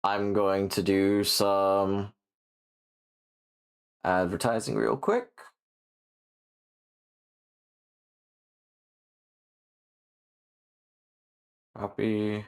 I'm going to do some advertising real quick. Copy.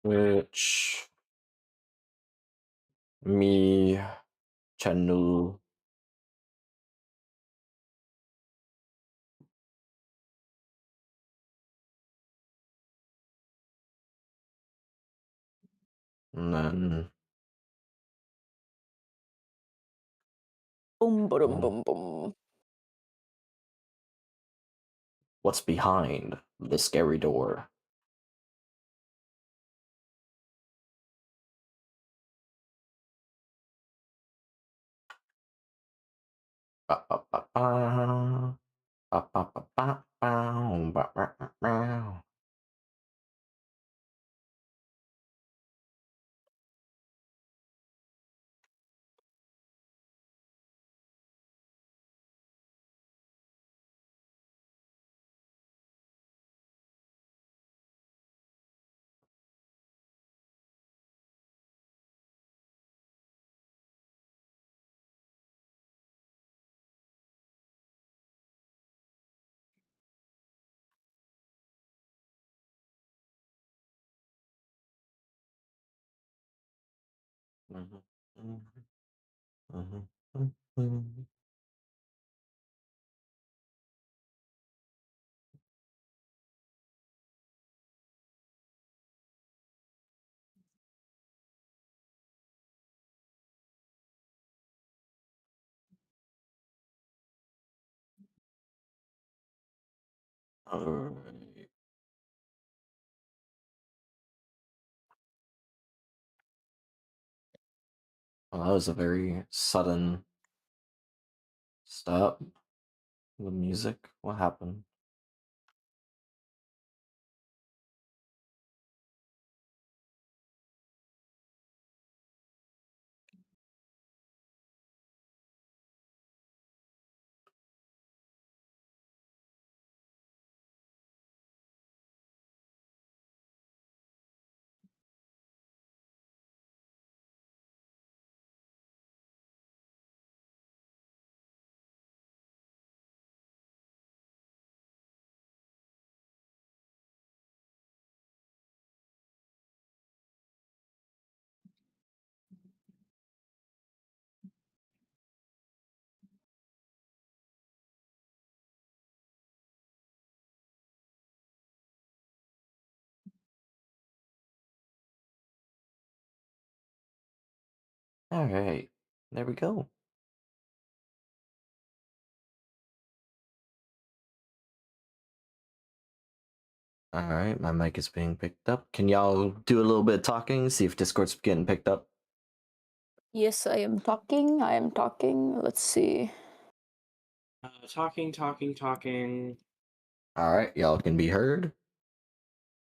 Which me channel and then Boom, boom, boom, boom. what's behind the scary door? Ba, ba, ba, ba. Ba, ba, ba, ba, bow, ba, ba, ba, bow. Mhm, mhm, mhm, mhm. Alright. Well, that was a very sudden stop. The music. What happened? Alright. There we go. Alright, my mic is being picked up. Can y'all do a little bit of talking? See if Discord's getting picked up? Yes, I am talking. I am talking. Let's see. Talking. Alright, y'all can be heard.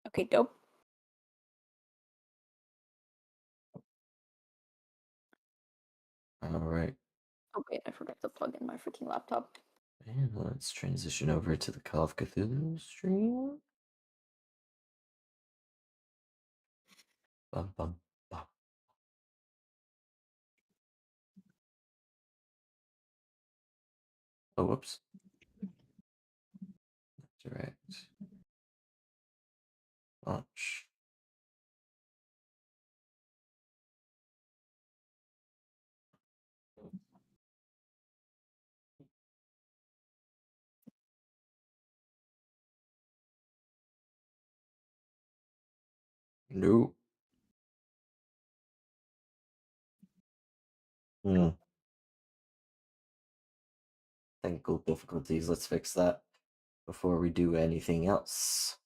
Okay, dope. Alright. Oh wait, I forgot to plug in my freaking laptop. And let's transition over to the Call of Cthulhu stream. Bum, bum, bum. Oh, whoops. Direct. Launch. Nope. Hmm. Technical difficulties. Let's fix that before we do anything else.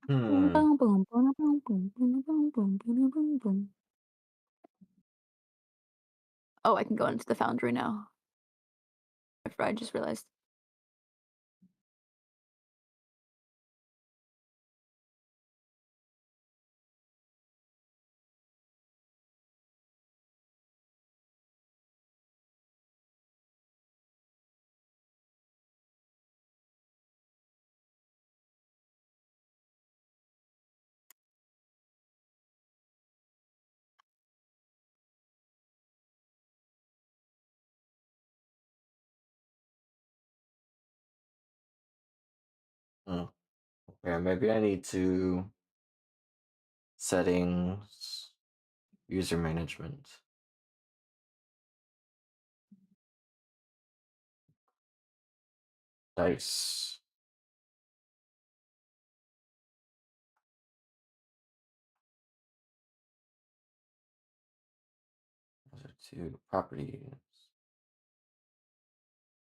Boom, Hmm. boom, boom, boom, boom, boom, boom, boom, boom, boom, boom, boom. Oh, I can go into the foundry now. I just realized. Hmm. Okay, maybe I need to settings, user management. Dice. To properties.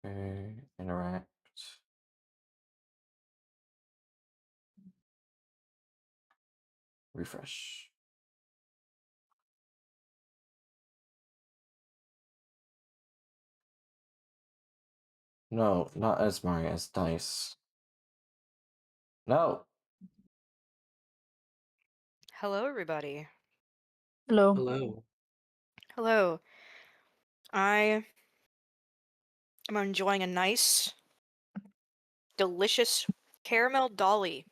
Okay, interact. Refresh. No, not Esmari, as Dice. No. Hello, everybody. Hello. Hello. Hello. I am enjoying a nice, delicious caramel dolly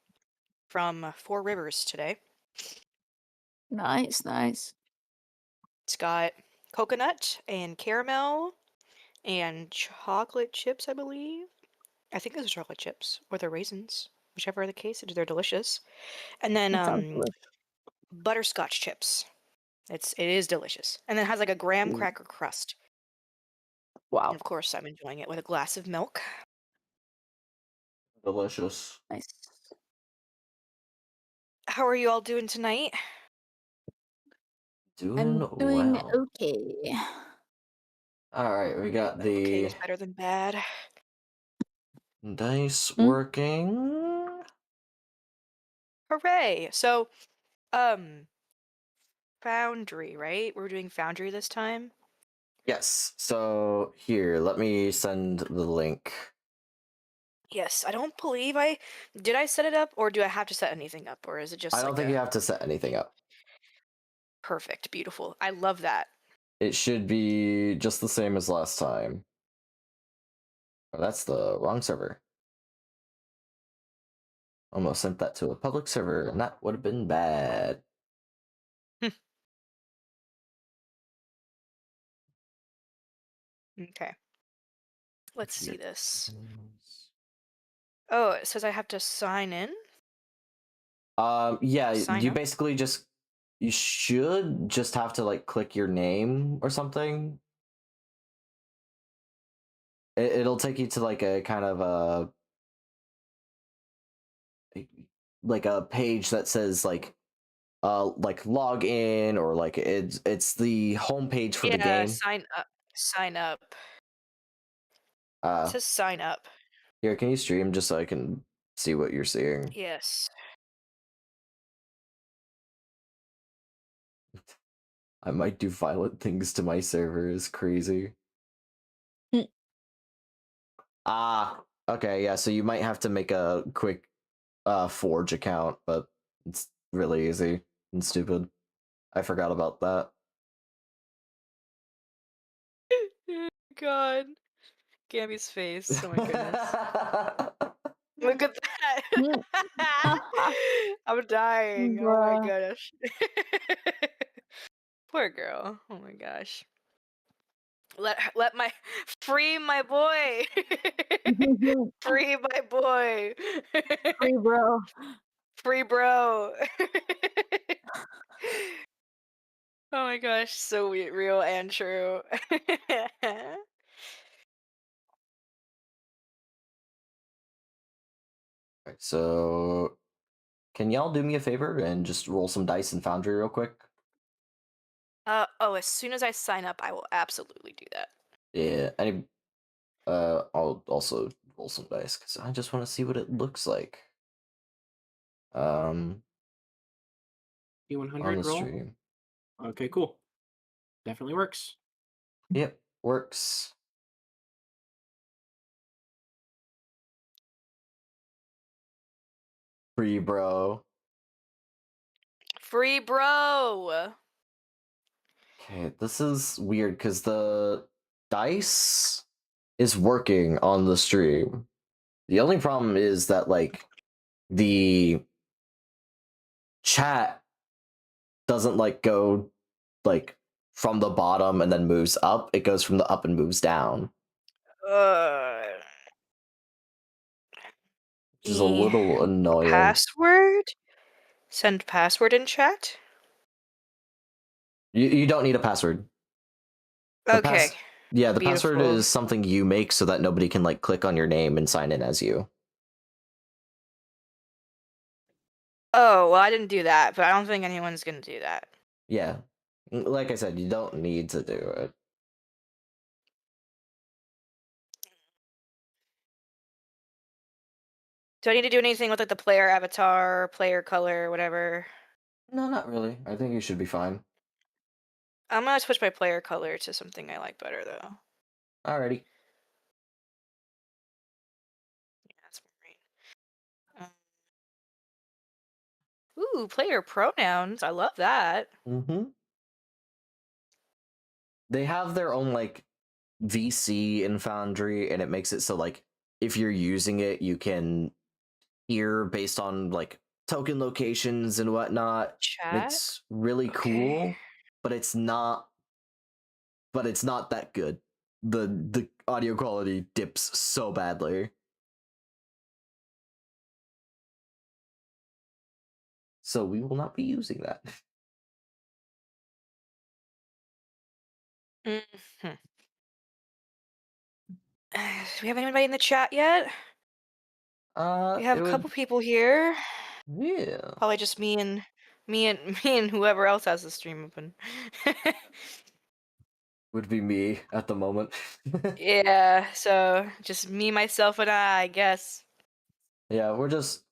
from Four Rivers today. Nice, nice. It's got coconut and caramel and chocolate chips, I believe. I think those are chocolate chips or they're raisins, whichever the case. They're delicious. And then That sounds delicious. butterscotch chips. It is delicious. And then it has like a graham Mm, cracker crust. And wow. of course, I'm enjoying it with a glass of milk. Delicious. Nice. How are you all doing tonight? Doing I'm doing well. okay. Alright, we got Okay the is better than bad. dice Hmm? working. Hooray! So, um, Foundry, right? We're doing Foundry this time? Yes, so here, let me send the link. Yes, I don't believe I... Did I set it up, or do I have to set anything up, or is it I just don't like think you a... have to set anything up. Perfect, beautiful. I love that. It should be just the same as last time. Oh, that's the wrong server. Almost sent that to a public server, and that would have been bad. Okay, let's see Shit. this. Oh, it says I have to sign in? Yeah, Sign you up? basically just you should just have to like click your name or something. It'll take you to like a kind of a like a page that says like log in, or like it's the homepage for the Yeah, game. sign up. Sign up. It Uh says sign up. Here, can you stream just so I can see what you're seeing? Yes. I might do violent things to my server, is crazy. Mm. Ah, okay, yeah, so you might have to make a quick Forge account, but it's really easy and stupid. I forgot about that. god. Gabby's face. Oh my goodness. Look at that. Mm. I'm dying. Oh my Bruh. gosh. Poor girl. Oh my gosh. Let my free my boy. Free my boy. Free bro. Free bro. Oh my gosh, so real and true. Alright, so can y'all do me a favor and just roll some dice in Foundry real quick? Oh, as soon as I sign up, I will absolutely do that. Yeah, I'll also roll some dice because I just want to see what it looks like. On P100 the roll. stream. Okay, cool. Definitely works. Yep, works. Free bro. Free bro. Okay, this is weird because the dice is working on the stream. The only problem is that like the chat doesn't like go like from the bottom and then moves up. It goes from the up and moves down, which is a E- little annoying. Password? Send password in chat? You don't need a password. The Okay. Yeah, the password Beautiful. is something you make so that nobody can like click on your name and sign in as you. Oh, well, I didn't do that, but I don't think anyone's gonna do that. Yeah. Like I said, you don't need to do it. Do I need to do anything with like the player avatar, player color, whatever? No, not really. I think you should be fine. I'm gonna switch my player color to something I like better though. Alrighty. Yeah, that's right. Ooh, player pronouns. I love that. Mm-hmm. They have their own like VC in Foundry, and it makes it so like if you're using it, you can hear based on like token locations and whatnot. Chat. It's really Okay. cool, but it's not that good. The audio quality dips so badly. So we will not be using that. Mm-hmm. Do we have anybody in the chat yet? We have It a would, couple people here. yeah, Probably just me and me and whoever else has the stream open. would be me at the moment. Yeah, so just me, myself, and I guess. Yeah, we're just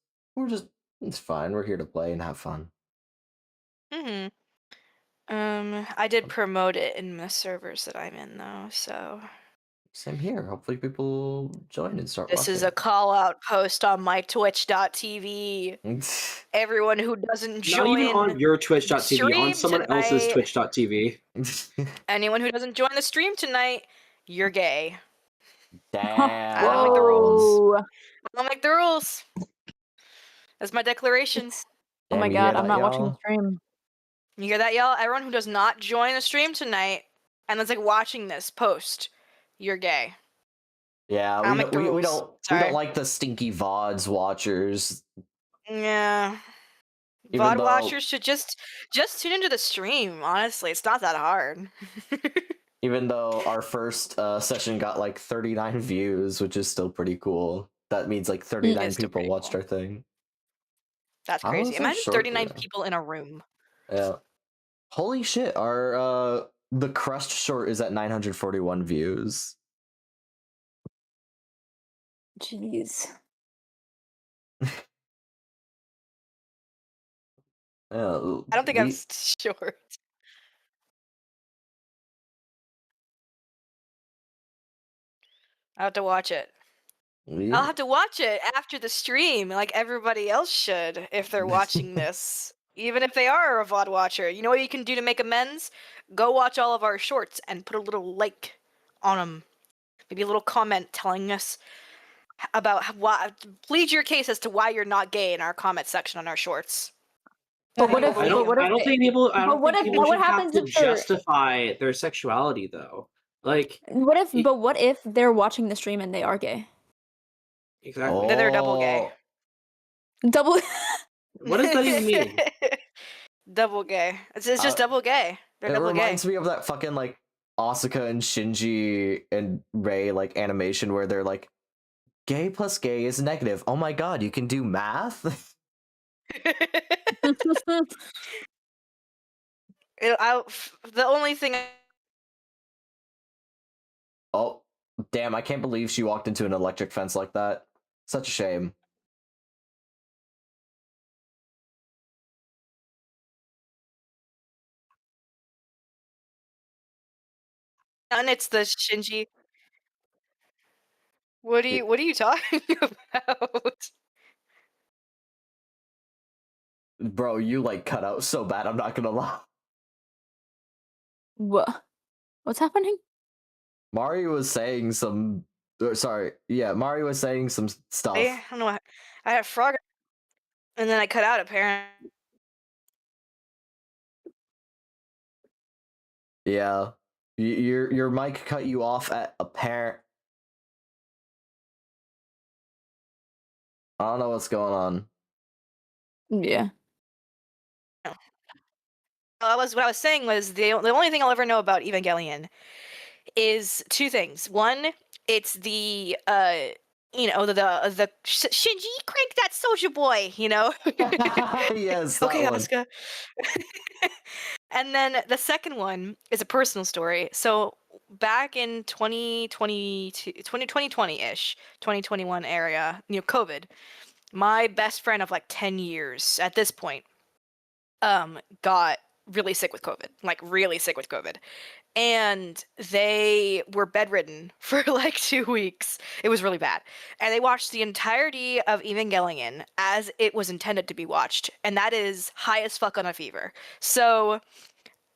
it's fine. We're here to play and have fun. Mm-hmm. I did promote it in the servers that I'm in though, so Same here. Hopefully people join and start this is a call out post on my twitch.tv. watching. Everyone who doesn't Not even join on your Twitch.tv, on stream someone else's tonight. Twitch.tv. Anyone who doesn't join the stream tonight, you're gay. Damn. I don't make the rules. Whoa. I don't make the rules. That's my declaration. Oh my Damn, you hear god, I'm that, not watching the y'all? stream. You hear that, y'all? Everyone who does not join the stream tonight and is like watching this post, you're gay. Yeah, I'll make the we rules. don't Sorry. like the stinky VODs watchers. Yeah. Even VOD though- watchers should just tune into the stream, honestly. It's not that hard. Even though our first session got like 39 views, which is still pretty cool. That means like 39 still people pretty watched cool. our thing. That's How crazy. was our Imagine short 39 video? people in a room. Yeah. Holy shit, our the crust short is at 941 views. Jeez. Yeah, I don't think I'm short. I'll have to watch it. I'll have to watch it after the stream, like everybody else should, if they're watching this. Even if they are a VOD watcher. You know what you can do to make amends? Go watch all of our shorts and put a little like on them. maybe a little comment telling us about why. Plead your case as to why you're not gay in our comment section on our shorts. But what if? I But what if? don't think people. I but don't what think if? people But what should have happens to if they're? justify their sexuality, though. Like What if? y- But what if they're watching the stream and they are gay? exactly. Then they're double gay. Double. What does that even mean? Double gay. It's just double gay. They're It double gay. reminds me of that fucking like Asuka and Shinji and Rei like animation where they're like, gay plus gay is negative. Oh my god, you can do math? The only thing. Oh, damn, I can't believe she walked into an electric fence like that. Such a shame. And it's the Shinji. What are you talking about? Bro, you like cut out so bad, I'm not gonna lie. What? What's happening? Mari was saying some Mari was saying some stuff. I don't know. I had a frog, and then I cut out. Apparently, Yeah. Your mic cut you off at apparent. I don't know what's going on. Yeah. what I was saying was the only thing I'll ever know about Evangelion is two things. One, it's the the Shinji crank that Soulja Boy, you know. Yes, that Okay, one. Asuka. And then the second one is a personal story. So back in 2020-ish, 2021 area, COVID, my best friend of like 10 years at this point got really sick with COVID, like really sick with COVID. And they were bedridden for like 2 weeks. It was really bad. And they watched the entirety of Evangelion as it was intended to be watched. And that is high as fuck on a fever. So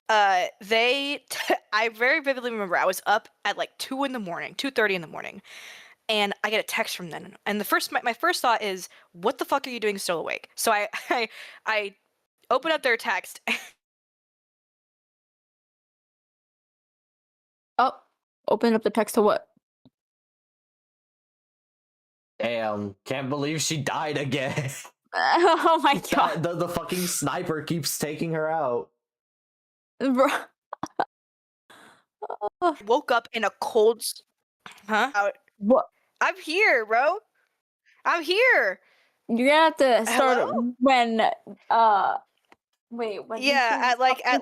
I very vividly remember I was up at like 2:30 in the morning. And I get a text from them. And my first thought is, what the fuck are you doing still awake? So I open up their text. Oh, open up the text to what? Damn, can't believe she died again. Oh my god, the fucking sniper keeps taking her out. bro. Woke up in a cold. Huh? What? I'm here, bro. I'm here. You're gonna have to start Hello? when. Wait. When? Yeah, at like I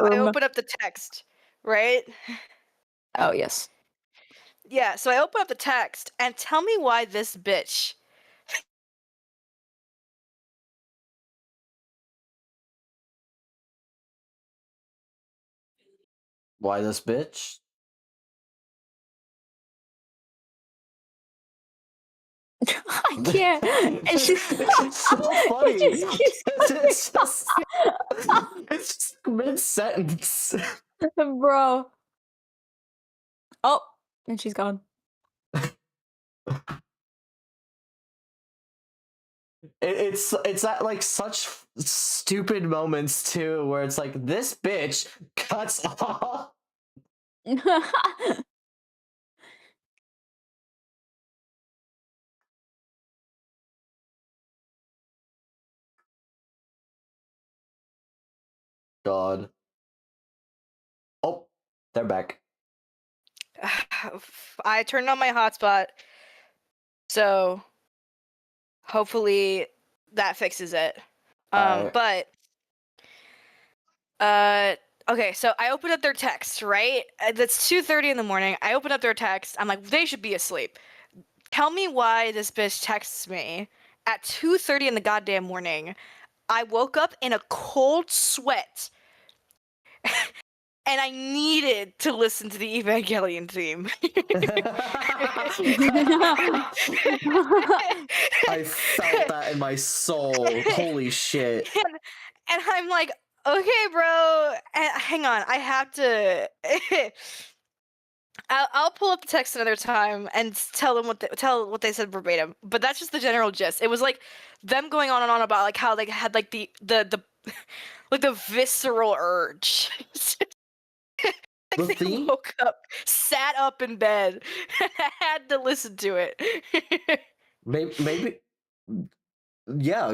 open up the text, right? Oh yes. Yeah, so I open up the text and tell me why this bitch. Why this bitch? I can't. And she's It's so funny. It just keeps It's just mid sentence. bro. Oh, and she's gone. It's at like such stupid moments too, where it's like this bitch cuts off. God. Oh, they're back. I turned on my hotspot, so hopefully that fixes it. Alright. But okay, so I opened up their text, right? That's 2:30 in the morning. I open up their text. I'm like, they should be asleep. Tell me why this bitch texts me at 2:30 in the goddamn morning. I woke up in a cold sweat. And I needed to listen to the Evangelion theme. I felt that in my soul. Holy shit. And I'm like, okay, bro. And hang on, I have to. I'll pull up the text another time and tell them tell what they said verbatim. But that's just the general gist. It was like them going on and on about like how they had like the like the visceral urge. The Like they theme, woke up, sat up in bed, and had to listen to it. maybe yeah,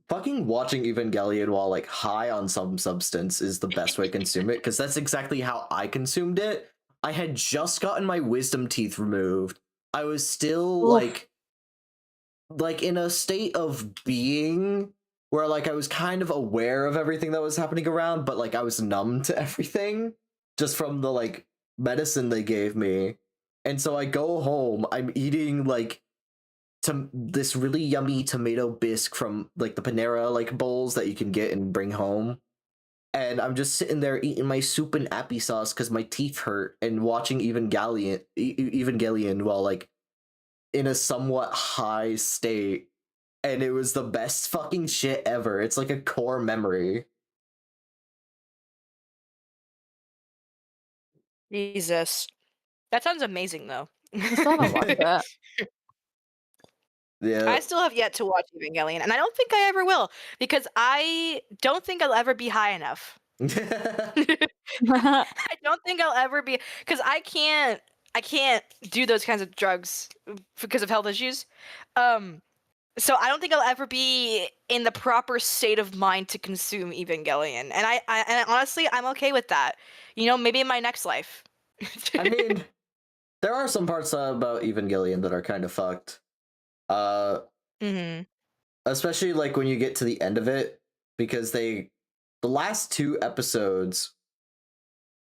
fucking watching Evangelion while like high on some substance is the best way to consume it, because that's exactly how I consumed it. I had just gotten my wisdom teeth removed. I was still Oof. like in a state of being where like I was kind of aware of everything that was happening around, but like I was numb to everything just from the like medicine they gave me. And so I go home, I'm eating like this really yummy tomato bisque from like the Panera like bowls that you can get and bring home. And I'm just sitting there eating my soup and applesauce because my teeth hurt, and watching Evangelion while like in a somewhat high state, and it was the best fucking shit ever. It's like a core memory. Jesus, that sounds amazing though. I still haven't watched that. Yeah. I still have yet to watch Evangelion, and I don't think I ever will because I don't think I'll ever be high enough. I don't think I'll ever be because I can't do those kinds of drugs because of health issues. So I don't think I'll ever be in the proper state of mind to consume Evangelion, and and honestly, I'm okay with that. You know, maybe in my next life. I mean, there are some parts about Evangelion that are kind of fucked. Mhm. Especially like when you get to the end of it, because the last two episodes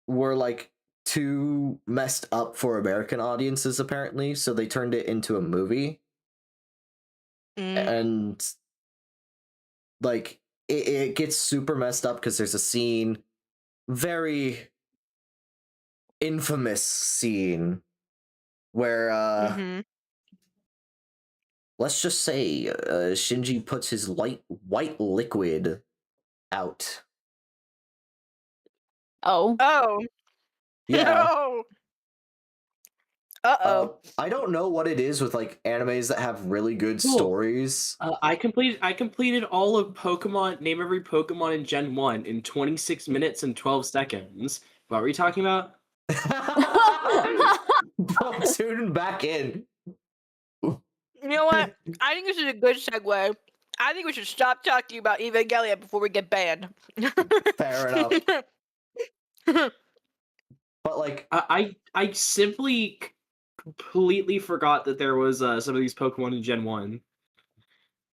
were like too messed up for American audiences apparently, so they turned it into a movie. Mm. And like it gets super messed up because there's a scene, very infamous scene, where Mhm. let's just say Shinji puts his white liquid out. Oh. Oh. Yeah. No. Uh-oh. I don't know what it is with like animes that have really good Cool. stories. I completed all of Pokemon. Name every Pokemon in Gen 1 in 26 minutes and 12 seconds. What were you talking about? Tune back in. You know what? I think this is a good segue. I think we should stop talking about Evangelion before we get banned. Fair enough. But like, I simply completely forgot that there was some of these Pokemon in Gen 1.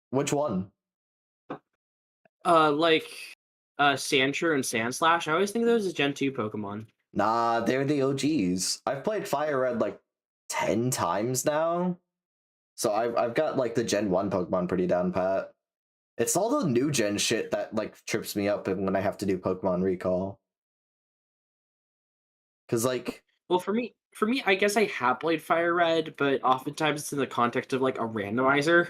which one? Like Sandshrew and Sandslash. I always think of those as Gen 2 Pokemon. Nah, they're the OGs. I've played Fire Red like 10 times now. So I've got like the Gen 1 Pokemon pretty down pat. It's all the new gen shit that like trips me up when I have to do Pokemon Recall. Cause like, Well, for me, I guess I have played Fire Red, but oftentimes it's in the context of like a randomizer.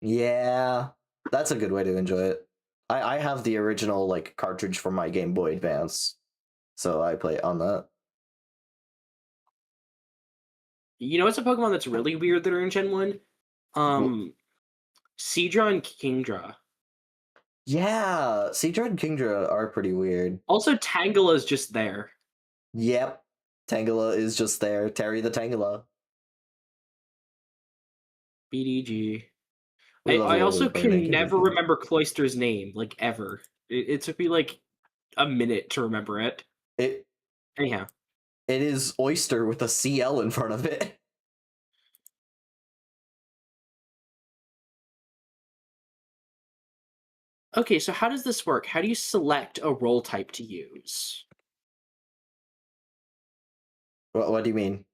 yeah, that's a good way to enjoy it. I have the original like cartridge for my Game Boy Advance, so I play it on that. You know, it's a Pokemon that's really weird that are in Gen 1. Seadra and Kingdra. Yeah, Seadra and Kingdra are pretty weird. Also, Tangela's just there. Yep, Tangela is just there. Terry the Tangela. BDG. We love I a also little bit of can never BDG. remember Cloyster's name, like, ever. It took me, like, a minute to remember it. It Anyhow. it is Oyster with a CL in front of it. Okay, so how does this work? How do you select a role type to use? What do you mean?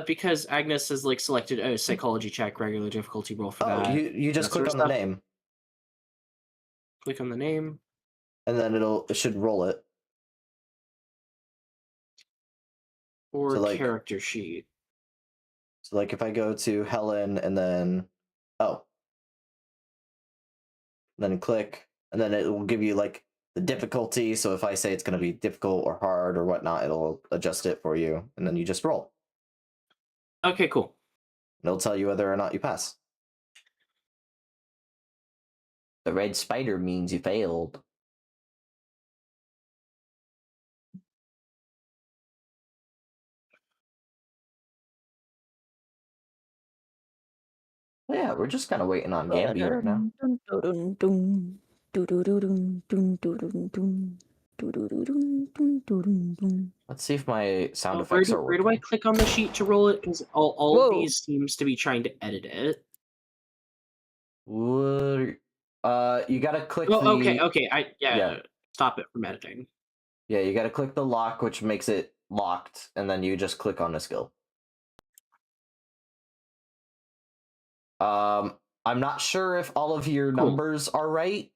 Because Agnes has, like, selected a psychology check, regular difficulty roll for Oh, that. you just that click sort on of the stuff. name, Click on the name. and then it should roll it. Or So, like- character sheet. So like if I go to Helen and then then click, and then it will give you like the difficulty. So if I say it's going to be difficult or hard or whatnot, it'll adjust it for you, and then you just roll. Okay, cool. And it'll tell you whether or not you pass. The red spider means you failed. Yeah, we're just kind of waiting on Gambi right now. Let's see if my sound effects are Where do I working. click on the sheet to roll it? Because all of Whoa. these seems to be trying to edit it. You gotta click the. Oh, okay. Yeah. Stop it from editing. Yeah, you gotta click the lock, which makes it locked, and then you just click on the skill. I'm not sure if all of your Cool. numbers are right,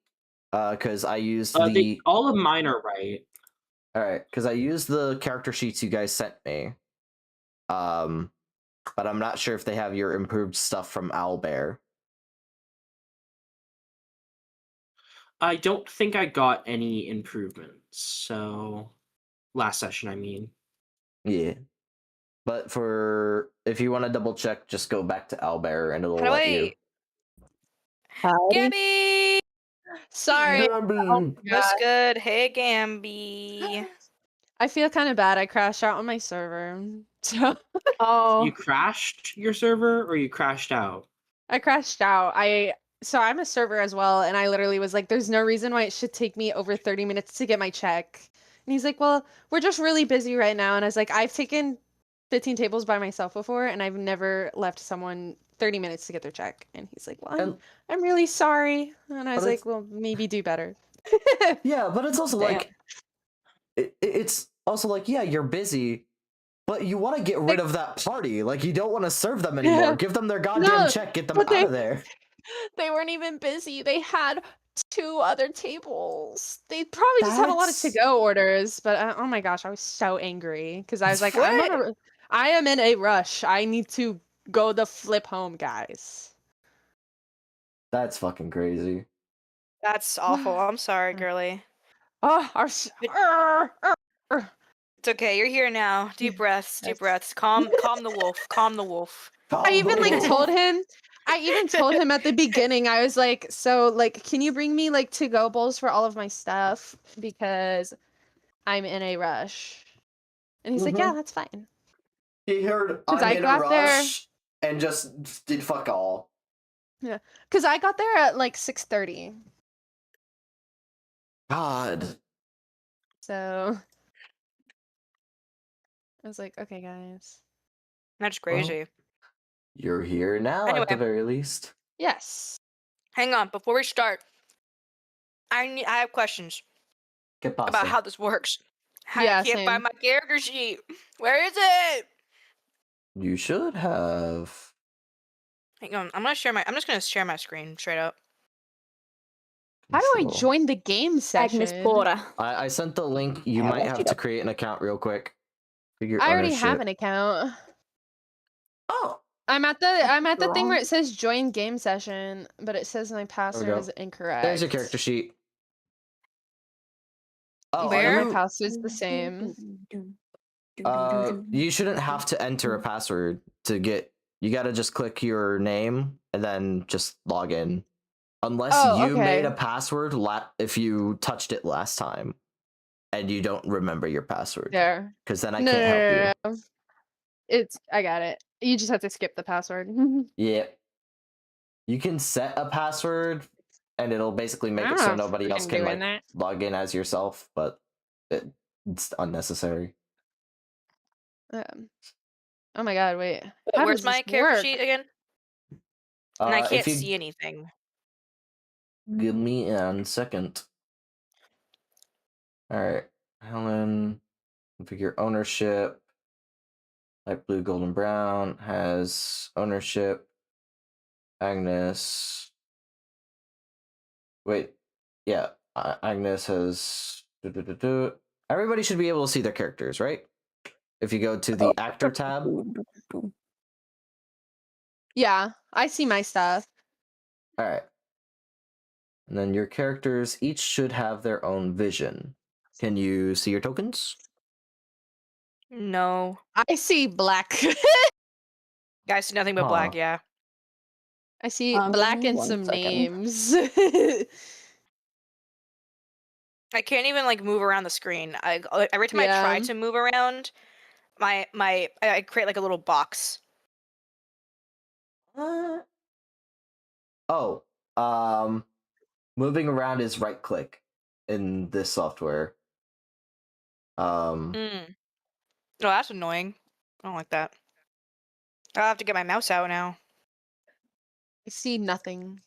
because I used All of mine are right. All right, because I used the character sheets you guys sent me. But I'm not sure if they have your improved stuff from Owlbear. I don't think I got any improvements. So last session, I mean. Yeah. But if you want to double check, just go back to Owlbear and it'll How do let you. Howdy. Gabby! Sorry. Gambi! What's good? Hey, Gambi. I feel kind of bad. I crashed out on my server. So Oh, You crashed your server or you crashed out? I crashed out. So I'm a server as well, and I literally was like, there's no reason why it should take me over 30 minutes to get my check. And he's like, well, we're just really busy right now. And I was like, I've taken 15 tables by myself before, and I've never left someone 30 minutes to get their check. And he's like, well, And- I'm really sorry. And I was But like, it's- well, maybe do better. Yeah, but it's also Damn. like it's also like, yeah, you're busy, but you want to get rid of that party. Like, you don't want to serve them anymore. Yeah. Give them their goddamn No, check. Get them but out of there. They weren't even busy. They had 2 other tables. They probably just had a lot of That's- to-go orders, but oh my gosh, I was so angry because I was That's like, what? I am in a rush. I need to go the flip home, guys. That's fucking crazy. That's awful. I'm sorry, girly. Oh, It's okay. You're here now. Deep breaths. Deep Yes. breaths. Calm the wolf. Calm the wolf. I even like told him. I even told him at the beginning. I was like, so like, can you bring me like to-go bowls for all of my stuff because I'm in a rush? And he's like, yeah, that's fine. He heard 'Cause I'm I in a got there- rush and just did fuck all. Because I got there at like 6:30. God. So I was like, okay, guys. That's crazy. You're here now at the Anyway. very least. Yes. Hang on. Before we start, I have questions Que pasa? about how this works. Yeah, I can't same. find my character sheet. Where is it? You should have. Hang on. I'm just gonna share my screen straight up. How do I Sure. join the game session? Agnes Porter. I sent the link. You Yeah, might look have it to up. create an account real quick. Figure I already have ownership. an account. Oh, I'm at the thing where Wrong. it says join game session, but it says my password go. is incorrect. there's your character sheet. Oh, Even Where? though are my you, password's the same. you shouldn't have to enter a password to get. You gotta just click your name and then just log in. Unless Oh, you made a okay. password if you touched it last time and you don't remember your password. There. Because then I No, can't help you. no. I got it. You just have to skip the password. Yeah. You can set a password and it'll basically make I it don't so know if nobody else I'm can doing like that. log in as yourself, but it's unnecessary. Oh my god, wait. How Where's does my this character work? sheet again? And I If can't you see anything. give me a second. Alright. Helen, configure ownership. Light blue, golden brown has ownership. Agnes. Wait. Yeah. Agnes has. Everybody should be able to see their characters, right? If you go to the actor tab. Yeah, I see my stuff. Alright. And then your characters each should have their own vision. Can you see your tokens? No. I see black. Guys, see nothing but black, Huh. yeah. I see black and 1 some second. names. I can't even like move around the screen. Every time I try Yeah. to move around, I create like a little box. Oh, moving around is right click in this software. Mm. Oh, that's annoying. I don't like that. I'll have to get my mouse out now. I see nothing.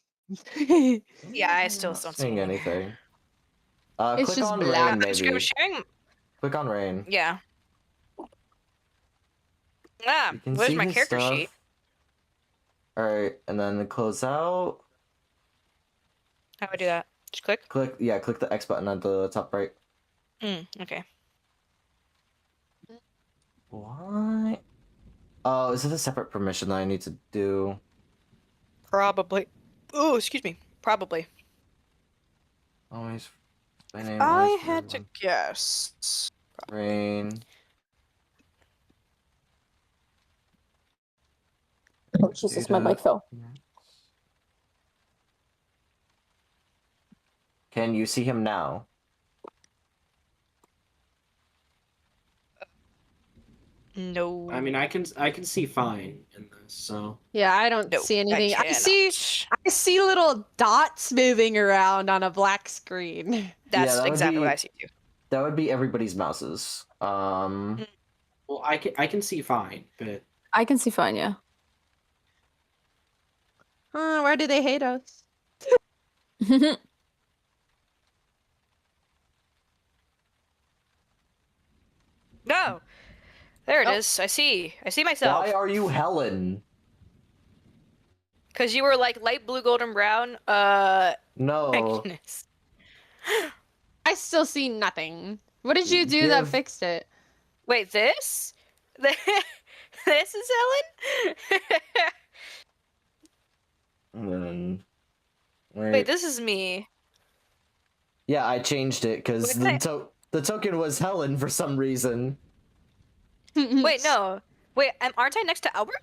Yeah, I I'm still not don't seeing see anything. It's Click just on black. rain, I'm maybe. sharing. Click on rain. Yeah. Ah, You can where's see my his character stuff. sheet? All right, and then close out. How do I do that? Just click. Click the X button at the top right. Okay. Why? Oh, is it a separate permission that I need to do? Probably. Oh, excuse me. Probably. Always. My name. I always had to guess. rain. Oh, Jesus, my mic fell. Can you see him now? No. I mean, I can see fine in this. So Yeah, I don't No, see I anything. I see cannot. I see little dots moving around on a black screen. That's that would exactly what be- I see too. That would be everybody's mouses. well, I can see fine, but I can see fine, yeah. Why do they hate us? No. There it Oh. is. I see myself. Why are you Helen? Because you were like light blue, golden brown. No. Goodness. I still see nothing. What did you do that Give- fixed it? Wait, this? This is Helen? Wait, this is me. Yeah, I changed it because Wait, the token was Helen for some reason. Wait, no. Wait, aren't I next to Albert?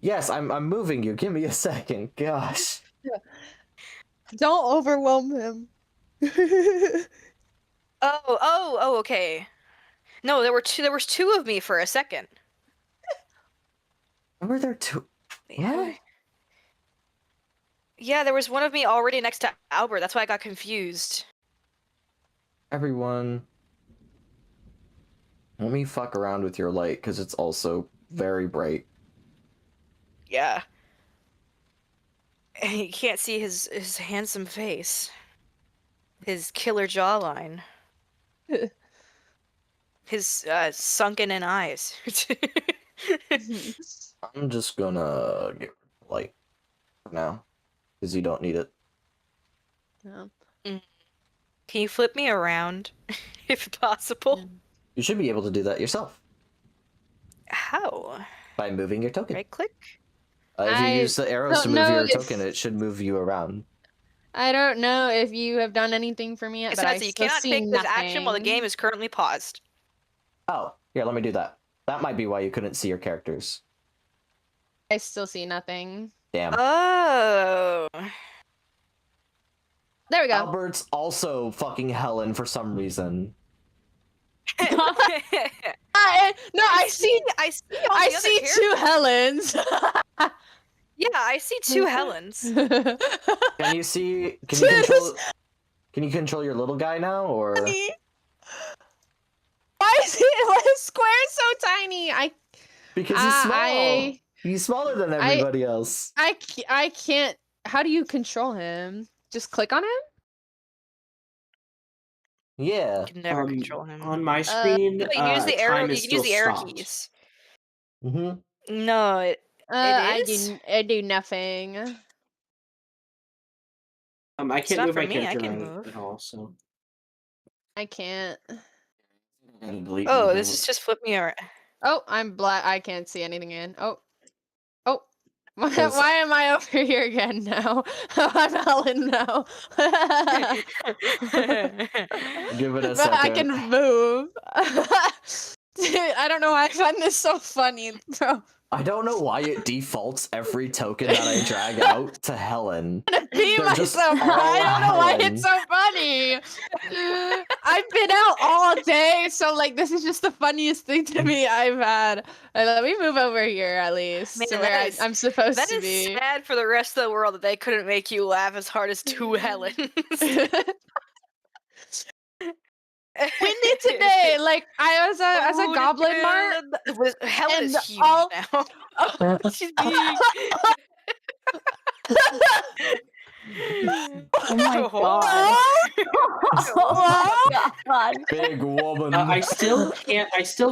Yes, I'm moving you. Give me a second. Gosh. Don't overwhelm him. Oh, okay. No, there was two of me for a second. Were there two? What? Yeah, there was one of me already next to Albert. That's why I got confused. Everyone. Let me fuck around with your light because it's also very bright. Yeah. And you can't see his handsome face. His killer jawline. His sunken in eyes. I'm just gonna get light for now because you don't need it. No. Can you flip me around, if possible? You should be able to do that yourself How? by moving your token. Right click? If you I use the arrows to don't move know your if- token, it should move you around. I don't know if you have done anything for me yet, It but I says that you still cannot see take nothing. this action while the game is currently paused. Oh, here, let me do that. That might be why you couldn't see your characters. I still see nothing. Damn. Oh. There we go. Albert's also fucking Helen for some reason. No, I see. I see all I the other see characters. two Helens. Yeah, I see two Helens. Can you see? Can you control your little guy now, or? Why is Square so tiny? Because he's small. I He's smaller than everybody else. I can't. How do you control him? Just click on him? Yeah. You can never control him. on my screen, No, you can use the arrow. time You is can use still the arrow stopped. keys. Mm-hmm. No, it is? I do nothing. I It's can't not move for my me, I character can at move. all. So I can't. Oh, this is just flip me around. Oh, I'm black. I can't see anything in. Oh, Why, 'Cause- why am I over here again now? I'm Helen now. Give it a But I second. can move. Dude, I don't know why I find this so funny, bro. I don't know why it defaults every token that I drag out to Helen. I'm gonna pee They're just myself, bro. I all don't know why Helen. it's so funny. I've been out all day, so like this is just the funniest thing to me I've had. Let me move over here at least Man, to that where is- I'm supposed That to is be. sad for the rest of the world that they couldn't make you laugh as hard as two Helens. Windy today. Like I was as a goblin mart. Helen and is huge all- now. She's big. Oh my god. Oh, God. Big woman. I still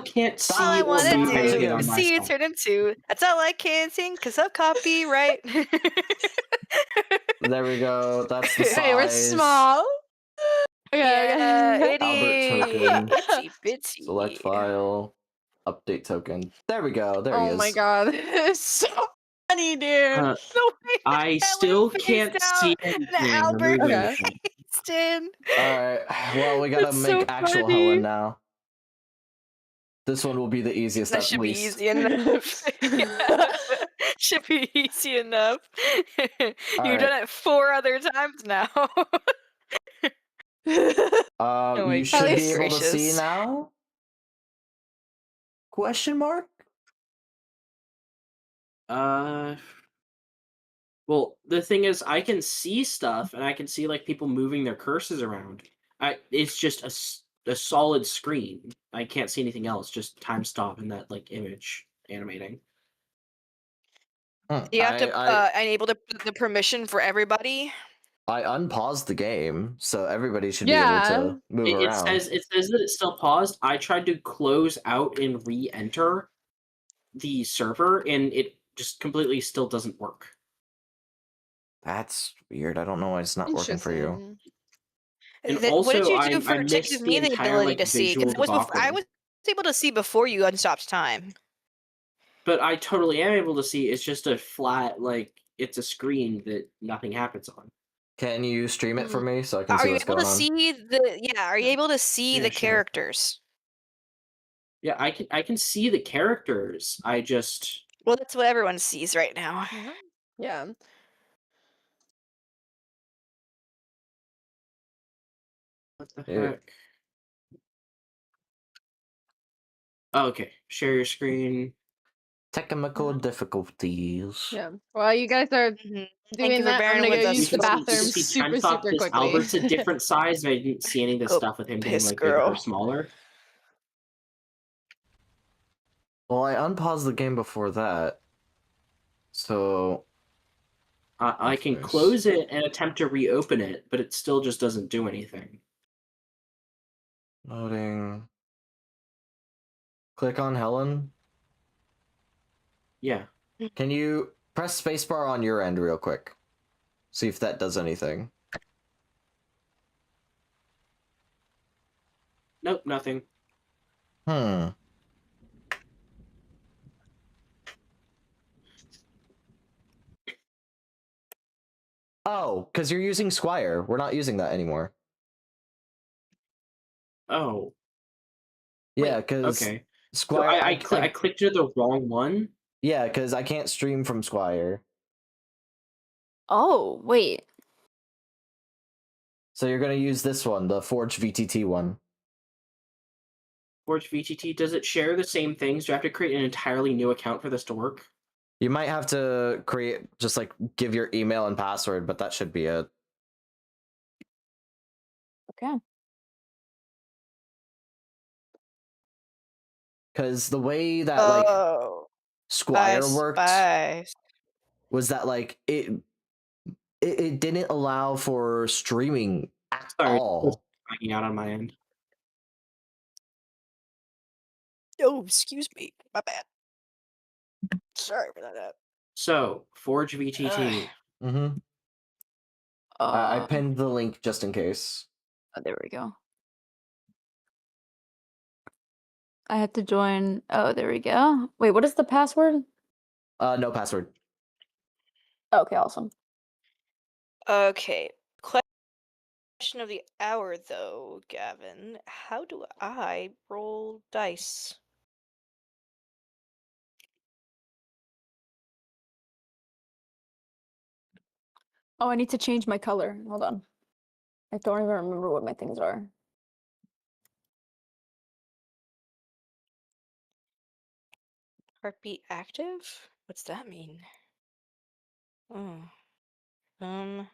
can't see All I or want to move do anything it on is my see you side. turn into. That's all I can sing, cause of copyright. There we go. That's the size. hey, we're small. Okay, Yeah, okay. Albert itty, token. itsy bitsy. Select file. Update token. There we go. There he Oh is. my god, it's so funny, dude. Uh, The way I Helen still phased can't out see and anything or Albert move Okay. anything. phased in. Alright. Well, we gotta That's make so actual funny. Helen now. This one will be the easiest That at should be least. easy enough. Should be easy enough. You've Alright. done it 4 other times now. Oh my You should be goodness able to see gracious. now? Question mark? Well, the thing is, I can see stuff, and I can see like people moving their cursors around. It's just a solid screen. I can't see anything else. Just time stop and that like image animating. You have to enable the permission for everybody. I unpaused the game, so everybody should Yeah. be able to move It around. says that it's still paused. I tried to close out and re-enter the server, and it just completely still doesn't work. That's weird. I don't know why it's not working for you. Interesting. And What did also, you do I for to missed give the me the entire, ability like, to see? 'Cause visual I debacle. was able to see before you unstopped time. But I totally am able to see. It's just a flat, like, it's a screen that nothing happens on. Can you stream it for me so I can Are see you what's able going to on? see the? Yeah, are you able to see Yeah, the sure. characters? Yeah, I can see the characters. I just Well, that's what everyone sees right now. Yeah. what the Ew. heck? Oh, okay. Share your screen. Technical difficulties. Yeah. While you guys are Mhm. Thank doing you for that, I'm bearing gonna with go us. use the You can bathroom see super, time stop super this. quickly. Albert's a different size, and I didn't see any of the Go stuff with him being piss, like bigger or girl. smaller. Well, I unpaused the game before that. So I can Nice. close it and attempt to reopen it, but it still just doesn't do anything. loading. Click on Helen. Yeah. Can you press spacebar on your end real quick? See if that does anything. Nope, nothing. Hmm. Oh, because you're using Squire. We're not using that anymore. Oh, Yeah, because okay. So Squire. I clicked to the wrong one. Yeah, because I can't stream from Squire. Oh, wait. So you're gonna use this one, the Forge VTT one. Forge VTT, does it share the same things? Do I have to create an entirely new account for this to work? You might have to create, just like give your email and password, but that should be it. Okay. Because the way that like Oh, Squire I worked spy. was that like it didn't allow for streaming at Sorry. all. Lagging out on my end. Oh, excuse me. My bad. Sorry for that. So, Forge VTT. Mm-hmm. I Uh, pinned the link just in case. oh, there we go. I had to join. Oh, there we go. Wait, what is the password? No password. Okay, awesome. Okay. Question of the hour, though, Gavin. How do I roll dice? Oh, I need to change my color. Hold on. I don't even remember what my things are. Heartbeat active? What's that mean? Oh.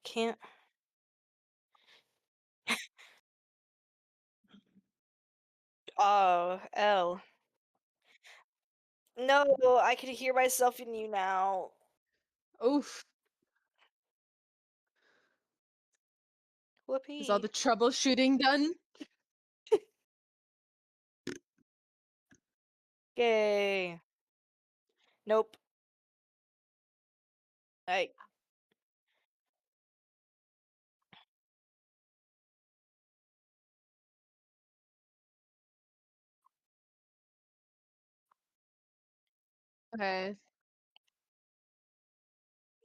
Can't. Oh, L. No, I can hear myself in you now. Oof. Is all Whoopee. the troubleshooting done? Yay. Nope. I. Okay.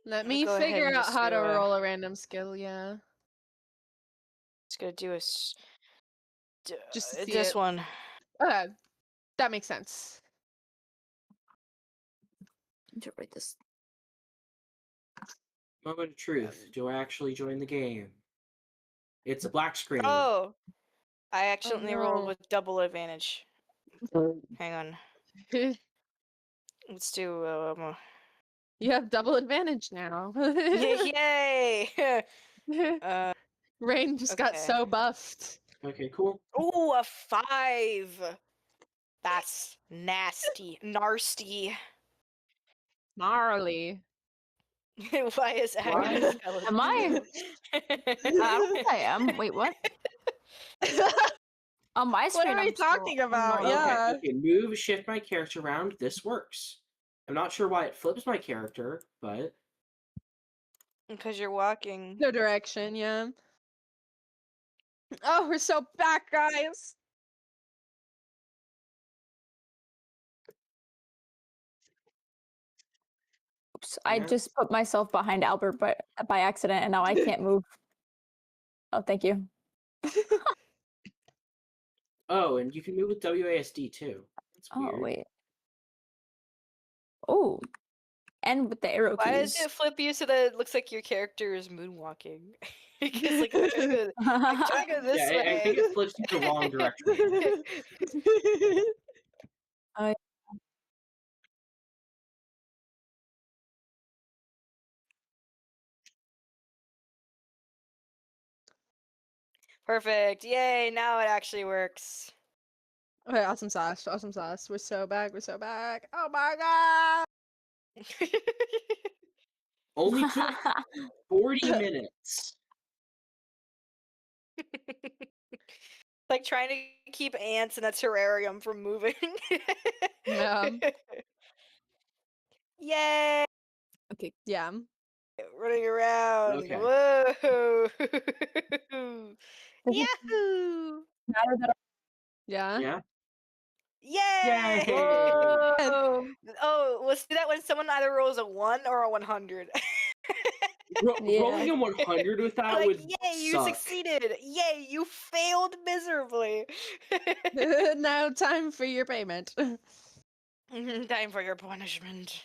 Let I'm gonna me go ahead figure and out just how do to roll a random skill, yeah. Just gonna do Just to see this it. one. Okay. That makes sense. I need to write this. Moment of truth. Do I actually join the game? It's a black screen. Oh, I Oh accidentally rolled no. with double advantage. Hang on. Let's do. You have double advantage now. Yay! Rain just got Okay. so buffed. Okay, cool. Ooh, a 5. That's nasty, nasty. Gnarly. Why is Why? Agnes skeleton? Am I? I don't think I am. Wait, what? On my What screen, are we I'm still talking about? normal. Yeah. Okay, move, shift my character around. This works. I'm not sure why it flips my character, but Because you're walking. No direction, yeah. Oh, we're so back, guys. Oops, I Yeah. just put myself behind Albert by accident, and now I can't move. Oh, thank you. Oh, and you can move with WASD too. That's Oh, weird. wait. Oh, and with the arrow Why does keys. it flip you so that it looks like your character is moonwalking? Because like I'm trying to go this Yeah, way. I think it flips you the wrong direction. Perfect. Yay, now it actually works. Okay, awesome sauce. Awesome sauce. We're so back. We're so back. Oh my god. Only took 40 minutes. Like trying to keep ants in a terrarium from moving. Yeah. Yay! Okay. Yeah. Running around. Okay. Whoa! Does it Yahoo! matter that Yeah. Yeah. Yay! Yay! Whoa! Oh, we'll see that when someone either rolls a 1 or a 100. Yeah. Rolling a 100 with that Like, would yay, you suck. succeeded! Yay, you failed miserably! Now time for your payment. Time for your punishment.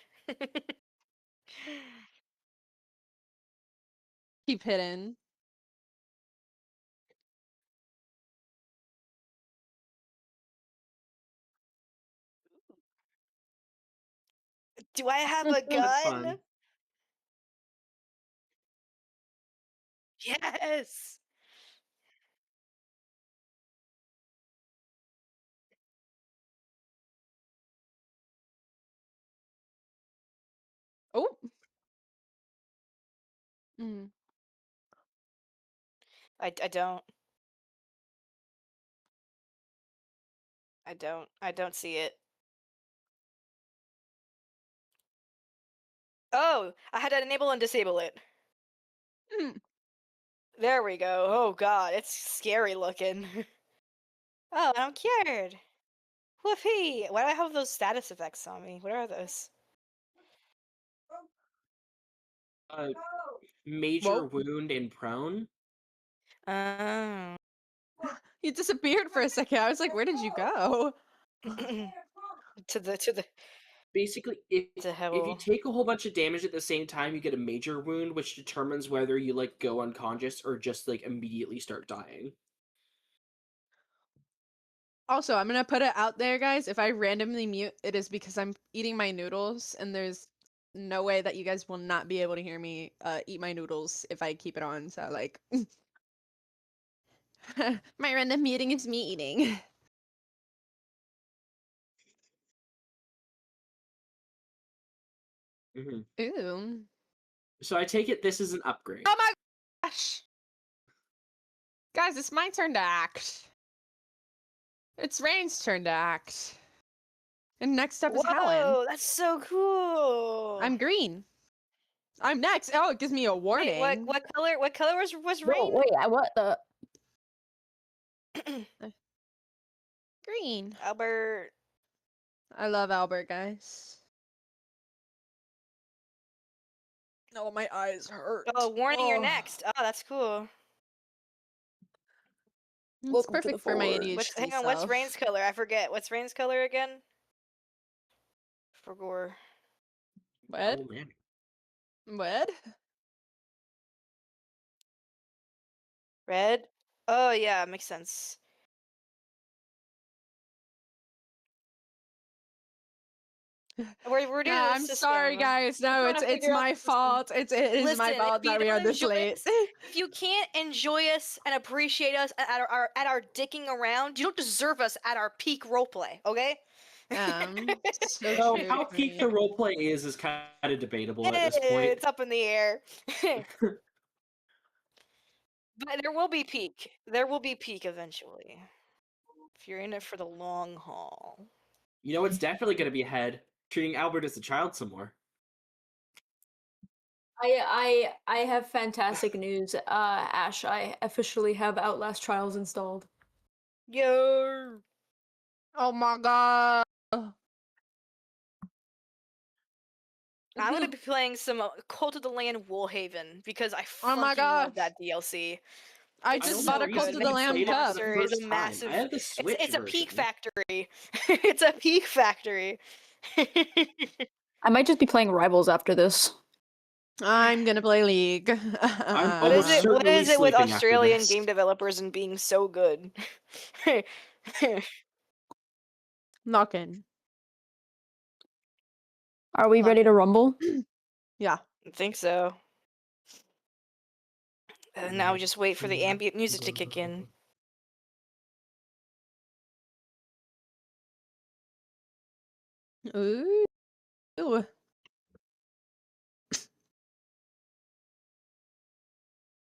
Keep hitting. Do I have a That's gun? fun. Yes! Oh. Mm. I don't. I don't see it. Oh, I had to enable and disable it. Mm. There we go. Oh god, it's scary looking. Oh, I'm cured. Whoopee! Why do I have those status effects on me? What are those? Major Whoa. wound and prone. Oh. You disappeared for a second. I was like, where did you go? to the Basically, if you hell. take a whole bunch of damage at the same time, you get a major wound, which determines whether you like go unconscious or just like immediately start dying. Also, I'm gonna put it out there, guys. If I randomly mute, it is because I'm eating my noodles, and there's no way that you guys will not be able to hear me eat my noodles if I keep it on. So, like, my random muting is me eating. Mhm. Ooh. So I take it this is an upgrade. Oh my gosh! Guys, it's my turn to act. It's Rain's turn to act. And next up is Helen. Whoa, that's so cool. I'm green. I'm next. Oh, it gives me a warning. Wait, what color? What color was Whoa, Rain? wait, what the? Green. Albert. I love Albert, guys. Oh, my eyes hurt. Oh, warning, you're Oh. next. Oh, that's cool. It's Welcome to the perfect for my Forge. ADHD Hang on, what's self. Rain's color? I forget. What's Rain's color again? Forgore. What? Oh man. What? Red? Oh yeah, makes sense. We're doing Nah, the I'm system. sorry, guys. No, trying it's to it's figure out my the system. fault. It is my Listen, fault if you that we are don't this enjoy late. us- If you can't enjoy us and appreciate us at our dicking around, you don't deserve us at our peak roleplay, okay? So So true. how peak the roleplay is kind of debatable at this point. It's up in the air. But there will be peak. There will be peak eventually. If you're in it for the long haul. You know what's definitely going to be ahead? Treating Albert as a child some more. I have fantastic news, Ash. I officially have Outlast Trials installed. Yo. Oh my god. I'm gonna be playing some Cult of the Land Woolhaven because I Oh my fucking love gosh. that DLC. I It's just so bought a good. Cult of the Main Lamb played it for cup. the monster is first a time. massive. I have the Switch It's a peak version. factory. It's a peak factory. I might just be playing Rivals after this. I'm gonna play League. I'm What is almost it? What certainly is it with sleeping after Australian this. game developers and being so good? Knockin'. Are we ready to rumble? Yeah. I think so. And now we just wait for the ambient music to kick in. Ooh.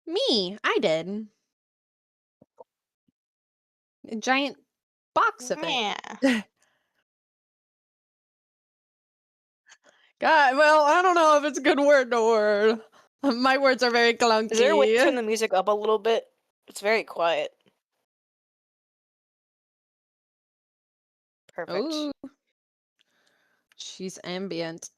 Me. I did. A giant box of it. Yeah. God, well, I don't know if it's a good word to word. My words are very clunky. Is there a way to turn the music up a little bit? It's very quiet. Perfect. Ooh. She's ambient.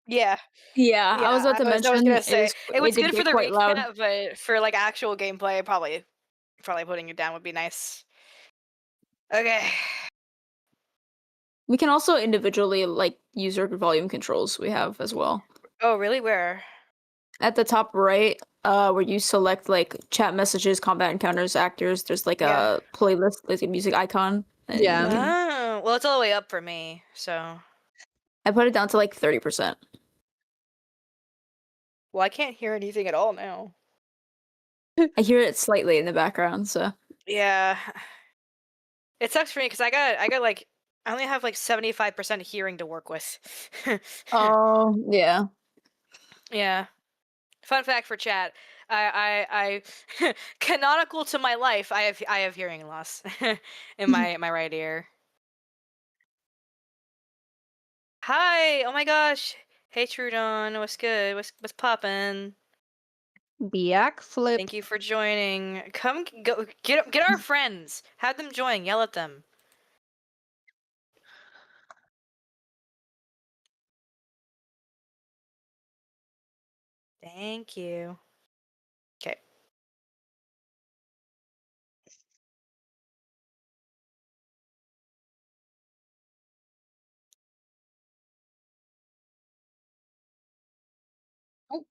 Yeah, Yeah, I yeah. was about to I was mention gonna say it it was did good for get the quite loud. recap, but for like actual gameplay, probably putting it down would be nice. Okay. We can also individually like use our volume controls we have as well. Oh, really? Where? At the top right, where you select like chat messages, combat encounters, actors, there's like Yeah. a playlist, like a music icon. And Yeah. you can- Oh, well, it's all the way up for me, so. I put it down to like 30%. Well, I can't hear anything at all now. I hear it slightly in the background, so Yeah. It sucks for me because I got like I only have like 75% hearing to work with. oh yeah. Yeah. Fun fact for chat. I canonical to my life, I have hearing loss in my right ear. Hi. Oh my gosh. Hey Trudon, what's good? What's poppin'? Biak flip. Thank you for joining. Come go get our friends. Have them join. Yell at them. Thank you. Okay. Oh.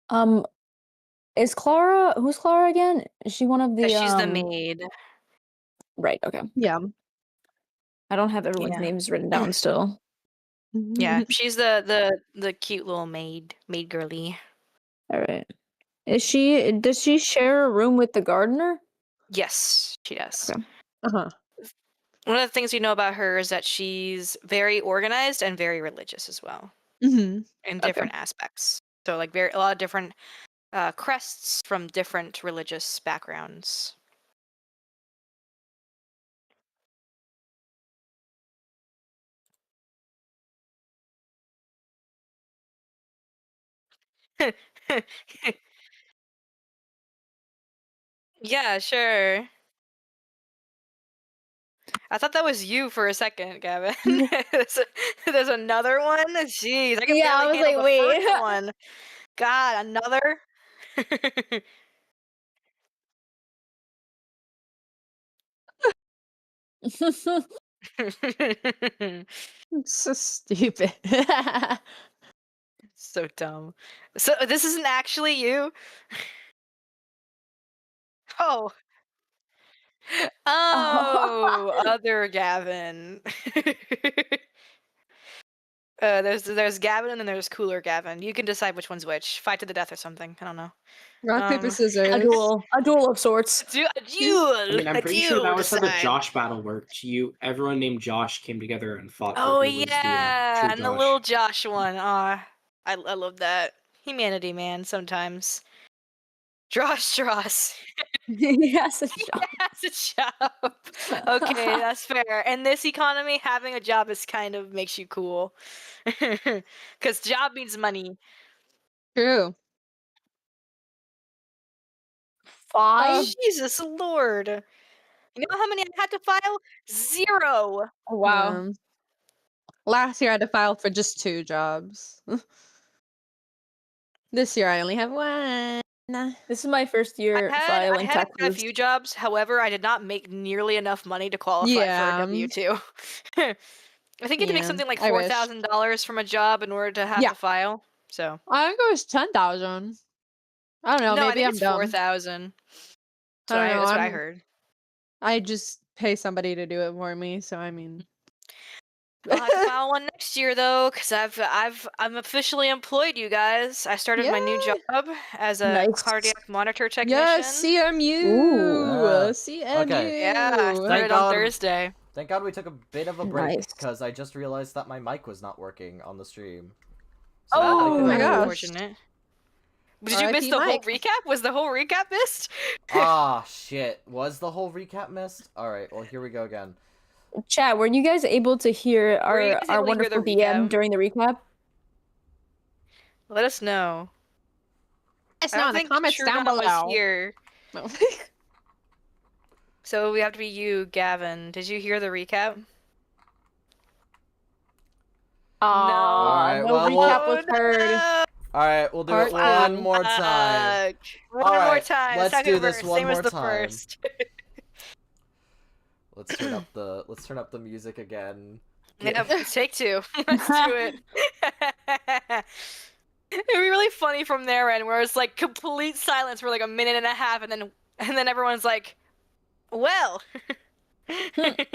Um, is Clara? Who's Clara again? Is she one of the She's the maid. Right. Okay. Yeah. I don't have everyone's Yeah. names written down still. Yeah, she's the cute little maid girly. All right. Is she? Does she share a room with the gardener? Yes, she does. Okay. Uh-huh. One of the things you know about her is that she's very organized and very religious as well Mm-hmm. in Okay. different aspects. So like a lot of different crests from different religious backgrounds. Yeah, sure. I thought that was you for a second, Gavin. There's another one? Jeez, I can Yeah, I barely was handle like, the wait. first one. God, another? So stupid. So dumb. So this isn't actually you? Oh. Oh, other Gavin. There's Gavin and then there's Cooler Gavin. You can decide which one's which. Fight to the death or something. I don't know. Rock, paper, Um, scissors. a duel of sorts. A duel. I mean, I'm A pretty sure that duel was how the decide. Josh battle worked. Everyone named Josh came together and fought for Oh who was the yeah, true and the Josh. little Josh one. I love that. Humanity, man. Sometimes. Draw straws. Yes, a job. That's a job. Okay, that's fair. In this economy, having a job is kind of makes you cool. Because job means money. True. 5? Jesus Lord. You know how many I had to file? 0. Oh, wow. Last year I had to file for just 2 jobs. This year I only have 1. This is my first year I filing had quite a taxes. few jobs. However, I did not make nearly enough money to qualify for a Yeah. W-2. I think you had to make Yeah, something like I wish. $4,000 from a job in order to have Yeah. to file. So I think it was 10,000. I don't know, no, I maybe think I'm it's dumb. 4,000. I don't know. That's what I heard. I just pay somebody to do it for me, so I mean. I'll have to file one next year though, because I'm officially employed, you guys. I started my new Yay! job as a Nice. cardiac monitor technician. Yes, CMU. Ooh. CMU. Okay. Yeah, I started Thank on God. Thursday. Thank God we took a bit of a break Nice. because I just realized that my mic was not working on the stream. Oh my that's gosh. unfortunate. Did you miss RIP the whole Mike. recap? Was the whole recap missed? Ah, shit. Was the whole recap missed? Alright, well, here we go again. Chat, were you guys able to hear Were you our, guys our able to hear the wonderful DM recap? during the recap? Let us know. It's I don't not in the think comments True down Dot was below. here, No. so we have to be you, Gavin. Did you hear the recap? Alright, no well, recap Oh, was heard. no. Alright, we'll do Part it one two. more time. One more Alright, time. let's Second do this verse, one same more as the time. first. Let's turn up the music again. Yep, take 2. Let's do it. It'd be really funny from their end, where it's like complete silence for like a minute and a half, and then everyone's like, "Well." Alright.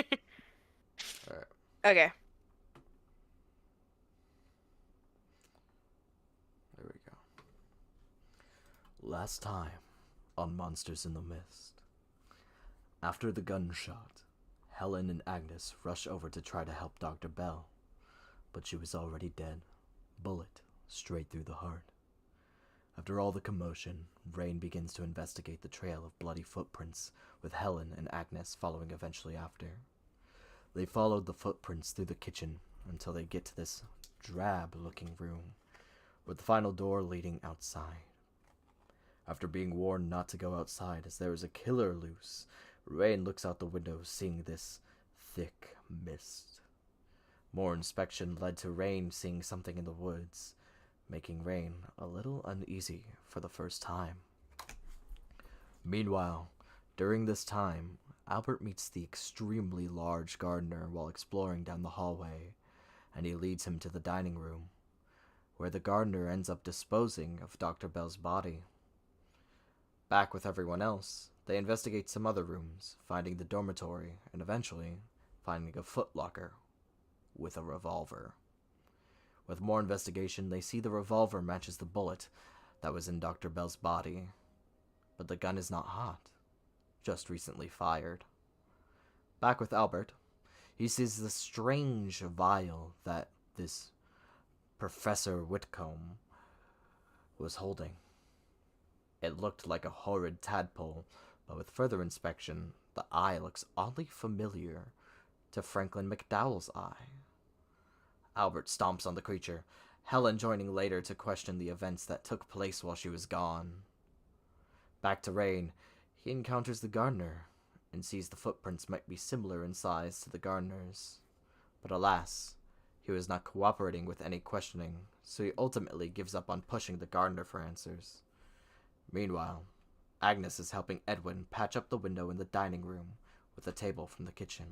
Okay. There we go. Last time on Monsters in the Mist. After the gunshot, Helen and Agnes rush over to try to help Dr. Bell, but she was already dead. Bullet straight through the heart. After all the commotion, Rain begins to investigate the trail of bloody footprints, with Helen and Agnes following eventually after. They followed the footprints through the kitchen until they get to this drab-looking room, with the final door leading outside. After being warned not to go outside as there is a killer loose, Rain looks out the window seeing this thick mist. More inspection led to Rain seeing something in the woods, making Rain a little uneasy for the first time. Meanwhile, during this time, Albert meets the extremely large gardener while exploring down the hallway, and he leads him to the dining room, where the gardener ends up disposing of Dr. Bell's body. Back with everyone else, they investigate some other rooms, finding the dormitory, and eventually finding a footlocker with a revolver. With more investigation, they see the revolver matches the bullet that was in Dr. Bell's body, but the gun is not hot, just recently fired. Back with Albert, he sees the strange vial that this Professor Whitcomb was holding. It looked like a horrid tadpole, but with further inspection, the eye looks oddly familiar to Franklin McDowell's eye. Albert stomps on the creature, Helen joining later to question the events that took place while she was gone. Back to Rain, he encounters the gardener and sees the footprints might be similar in size to the gardener's. But alas, he was not cooperating with any questioning, so he ultimately gives up on pushing the gardener for answers. Meanwhile, Agnes is helping Edwin patch up the window in the dining room with a table from the kitchen.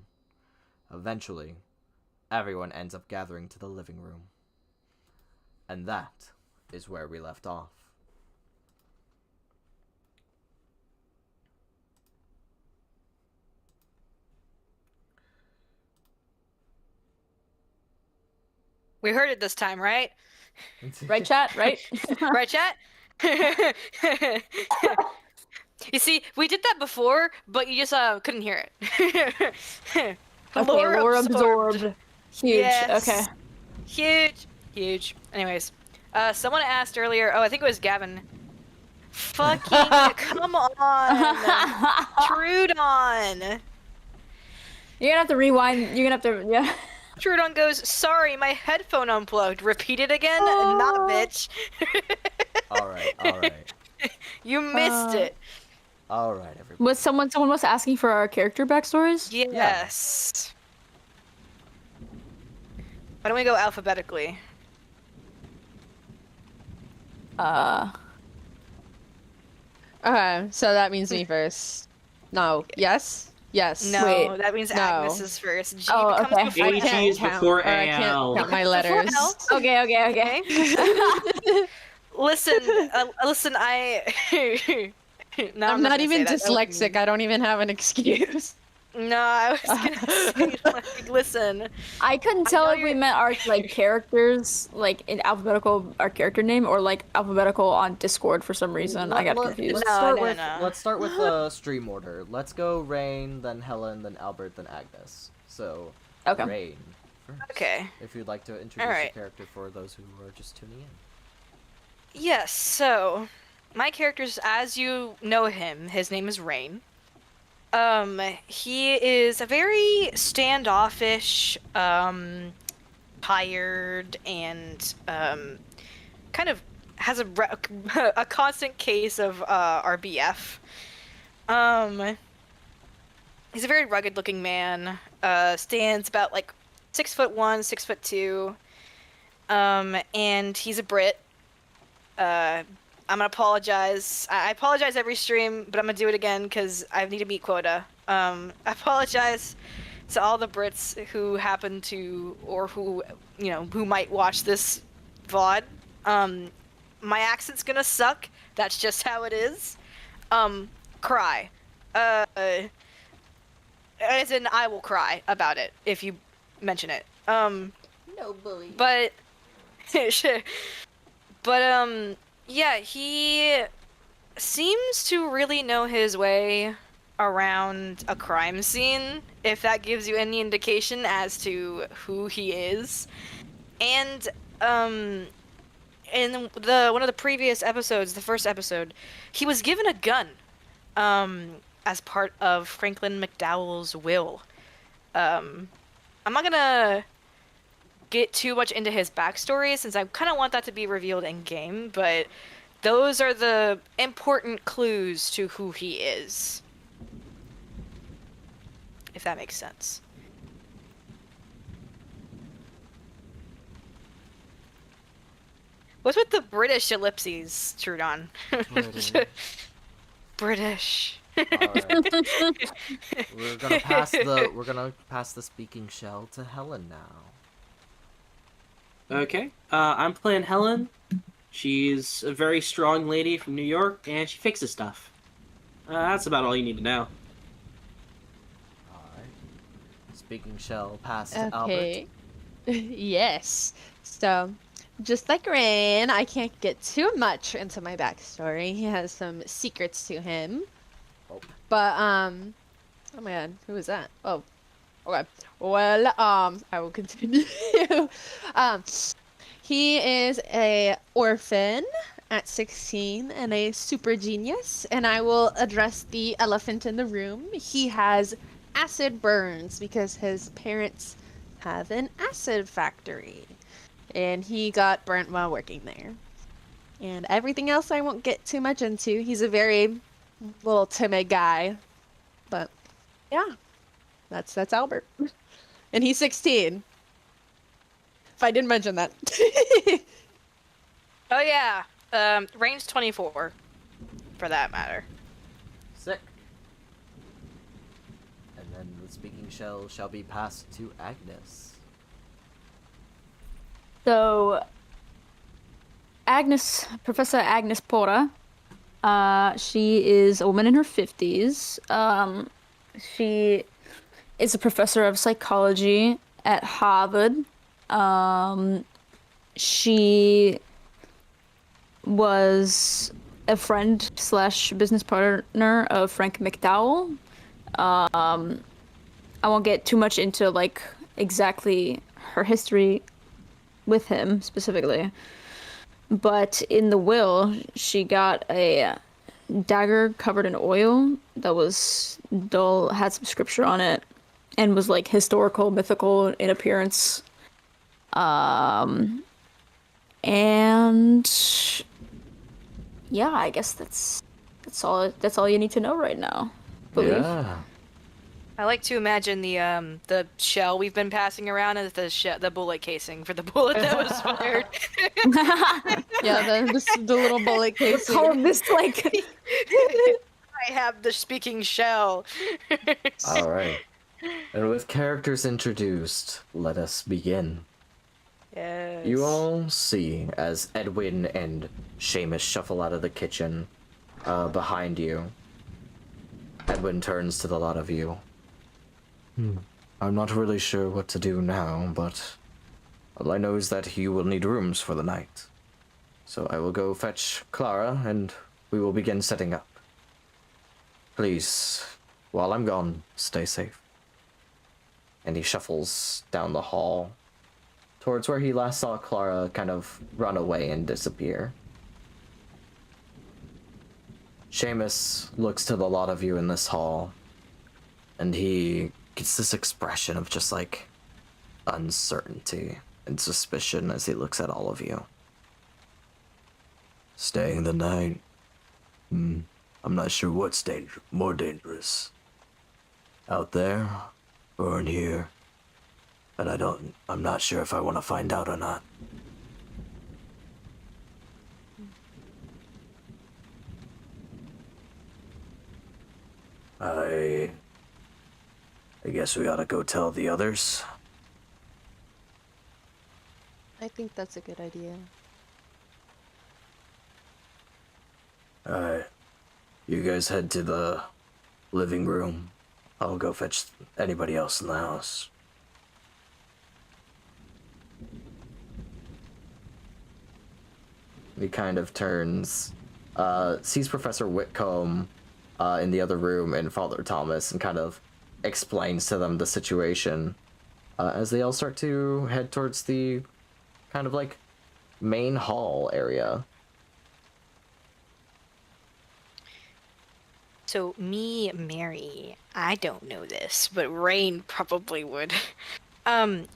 Eventually, everyone ends up gathering to the living room. And that is where we left off. We heard it this time, right? Right, chat? Right? Right, chat? You see, we did that before, but you just couldn't hear it. Okay, lore absorbed. Huge. Yes. Okay. Huge. Huge. Anyways, someone asked earlier, oh, I think it was Gavin. Fucking come on, Trudon. You're gonna have to rewind. You're gonna have to, yeah. Trudon goes, sorry, my headphone unplugged. Repeat it again? Not bitch. All right. You missed it. All right, everybody. Was someone was asking for our character backstories? Yes. Why don't we go alphabetically? Okay, so that means me first. No. Yes. Yes. No, Wait, that means no. Agnes is first. G Oh, becomes okay. before I AT can't is count, before or I can't AL. count my Before letters. L. Okay. Listen, listen, No, I'm not not gonna even say that. That would dyslexic. be- I don't even have an excuse. No, I was gonna say, like, listen. I couldn't I tell know if we you're- meant our like characters, like in alphabetical, our character name, or like alphabetical on Discord for some reason. I got confused. Let's No, start no, with no. let's start with the stream order. Let's go Rain, then Helen, then Albert, then Agnes. So Okay. Rain first. Okay. If you'd like to introduce Alright. your character for those who are just tuning in. Yes, so my character's as you know him, his name is Rain. He is a very standoffish, tired, and kind of has a constant case of RBF. He's a very rugged-looking man. Stands about like 6'1", 6'2", and he's a Brit. I'm gonna apologize. I apologize every stream, but I'm gonna do it again because I need to meet quota. I apologize to all the Brits who happen to, or who, who might watch this VOD. My accent's gonna suck. That's just how it is. Cry. As in, I will cry about it if you mention it. No bully. But, yeah, he seems to really know his way around a crime scene, if that gives you any indication as to who he is. And, in one of the previous episodes, the first episode, he was given a gun, as part of Franklin McDowell's will. I'm not gonna get too much into his backstory since I kind of want that to be revealed in game, but those are the important clues to who he is. If that makes sense. What's with the British ellipses, Trudon? British. Alright. We're gonna pass the speaking shell to Helen now. Okay. I'm playing Helen. She's a very strong lady from New York, and she fixes stuff. That's about all you need to know. Alright. Speaking shell passed to Albert. Okay. Yes. So, just like Rain, I can't get too much into my backstory. He has some secrets to him. Oh. But, oh my god, who is that? Oh, okay. Well, I will continue. He is a orphan at 16 and a super genius, and I will address the elephant in the room. He has acid burns because his parents have an acid factory, and he got burnt while working there. And everything else I won't get too much into. He's a very little timid guy, but yeah, that's Albert, and he's 16. If I didn't mention that. Oh yeah, Rain's 24, for that matter. Sick. And then the speaking shell shall be passed to Agnes. So, Professor Agnes Porter, she is a woman in her 50s. She is a professor of psychology at Harvard. She was a friend / business partner of Frank McDowell. I won't get too much into like exactly her history with him specifically, but in the will she got a dagger covered in oil that was dull, had some scripture on it, and was like historical, mythical in appearance. And yeah, I guess that's all you need to know right now. Believe. Yeah. I like to imagine the shell we've been passing around as the bullet casing for the bullet that was fired. Yeah, the little bullet case. Call this like I have the speaking shell. All right. And with characters introduced, let us begin. Yes. You all see as Edwin and Seamus shuffle out of the kitchen behind you. Edwin turns to the lot of you. I'm not really sure what to do now, but all I know is that you will need rooms for the night. So I will go fetch Clara, and we will begin setting up. Please, while I'm gone, stay safe. And he shuffles down the hall towards where he last saw Clara kind of run away and disappear. Seamus looks to the lot of you in this hall, and he gets this expression of just like uncertainty and suspicion as he looks at all of you. Staying the night? I'm not sure what's more dangerous. Out there or in here? And I'm not sure if I want to find out or not. I guess we ought to go tell the others. I think that's a good idea. Alright. You guys head to the living room. I'll go fetch anybody else in the house. He kind of turns, sees Professor Whitcomb in the other room and Father Thomas, and kind of explains to them the situation as they all start to head towards the kind of like main hall area. So me, Mary, I don't know this, but Rain probably would.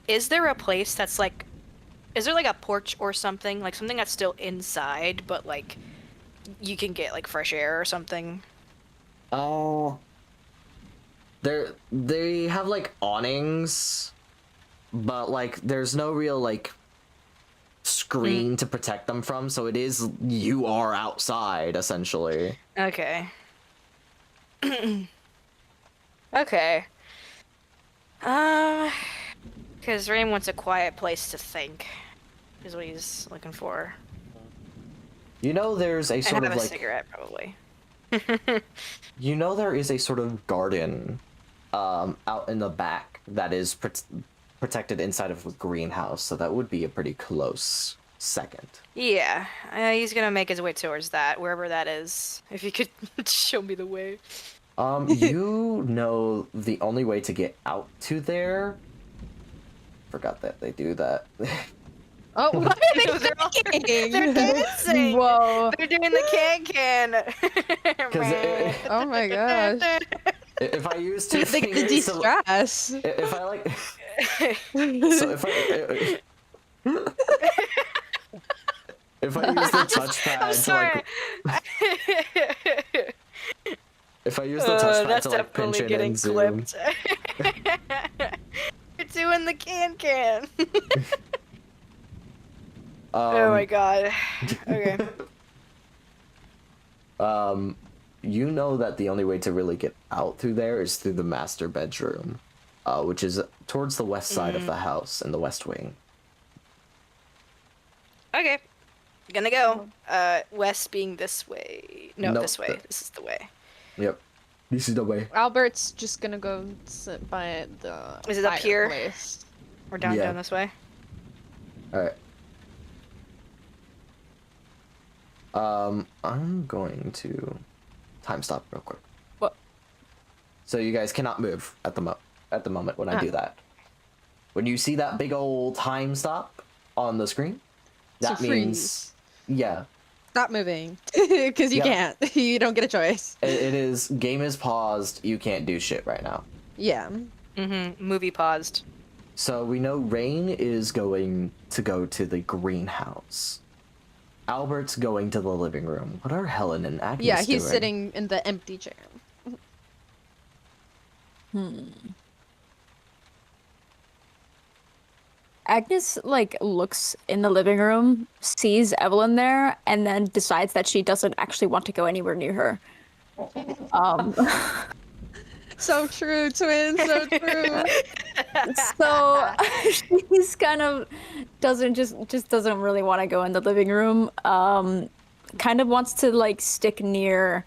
Is there a place that's like, is there like a porch or something? Like something that's still inside, but like you can get like fresh air or something? Oh. They have like awnings, but like there's no real like screen to protect them from, so it is, you are outside essentially. Okay. Okay. Because Rain wants a quiet place to think, is what he's looking for. You know there's a And sort have of a like cigarette, probably. you know there is a sort of garden out in the back that is protected inside of a greenhouse, so that would be a pretty close second. Yeah, he's gonna make his way towards that, wherever that is. If you could show me the way. You know the only way to get out to there. Forgot that they do that. Oh, what are they They're all- thinking? They're dancing! Whoa. They're doing the can. 'Cause Oh my gosh. If I use two They get to fingers, to, de-stress. if I like, so if I use the touchpad I'm to sorry. like, if I use the touchpad That's to like pinch definitely in getting and zoom, clipped. You're doing the can. Oh my god. Okay. You know that the only way to really get out through there is through the master bedroom, which is towards the west side of the house in the west wing. Okay. Gonna go. West being this way. No, Nope, this way. This is the way. Yep, this is the way. Albert's just gonna go sit by the Is it up here? fireplace. We're down Yeah. this way. All right. I'm going to time stop real quick. What? So you guys cannot move at the moment when I Ah. do that. When you see that big old time stop on the screen, So that means freeze. yeah. stop moving because you Yep. can't. You don't get a choice. It is game is paused. You can't do shit right now. Yeah. Movie paused. So we know Rain is going to go to the greenhouse. Albert's going to the living room. What are Helen and Agnes Yeah, he's doing? sitting in the empty chair. Agnes like looks in the living room, sees Evelyn there, and then decides that she doesn't actually want to go anywhere near her. Um, So true, twin. So true. so she's kind of doesn't really want to go in the living room. Kind of wants to like stick near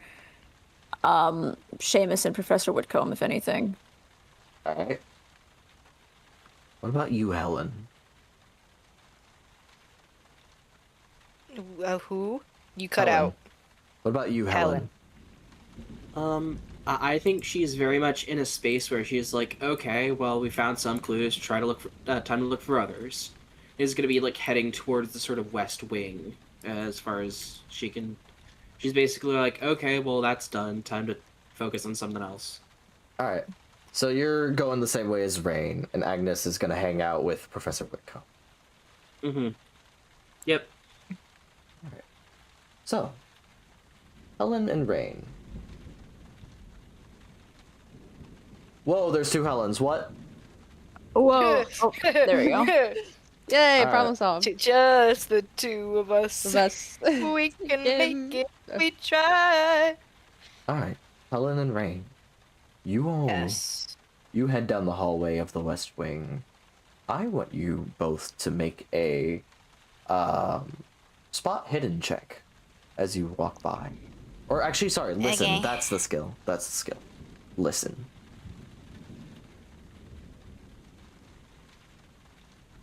Seamus and Professor Whitcomb, if anything. Alright. What about you, Helen? Who? You cut Helen. out. What about you, Helen? I think she's very much in a space where she's like, okay, well, we found some clues. Try to look for time to look for others. Is going to be like heading towards the sort of west wing, as far as she can. She's basically like, okay, well, that's done. Time to focus on something else. Alright. So you're going the same way as Rain, and Agnes is going to hang out with Professor Whitcomb. Mm-hmm. Yep. So, Helen and Rain. Whoa, there's two Helens. What? Whoa! Oh, there we go. Yay, All problem right. solved. Just the two of us. The best. We can make it. Uh, We try. Alright. Helen and Rain. You all... Yes. You head down the hallway of the West Wing. I want you both to make a spot hidden check as you walk by. Or actually, sorry, listen. Okay. That's the skill. That's the skill. Listen.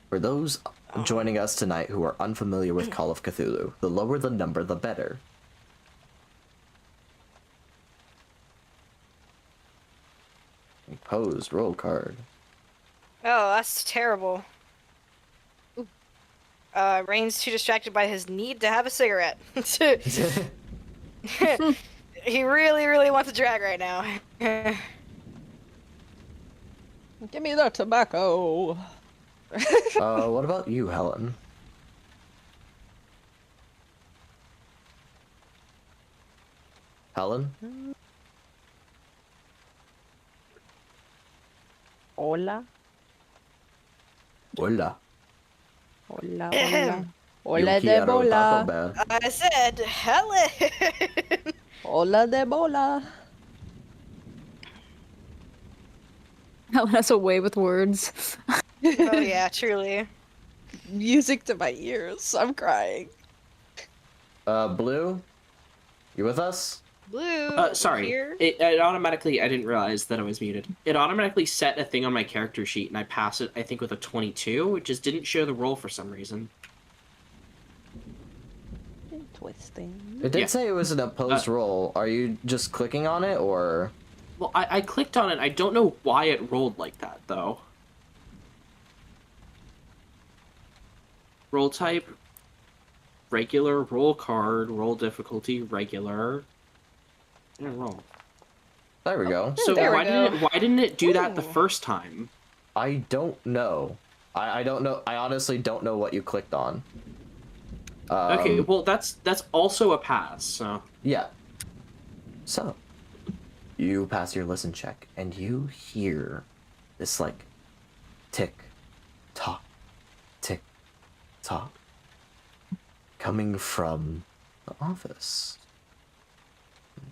For those joining us tonight who are unfamiliar with Call of Cthulhu, the lower the number, the better. Pose, roll card. Oh, that's terrible. Rain's too distracted by his need to have a cigarette. He really, really wants a drag right now. Give me the tobacco. What about you, Helen? Helen? Hola. Hola. Hola. Ahem. Hola Yo de quiero Taco bola. Bell. I said, Helen! Hola de bola. Helen has a way with words. Oh yeah, truly. Music to my ears. I'm crying. Blue? You with us? Blue, Sorry. here. It automatically, I didn't realize that I was muted. It automatically set a thing on my character sheet, and I passed it, I think, with a 22. It just didn't show the roll for some reason. Twisting. It did Yeah. say it was an opposed roll. Are you just clicking on it, or... Well, I clicked on it. I don't know why it rolled like that, though. Roll type, regular, roll card, roll difficulty, regular. And roll. There we go. So there we why go. didn't it do that the Ooh. first time? I don't know. I don't know. I honestly don't know what you clicked on. Okay, well that's also a pass. So Yeah. So, you pass your listen check, and you hear this, like, tick, tock, tick, tock, coming from the office.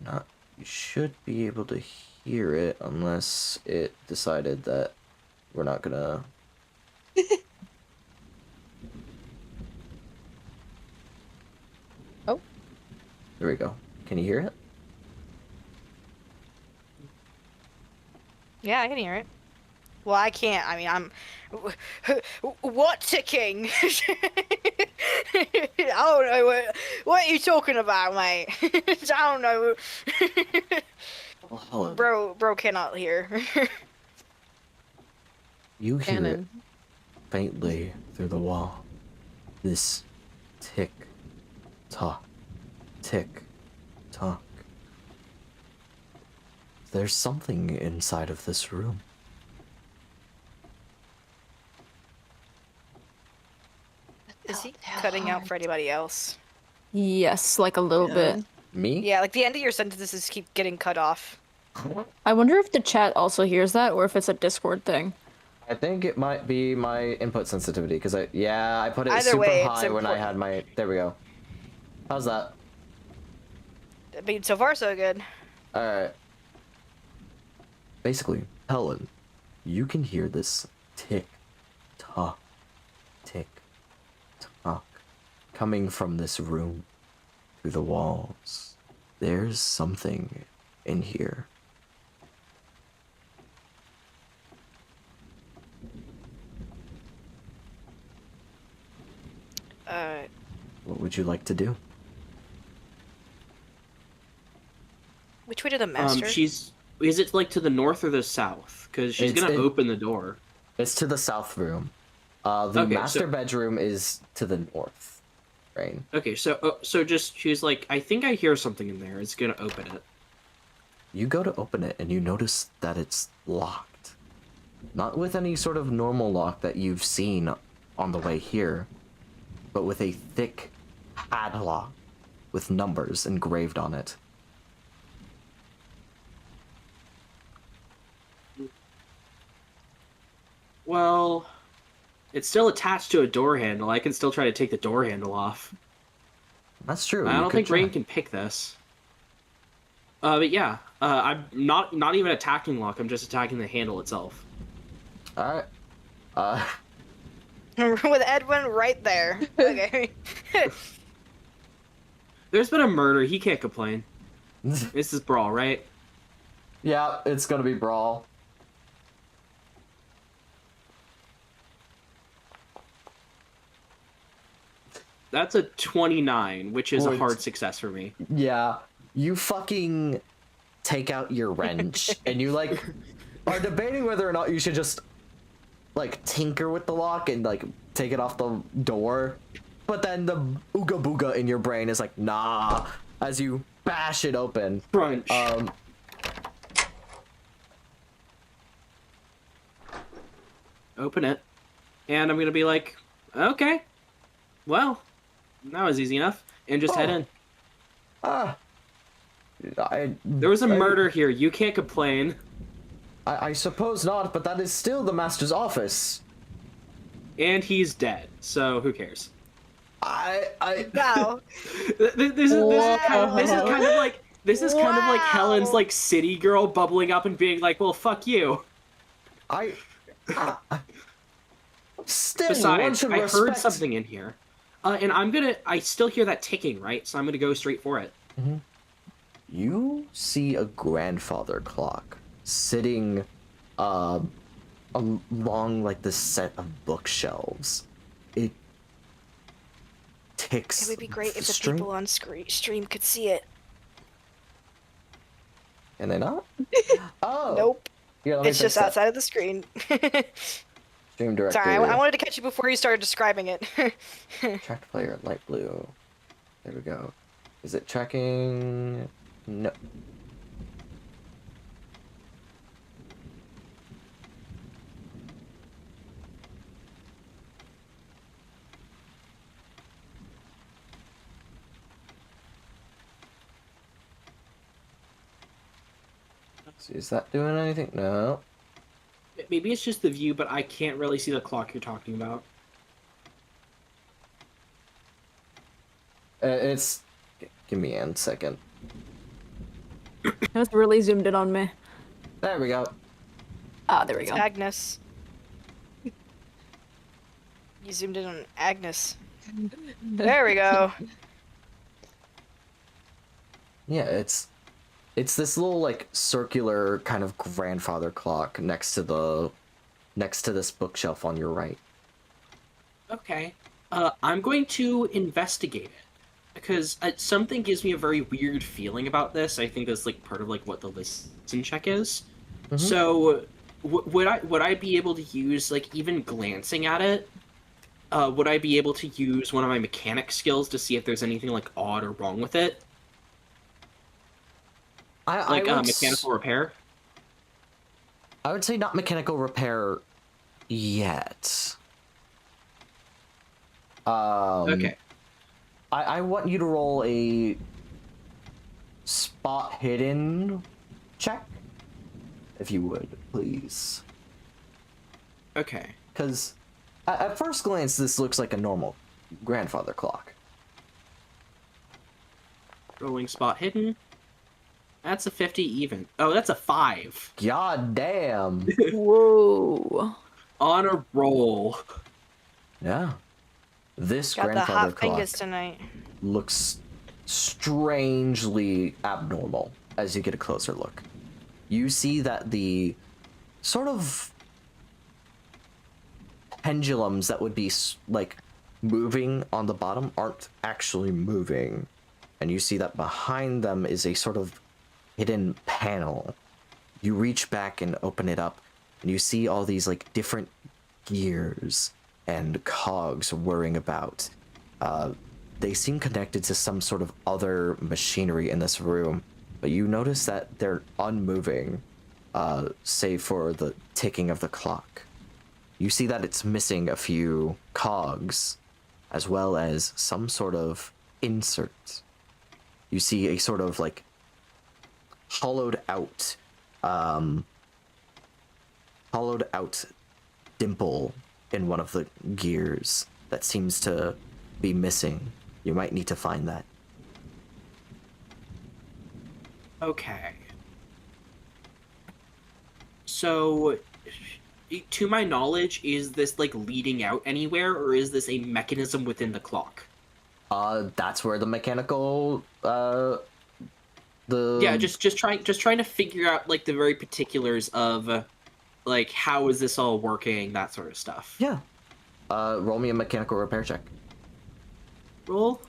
Not, you should be able to hear it, unless it decided that we're not gonna... Oh. There we go. Can you hear it? Yeah, I can hear it. Well, I can't. I mean, I'm. What ticking? I don't know what are you talking about, mate. I don't know. Well, Helen, Bro cannot hear. you hear it Cannon. faintly through the wall. This tick, tock, Tick tock. There's something inside of this room. Is he cutting out for anybody else? Yes, like a little bit. Me? Yeah, like the end of your sentences keep getting cut off. I wonder if the chat also hears that or if it's a Discord thing. I think it might be my input sensitivity because I put it Either super way, it's high when I important. had my. There we go. How's that? I mean, so far so good. All right. Basically, Helen, you can hear this tick tock coming from this room through the walls. There's something in here. What would you like to do? Which way to the master? Is it like to the north or the south? Because she's gonna open the door. It's to the south room. The Okay, master so- bedroom is to the north. Rain. Okay, so she's like, I think I hear something in there. It's gonna open it. You go to open it and you notice that it's locked. Not with any sort of normal lock that you've seen on the way here, but with a thick padlock with numbers engraved on it. Well, it's still attached to a door handle. I can still try to take the door handle off. That's true. I you don't could think try. Rain can pick this. But yeah, I'm not even attacking lock. I'm just attacking the handle itself. Alright. With Edwin right there. Okay. There's been a murder. He can't complain. This is Brawl, right? Yeah, it's gonna be Brawl. That's a 29, which is a Wait. hard success for me. Yeah, you fucking take out your wrench and you like are debating whether or not you should just like tinker with the lock and like take it off the door. But then the ooga booga in your brain is like, nah, as you bash it open. Crunch. Open it. And I'm gonna be like, okay. Well, that was easy enough. And just head Oh. in. There was a I- murder here. You can't complain. I suppose not, but that is still the master's office. And he's dead. So who cares? I Wow. This is kind of like Helen's Wow. like city girl bubbling up and being like, well, fuck you. Still, one Besides, should I heard respect- something in here. And I still hear that ticking, right? So I'm gonna go straight for it. You see a grandfather clock sitting along like this set of bookshelves. It ticks. It would be great if the string- people on stream could see it. Can they not? Oh. Nope. Here, let me It's fix just that. outside of the screen. Stream director. Sorry, I wanted to catch you before you started describing it. Tracked player light blue. There we go. Is it tracking? No. So is that doing anything? No. Maybe it's just the view, but I can't really see the clock you're talking about. It's. Give me a second. It was really zoomed in on me. There we go. Ah, there we go. Agnes. You zoomed in on Agnes. There we go. Yeah, it's this little like circular kind of grandfather clock next to this bookshelf on your right. Okay. I'm going to investigate it. Because something gives me a very weird feeling about this. I think that's like part of like what the listen check is. Mhm. So, would I be able to use like even glancing at it? Would I be able to use one of my mechanic skills to see if there's anything like odd or wrong with it? I would mechanical repair? I would say not mechanical repair yet. Okay. I want you to roll a spot hidden check, if you would, please. Okay. Because at first glance, this looks like a normal grandfather clock. Rolling spot hidden. That's a 50 even. Oh, that's a 5. God damn. Whoa. On a roll. Yeah. This Got the grandfather hot clock fingers tonight. looks strangely abnormal as you get a closer look. You see that the sort of pendulums that would be like moving on the bottom aren't actually moving. And you see that behind them is a sort of hidden panel. You reach back and open it up, and you see all these like different gears and cogs whirring about. They seem connected to some sort of other machinery in this room, but you notice that they're unmoving, save for the ticking of the clock. You see that it's missing a few cogs, as well as some sort of insert. You see a sort of like hollowed out dimple in one of the gears that seems to be missing. You might need to find that. Okay. So, to my knowledge, is this like leading out anywhere, or is this a mechanism within the clock? That's where the mechanical Yeah, just trying to figure out like the very particulars of like how is this all working, that sort of stuff. Yeah. Roll me a mechanical repair check. Roll.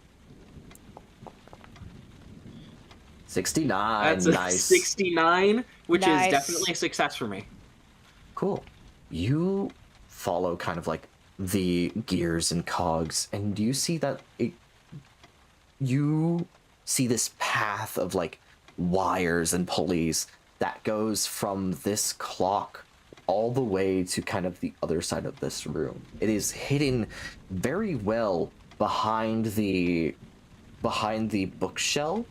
69. That's a Nice. 69, which is Nice. definitely a success for me. Cool. You follow kind of like the gears and cogs, and you see that you see this path of like wires and pulleys that goes from this clock all the way to kind of the other side of this room. It is hidden very well behind the bookshelf,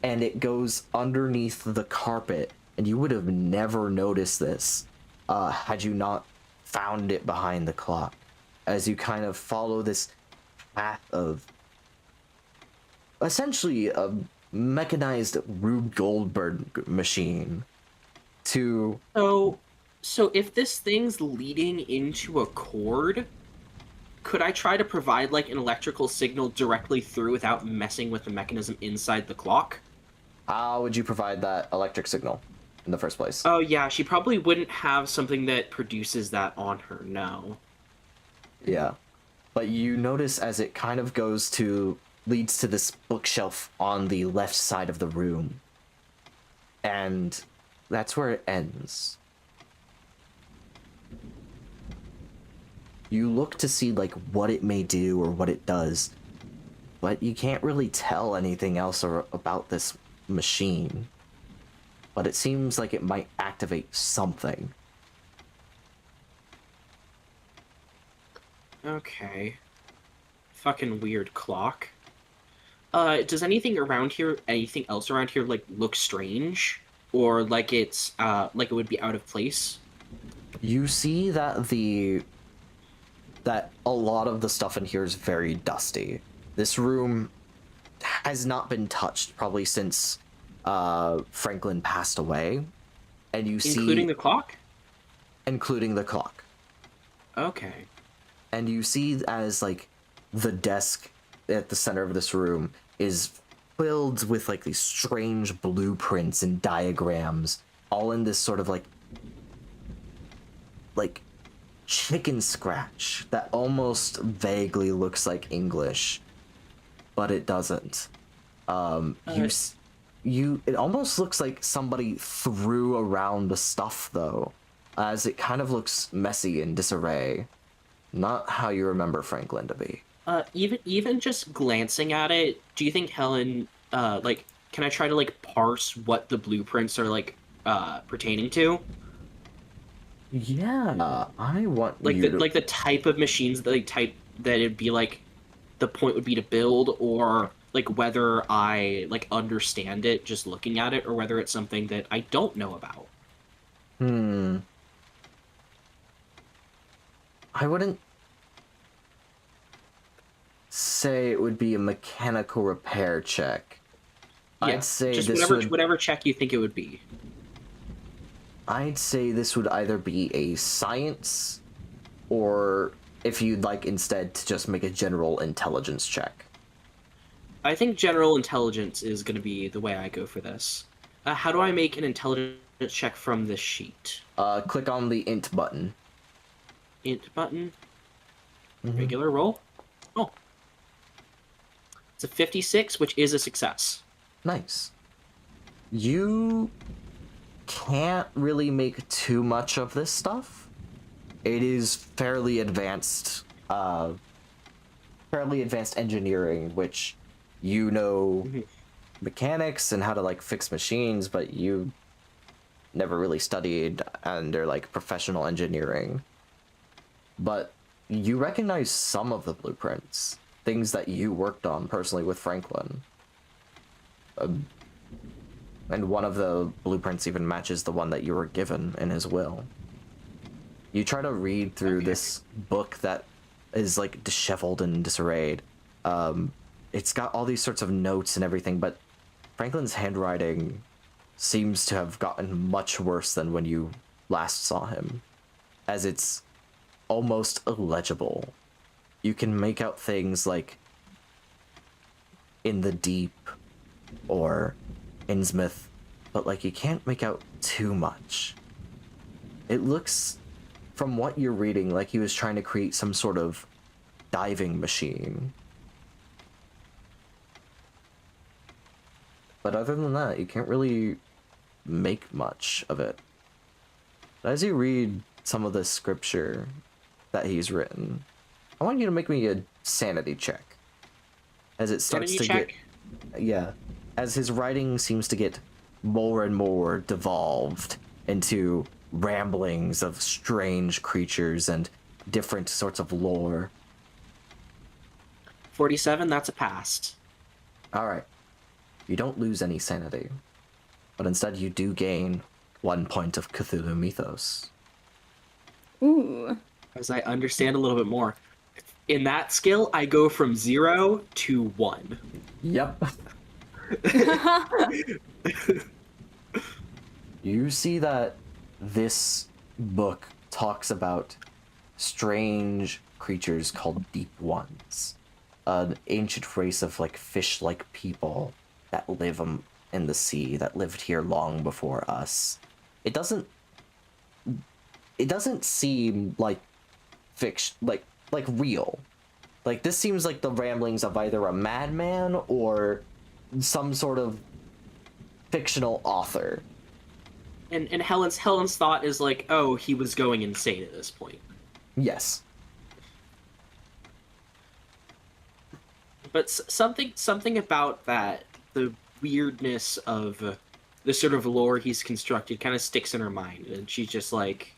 and it goes underneath the carpet, and you would have never noticed this had you not found it behind the clock. As you kind of follow this path of essentially a mechanized Rube Goldberg machine to... So if this thing's leading into a cord, could I try to provide like an electrical signal directly through without messing with the mechanism inside the clock? How would you provide that electric signal in the first place? Oh yeah, she probably wouldn't have something that produces that on her, no. Yeah. But you notice as it kind of leads to this bookshelf on the left side of the room. And that's where it ends. You look to see like what it may do or what it does, but you can't really tell anything else about this machine. But it seems like it might activate something. Okay. Fucking weird clock. Does anything else around here, like, look strange? Or like it's, like it would be out of place? You see that that a lot of the stuff in here is very dusty. This room has not been touched probably since Franklin passed away. And you see... Including the clock? Including the clock. Okay. And you see as like the desk at the center of this room is filled with like these strange blueprints and diagrams, all in this sort of like chicken scratch that almost vaguely looks like English, but it doesn't. It almost looks like somebody threw around the stuff though, as it kind of looks messy and disarray. Not how you remember Franklin to be. Even just glancing at it, do you think Helen, can I try to like parse what the blueprints are like pertaining to? Yeah, I want Like you the type of machines that that it'd be like the point would be to build, or like whether I like understand it just looking at it, or whether it's something that I don't know about. I wouldn't say it would be a mechanical repair check. Yeah, I'd say just this whatever check you think it would be. I'd say this would either be a science, or if you'd like instead to just make a general intelligence check. I think general intelligence is going to be the way I go for this. How do I make an intelligence check from this sheet? Click on the int button. Int button. Mhm. Regular roll. Oh. It's a 56, which is a success. Nice. You can't really make too much of this stuff. It is fairly advanced engineering, which you know mechanics and how to like fix machines, but you never really studied under like professional engineering. But you recognize some of the blueprints, things that you worked on personally with Franklin. And one of the blueprints even matches the one that you were given in his will. You try to read through this book that is like disheveled and disarrayed. It's got all these sorts of notes and everything, but Franklin's handwriting seems to have gotten much worse than when you last saw him, as it's almost illegible. You can make out things like in the deep or Innsmouth, but like you can't make out too much. It looks, from what you're reading, like he was trying to create some sort of diving machine. But other than that, you can't really make much of it. As you read some of the scripture that he's written, I want you to make me a sanity check. As it starts Sanity to check? get... Yeah. As his writing seems to get more and more devolved into ramblings of strange creatures and different sorts of lore. 47, that's a pass. Alright. You don't lose any sanity, but instead you do gain 1 point of Cthulhu Mythos. Ooh. As I understand a little bit more. In that skill, I go from 0 to 1. Yep. You see that this book talks about strange creatures called Deep Ones, an ancient race of like fish-like people that live in the sea, that lived here long before us. It doesn't seem like fiction, like real. Like this seems like the ramblings of either a madman or some sort of fictional author. And Helen's thought is like, oh, he was going insane at this point. Yes. But something about that, the weirdness of the sort of lore he's constructed kind of sticks in her mind. And she's just like,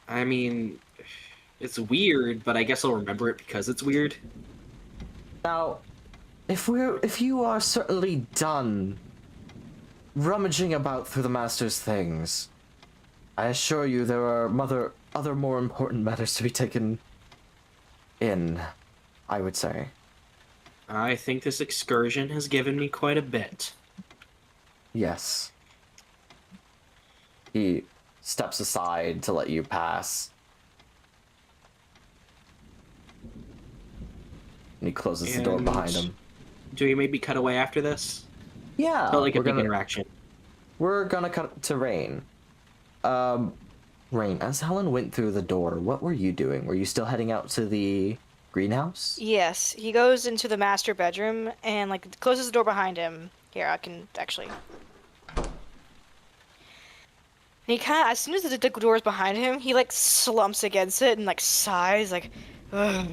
I mean, it's weird, but I guess I'll remember it because it's weird. Now, if you are certainly done rummaging about through the Master's things, I assure you there are other more important matters to be taken in, I would say. I think this excursion has given me quite a bit. Yes. He steps aside to let you pass. And he closes the door behind him. Do we maybe cut away after this? Yeah, Felt like a we're big gonna- interaction. We're gonna cut to Rain. Rain, as Helen went through the door, what were you doing? Were you still heading out to the greenhouse? Yes, he goes into the master bedroom and like closes the door behind him. Here, I can actually. And he kind of, as soon as the door is behind him, he like slumps against it and like sighs, like, ugh.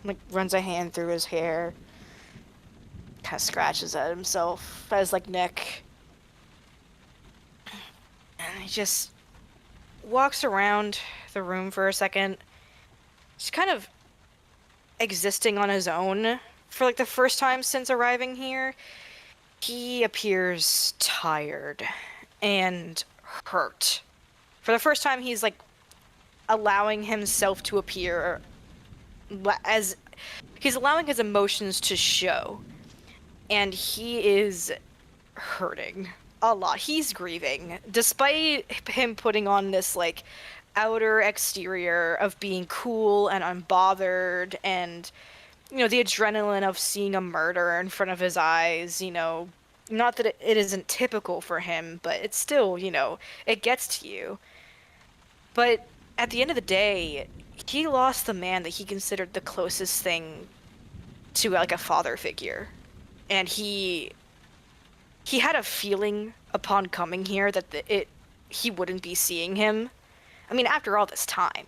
Like runs a hand through his hair. kind of scratches at himself, at his like neck, and he just walks around the room for a second, just kind of existing on his own for like the first time since arriving here. He appears tired and hurt. For the first time, he's like allowing himself to appear as he's allowing his emotions to show, and he is hurting a lot. He's grieving despite him putting on this like outer exterior of being cool and unbothered, and the adrenaline of seeing a murder in front of his eyes. Not that it isn't typical for him, but it's still, it gets to you. But at the end of the day, he lost the man that he considered the closest thing to like a father figure, and he had a feeling upon coming here that he wouldn't be seeing him. I mean, after all this time,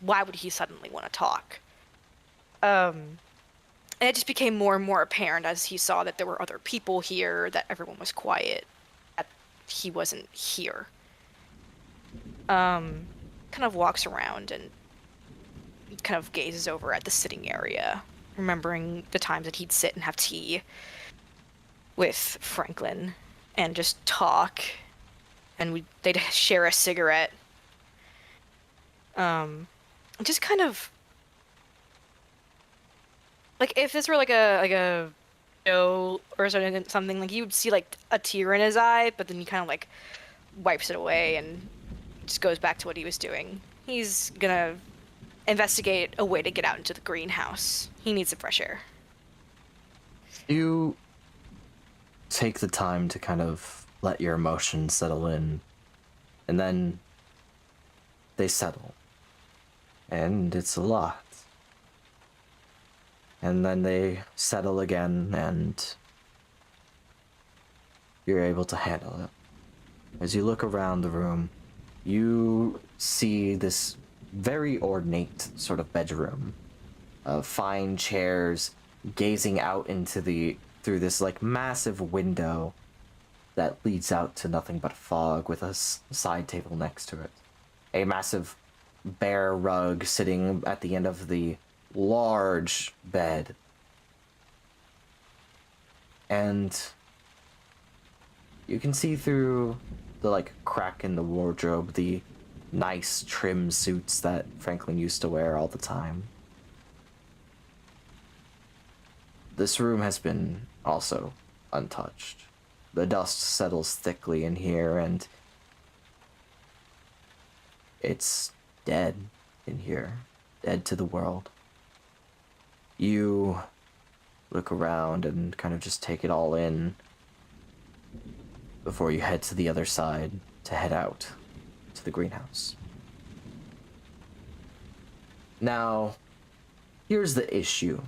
why would he suddenly want to talk? And it just became more and more apparent as he saw that there were other people here, that everyone was quiet, that he wasn't here. Kind of walks around and kind of gazes over at the sitting area, remembering the times that he'd sit and have tea with Franklin and just talk, and they'd share a cigarette. Just kind of like if this were like a show or something, like you would see like a tear in his eye, but then he kind of like wipes it away and just goes back to what he was doing. He's gonna investigate a way to get out into the greenhouse. He needs some fresh air. You take the time to kind of let your emotions settle in, and then they settle. And it's a lot. And then they settle again, and you're able to handle it. As you look around the room, you see this very ornate sort of bedroom of fine chairs gazing out through this like massive window that leads out to nothing but fog, with a side table next to it. A massive bear rug sitting at the end of the large bed. And you can see through the like crack in the wardrobe the nice trim suits that Franklin used to wear all the time. This room has been also untouched. The dust settles thickly in here, and it's dead in here. Dead to the world. You look around and kind of just take it all in before you head to the other side to head out to the greenhouse. Now, here's the issue.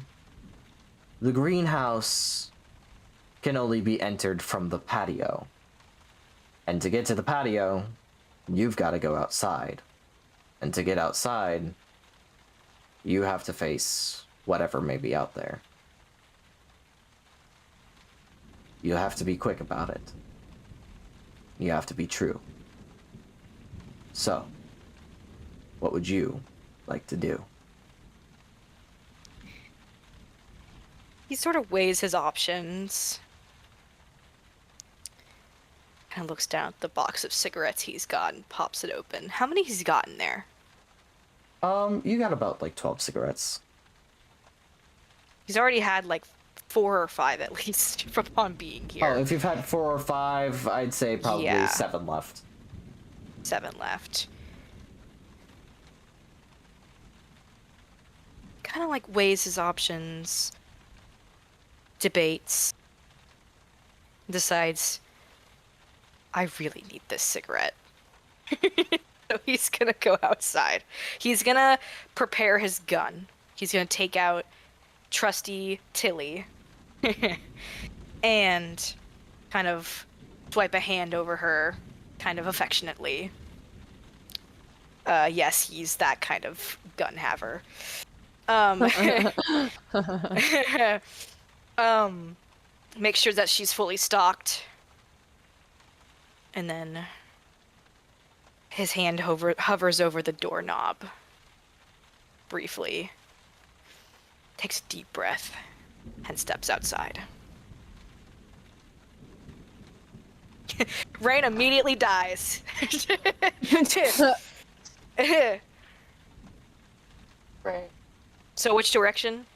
The greenhouse can only be entered from the patio. And to get to the patio, you've got to go outside. And to get outside, you have to face whatever may be out there. You have to be quick about it. You have to be true. So, what would you like to do? He sort of weighs his options. Kind of looks down at the box of cigarettes he's got and pops it open. How many he's got in there? You got about like 12 cigarettes. He's already had like 4 or 5 at least upon being here. Oh, if you've had 4 or 5, I'd say probably Yeah. 7 left. 7 left. Kind of like weighs his options, debates, decides, I really need this cigarette. So he's gonna go outside. He's gonna prepare his gun. He's gonna take out trusty Tilly and kind of swipe a hand over her, kind of affectionately. Yes, he's that kind of gun haver. Make sure that she's fully stocked. And then his hand hovers over the doorknob briefly. Takes a deep breath and steps outside. Rain immediately dies. Right. So which direction?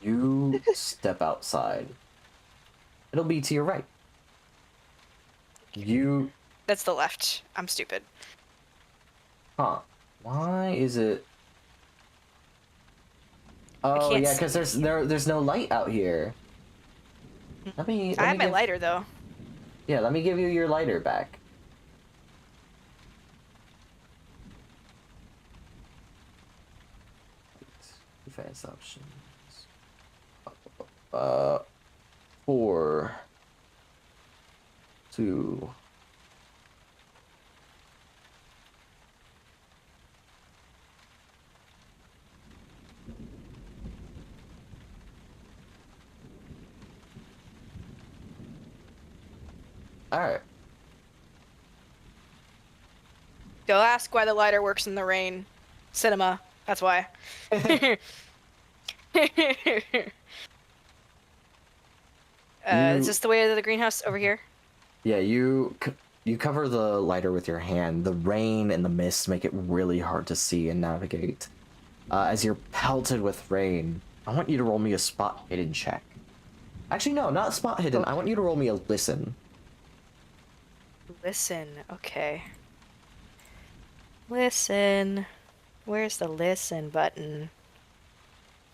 You step outside. It'll be to your right. You... That's the left. I'm stupid. Huh. Why is it... Oh, can't yeah, because there's no light out here. Let me I have my give- lighter though. Yeah, let me give you your lighter back. Advanced options. 4, 2. All right. Go ask why the lighter works in the rain. Cinema. That's why. Is this the way to the greenhouse over here? Yeah, you cover the lighter with your hand. The rain and the mist make it really hard to see and navigate. As you're pelted with rain, I want you to roll me a spot hidden check. Actually, no, not spot hidden. I want you to roll me a listen. Listen. Okay. Listen. Where's the listen button?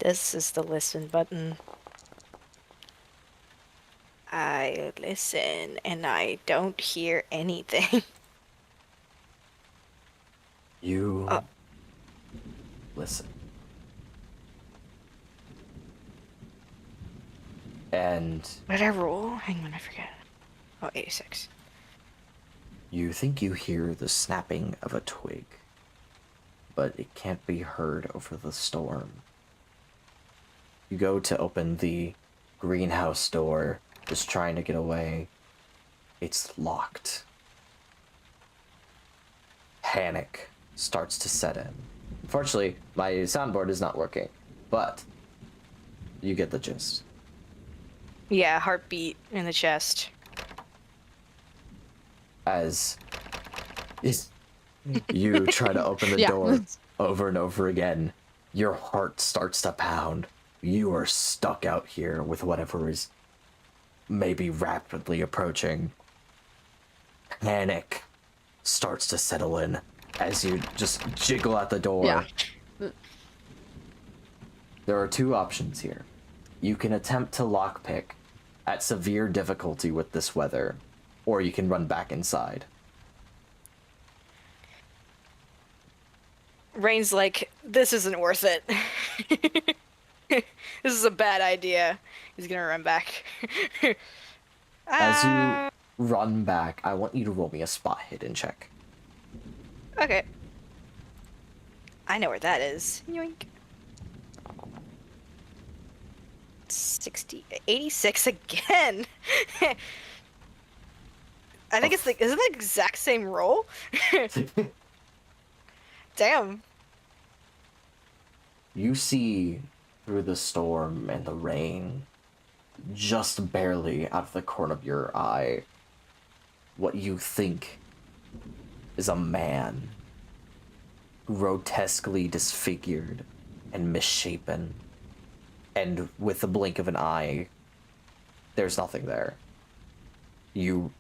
This is the listen button. I listen and I don't hear anything. You listen. And What did I roll? Hang on, I forget. Oh, 86. you think you hear the snapping of a twig, but it can't be heard over the storm. You go to open the greenhouse door, just trying to get away. It's locked. Panic starts to set in. Unfortunately, my soundboard is not working, but you get the gist. Yeah, heartbeat in the chest. As you try to open the Yeah. door over and over again, your heart starts to pound. You are stuck out here with whatever is maybe rapidly approaching. Panic starts to settle in as you just jiggle at the door. Yeah. There are two options here. You can attempt to lockpick at severe difficulty with this weather, or you can run back inside. Rain's like, this isn't worth it. This is a bad idea. He's gonna run back. As you run back, I want you to roll me a spot hidden check. Okay. I know where that is. Yoink. 86 again. I think it's like, isn't it the exact same roll? Damn. You see through the storm and the rain, just barely out of the corner of your eye, what you think is a man, grotesquely disfigured and misshapen, and with the blink of an eye, there's nothing there. Your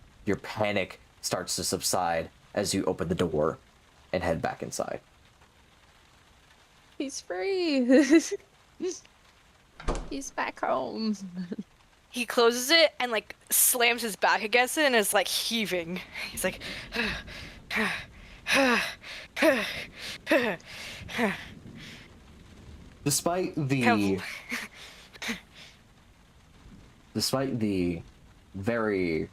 panic starts to subside as you open the door and head back inside. He's free. He's back home. He closes it and like slams his back against it and is like heaving. He's like, Despite the Careful. despite the very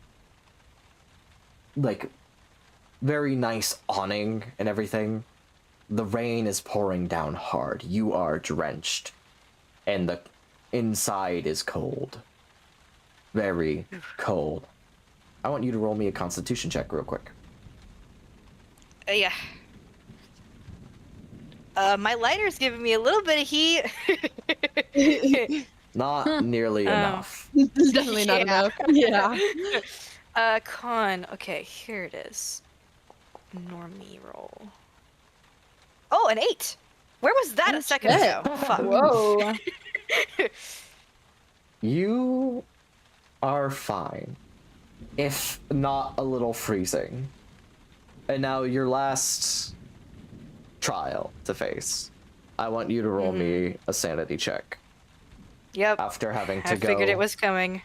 very nice awning and everything, the rain is pouring down hard. You are drenched, and the inside is cold. Very cold. I want you to roll me a constitution check real quick. Yeah. My lighter's giving me a little bit of heat. Not nearly enough. It's definitely not Yeah. enough. Yeah. Con. Okay, here it is. Normie roll. Oh, an 8. Where was that a second shit. ago? Fuck. Whoa. You are fine, if not a little freezing. And now your last trial to face. I want you to roll me a sanity check Yep. after having to I go. figured it was coming.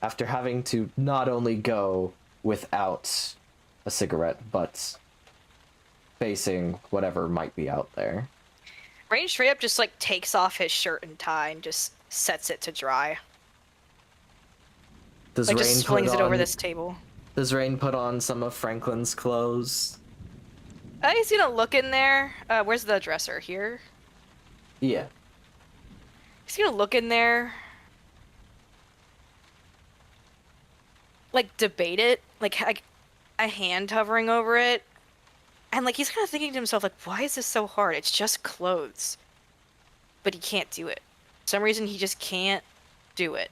After having to not only go without a cigarette, but facing whatever might be out there. Rain straight up just like takes off his shirt and tie and just sets it to dry. Does Like Rain just flings put it over on- this table. Does Rain put on some of Franklin's clothes? He's gonna look in there. Where's the dresser? Here? Yeah. He's gonna look in there. Like, debate it. Like, a hand hovering over it. And, like, he's kind of thinking to himself, like, why is this so hard? It's just clothes. But he can't do it. For some reason, he just can't do it.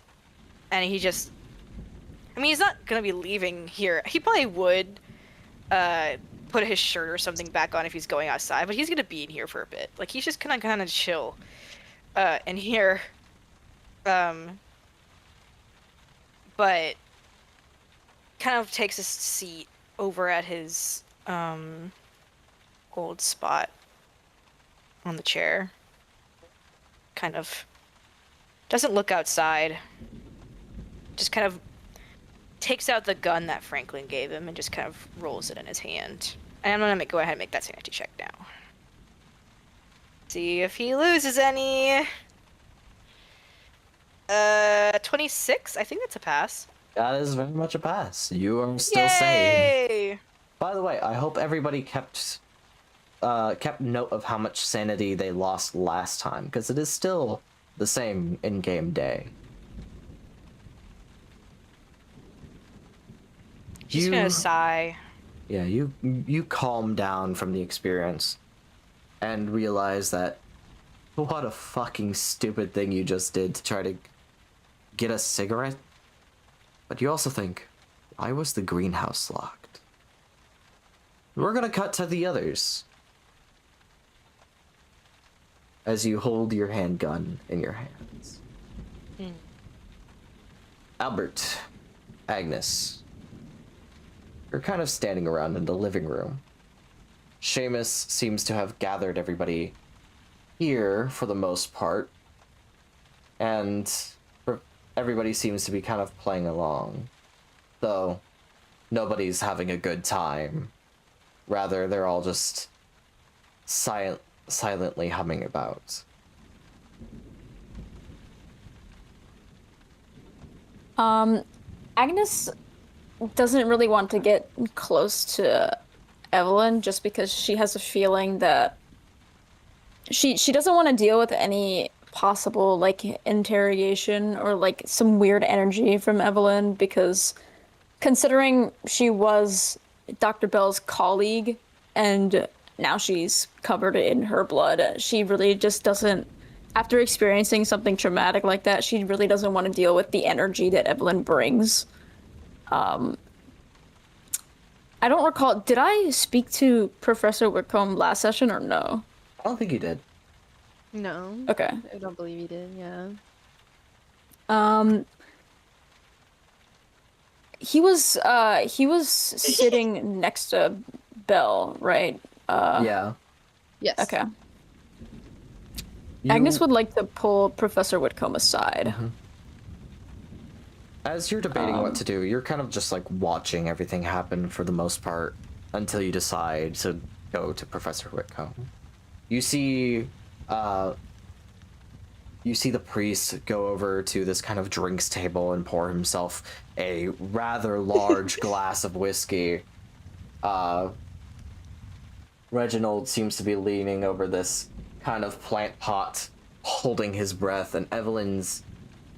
And he just... I mean, he's not gonna be leaving here. He probably would, put his shirt or something back on if he's going outside, but he's gonna be in here for a bit. Like, he's just gonna kind of chill, in here. But kind of takes a seat over at his, old spot on the chair. Kind of doesn't look outside. Just kind of takes out the gun that Franklin gave him and just kind of rolls it in his hand. And I'm gonna go ahead and make that sanity check now. See if he loses any. 26? I think that's a pass. That is very much a pass. You are still sane. Yay! By the way, I hope everybody kept note of how much sanity they lost last time, because it is still the same in-game day. Just gonna sigh. Yeah, you calm down from the experience and realize that what a fucking stupid thing you just did to try to get a cigarette. But you also think, why was the greenhouse locked? We're gonna cut to the others. As you hold your handgun in your hands. Albert, Agnes, you're kind of standing around in the living room. Seamus seems to have gathered everybody here for the most part, and everybody seems to be kind of playing along, though nobody's having a good time. Rather, they're all just silently humming about. Agnes doesn't really want to get close to Evelyn just because she has a feeling that she doesn't want to deal with any possible like interrogation or like some weird energy from Evelyn, because considering she was Dr. Bell's colleague and now she's covered in her blood, she really just doesn't, after experiencing something traumatic like that, she really doesn't want to deal with the energy that Evelyn brings. I don't recall, did I speak to Professor Whitcomb last session or no? I don't think you did. No. Okay. I don't believe you did, yeah. He was sitting next to Bell, right? Yeah. Yes. Okay. Agnes would like to pull Professor Whitcomb aside. As you're debating what to do, you're kind of just like watching everything happen for the most part until you decide to go to Professor Whitcomb. You see the priest go over to this kind of drinks table and pour himself a rather large glass of whiskey. Reginald seems to be leaning over this kind of plant pot holding his breath, and Evelyn's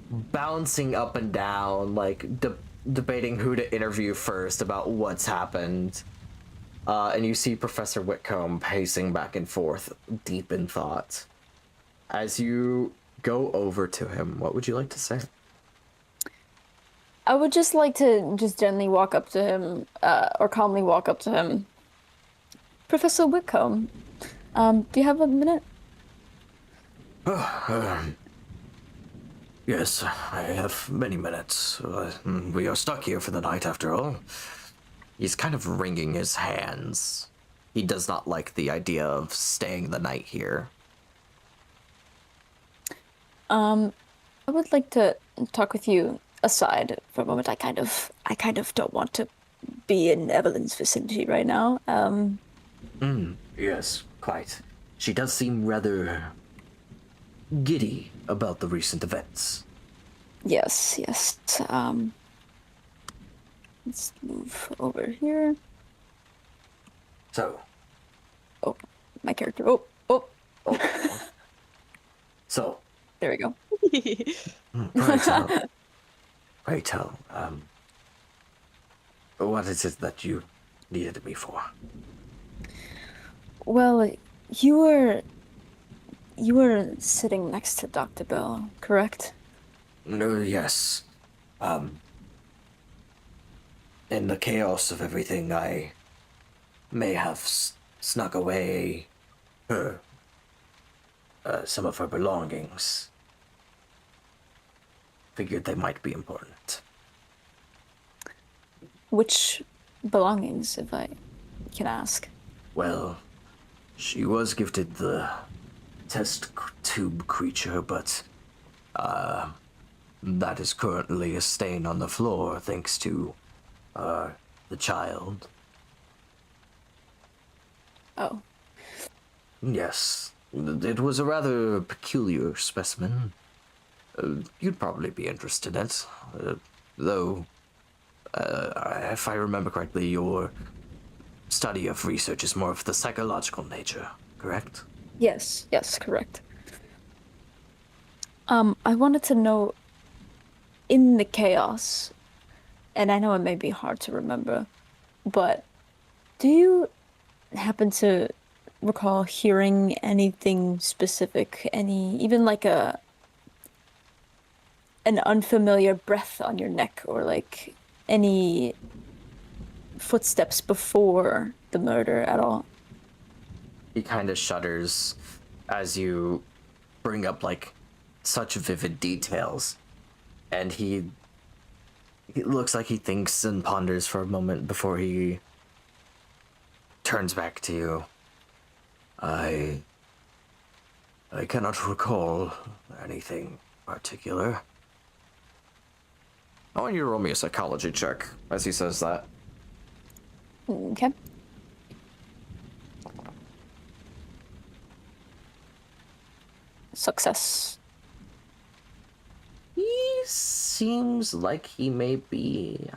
bouncing up and down, like debating who to interview first about what's happened. And you see Professor Whitcomb pacing back and forth, deep in thought. As you go over to him, what would you like to say? I would just like to just gently walk up to him, or calmly walk up to him. Professor Whitcomb, do you have a minute? Yes, I have many minutes. We are stuck here for the night, after all. He's kind of wringing his hands. He does not like the idea of staying the night here. I would like to talk with you aside for a moment. I kind of don't want to be in Evelyn's vicinity right now. Yes, quite. She does seem rather giddy about the recent events. Yes. Let's move over here. So, Oh, my character. so, There we go. pray tell, what is it that you needed me for? Well, you were sitting next to Dr. Bell, correct? No, yes. In the chaos of everything, I may have snuck away her, some of her belongings. Figured they might be important. Which belongings, if I can ask? Well, she was gifted the test tube creature, but that is currently a stain on the floor thanks to the child. Oh, Yes, it was a rather peculiar specimen. You'd probably be interested in it, though, if I remember correctly, your study of research is more of the psychological nature, correct? yes, correct. I wanted to know, in the chaos, and I know it may be hard to remember, but do you happen to recall hearing anything specific, even like an unfamiliar breath on your neck, or like any footsteps before the murder at all? He kind of shudders as you bring up like such vivid details, and he looks like he thinks and ponders for a moment before he turns back to you. I cannot recall anything particular. I want you to roll me a psychology check as he says that. Okay. Success. He seems like he may be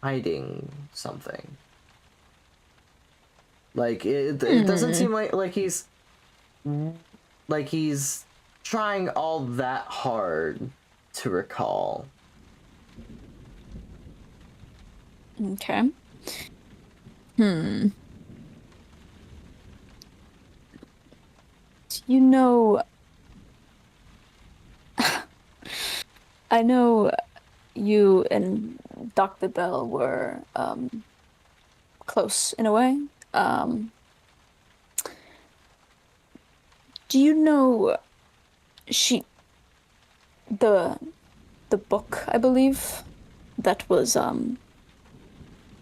hiding something. Like it doesn't seem like he's trying all that hard to recall. Okay. You know, I know you and Dr. Bell were close in a way. Do you know the book, I believe, that was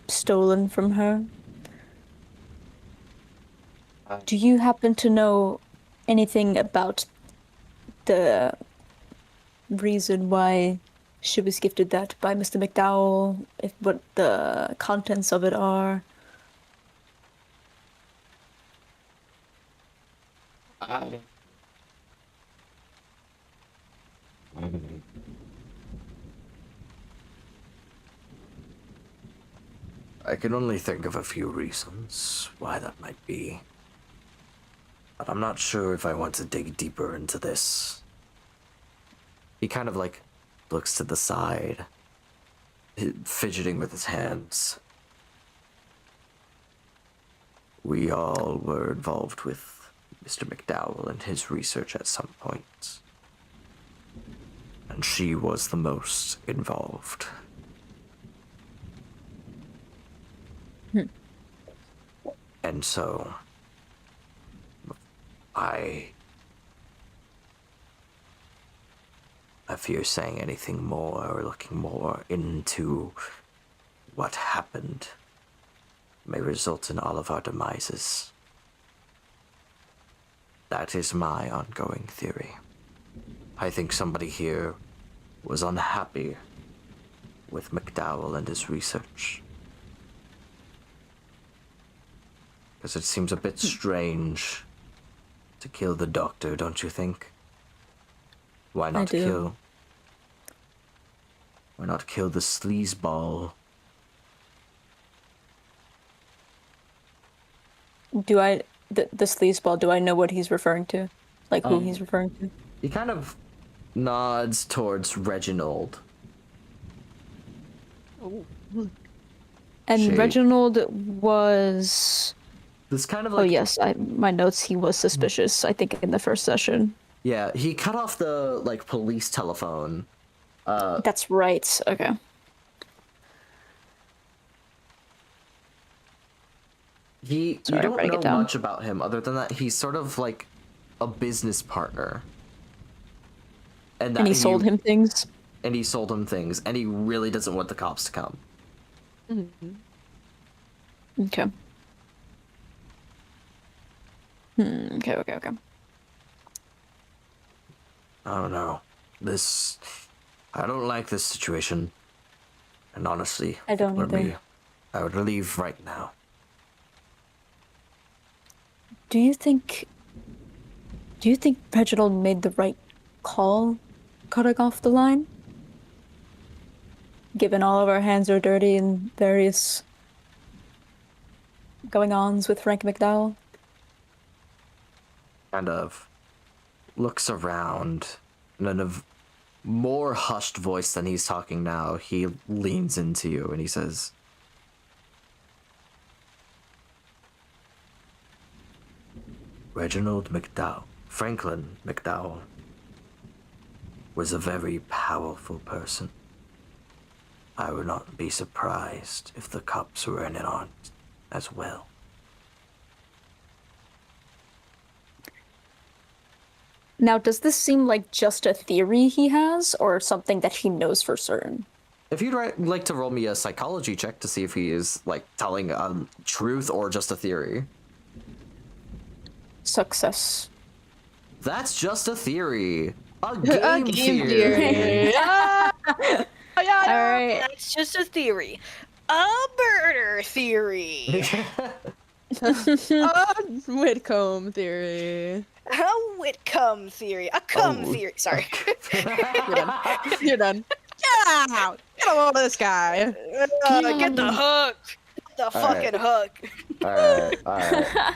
stolen from her? Do you happen to know anything about the reason why she was gifted that by Mr. McDowell? If what the contents of it are? I can only think of a few reasons why that might be. But I'm not sure if I want to dig deeper into this. He kind of like looks to the side, fidgeting with his hands. We all were involved with Mr. McDowell and his research at some point. And she was the most involved. And so, I fear saying anything more or looking more into what happened may result in all of our demises. That is my ongoing theory. I think somebody here was unhappy with McDowell and his research. Because it seems a bit strange to kill the doctor, don't you think? Why not do. kill? Why not kill the sleazeball? The sleazeball, do I know what he's referring to? Like who he's referring to? He kind of nods towards Reginald. And Shade. Reginald was... This kind of Oh like yes, my notes, he was suspicious, I think, in the first session. yeah, he cut off the like police telephone. That's right, okay. You Sorry, I'm don't writing it know down. much about him other than that he's sort of like a business partner. And that And he sold him things? And he sold him things, and he really doesn't want the cops to come. Okay. Okay. I don't know. I don't like this situation. And honestly, I don't for either. me, I would leave right now. Do you think Reginald made the right call cutting off the line? Given all of our hands are dirty in various going-ons with Frank McDowell? Kind of looks around, and in a more hushed voice than he's talking now, he leans into you and he says, Reginald McDowell, Franklin McDowell, was a very powerful person. I would not be surprised if the cops were in it on it as well. Now, does this seem like just a theory he has, or something that he knows for certain? If you'd like to roll me a psychology check to see if he is like telling truth or just a theory. Success. That's just a theory. A A game, game theory. theory. Alright. That's just a theory. A murder theory. Whitcomb theory. A Whitcomb theory. A cum Oh. theory. Sorry. You're done. Get out! Get a load of this guy. Get the hook. Get the Alright. fucking hook. Alright.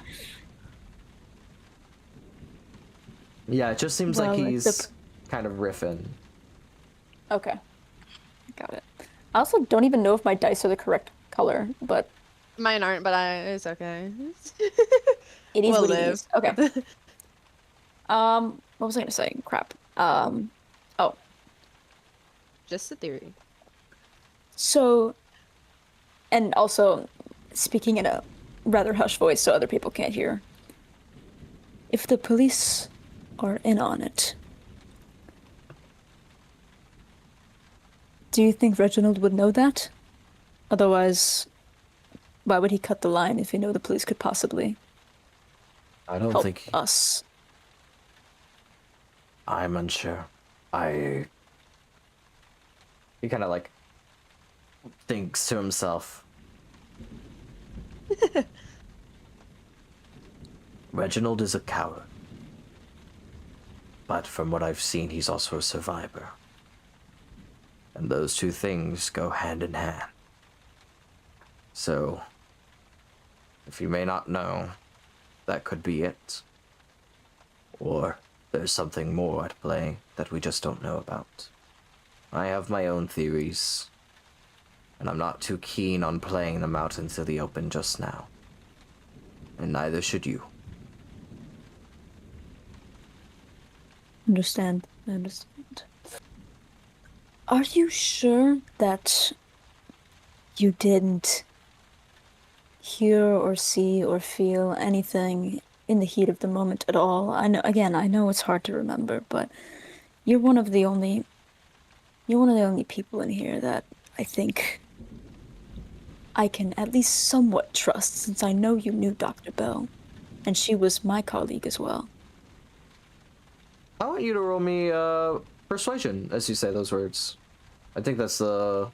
Yeah, it just seems Well, like it's he's kind of riffing. Okay. Got it. I also don't even know if my dice are the correct color, but Mine aren't, but it's okay. it is We'll what it live. is. Okay. What was I gonna say? Crap. Oh, Just a theory. so, and also, speaking in a rather hushed voice so other people can't hear. If the police are in on it, do you think Reginald would know that? Otherwise, why would he cut the line if he knew the police could possibly I don't help think us? I'm unsure. He kind of like thinks to himself. Reginald is a coward. But from what I've seen, he's also a survivor. And those two things go hand in hand. So, if you may not know, that could be it. Or there's something more at play that we just don't know about. I have my own theories, and I'm not too keen on playing them out into the open just now. And neither should you. Understand. I understand. Are you sure that you didn't hear or see or feel anything in the heat of the moment at all? I know it's hard to remember, but you're one of the only people in here that I think I can at least somewhat trust, since I know you knew Dr. Bell, and she was my colleague as well. I want you to roll me persuasion as you say those words. I think that's the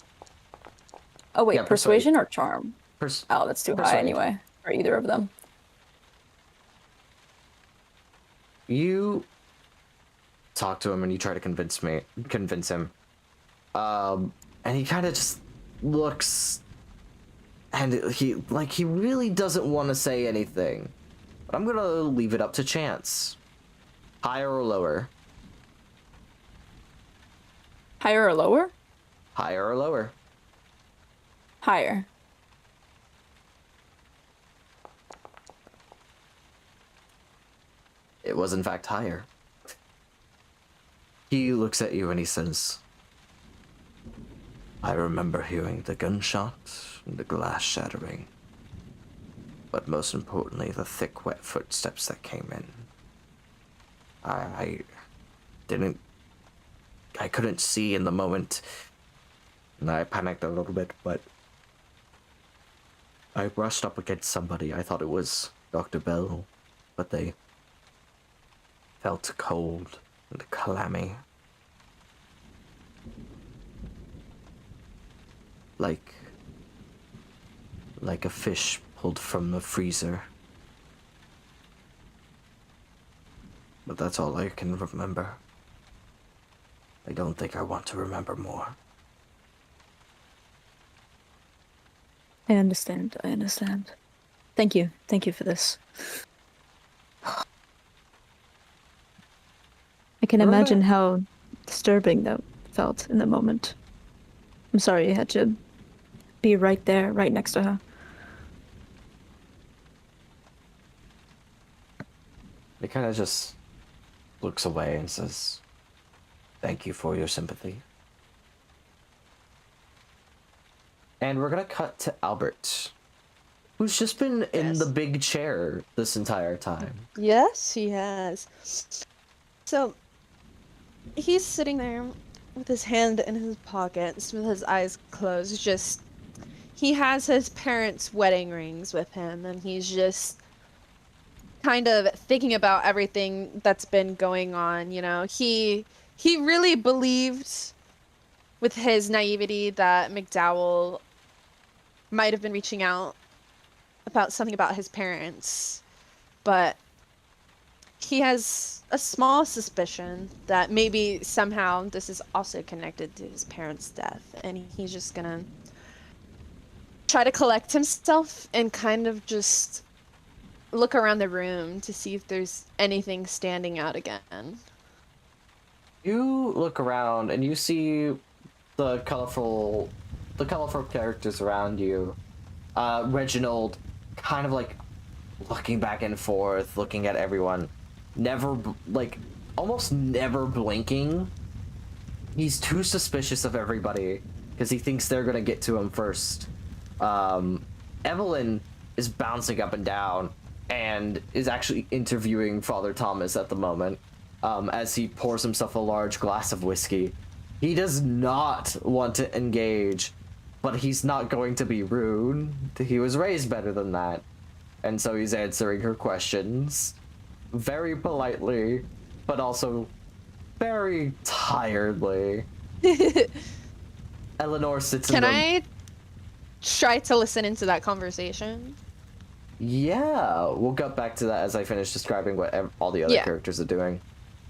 Oh wait, Yeah, persuasion or charm? pers- Oh, that's too high Persuade. anyway, for either of them. You talk to him and you try to convince him. And he kind of just looks, and he really doesn't want to say anything. But I'm gonna leave it up to chance. Higher or lower? Higher or lower? Higher or lower? Higher. It was in fact higher. He looks at you and he says, I remember hearing the gunshot and the glass shattering. But most importantly, the thick, wet footsteps that came in. I couldn't see in the moment, and I panicked a little bit, but I brushed up against somebody. I thought it was Dr. Bell, but they felt cold and clammy. Like a fish pulled from the freezer. But that's all I can remember. I don't think I want to remember more. I understand. Thank you for this. I can Remember- imagine how disturbing that felt in the moment. I'm sorry you had to be right there, right next to her. He kind of just looks away and says, thank you for your sympathy. And we're gonna cut to Albert, who's just been in Yes. the big chair this entire time. Yes, he has. So he's sitting there with his hand in his pockets, with his eyes closed, just he has his parents' wedding rings with him, and he's just kind of thinking about everything that's been going on, you know. He really believed with his naivety that McDowell might have been reaching out about something about his parents, but he has a small suspicion that maybe somehow this is also connected to his parents' death, and he's just gonna try to collect himself and kind of just look around the room to see if there's anything standing out again. You look around and you see the colorful characters around you. Reginald kind of like looking back and forth, looking at everyone, almost never blinking. He's too suspicious of everybody because he thinks they're gonna get to him first. Evelyn is bouncing up and down and is actually interviewing Father Thomas at the moment, as he pours himself a large glass of whiskey. He does not want to engage, but he's not going to be rude. He was raised better than that. And so he's answering her questions very politely, but also very tiredly. Eleanor sits Can in the... I try to listen into that conversation? Yeah, we'll get back to that as I finish describing what all the other Yeah. characters are doing.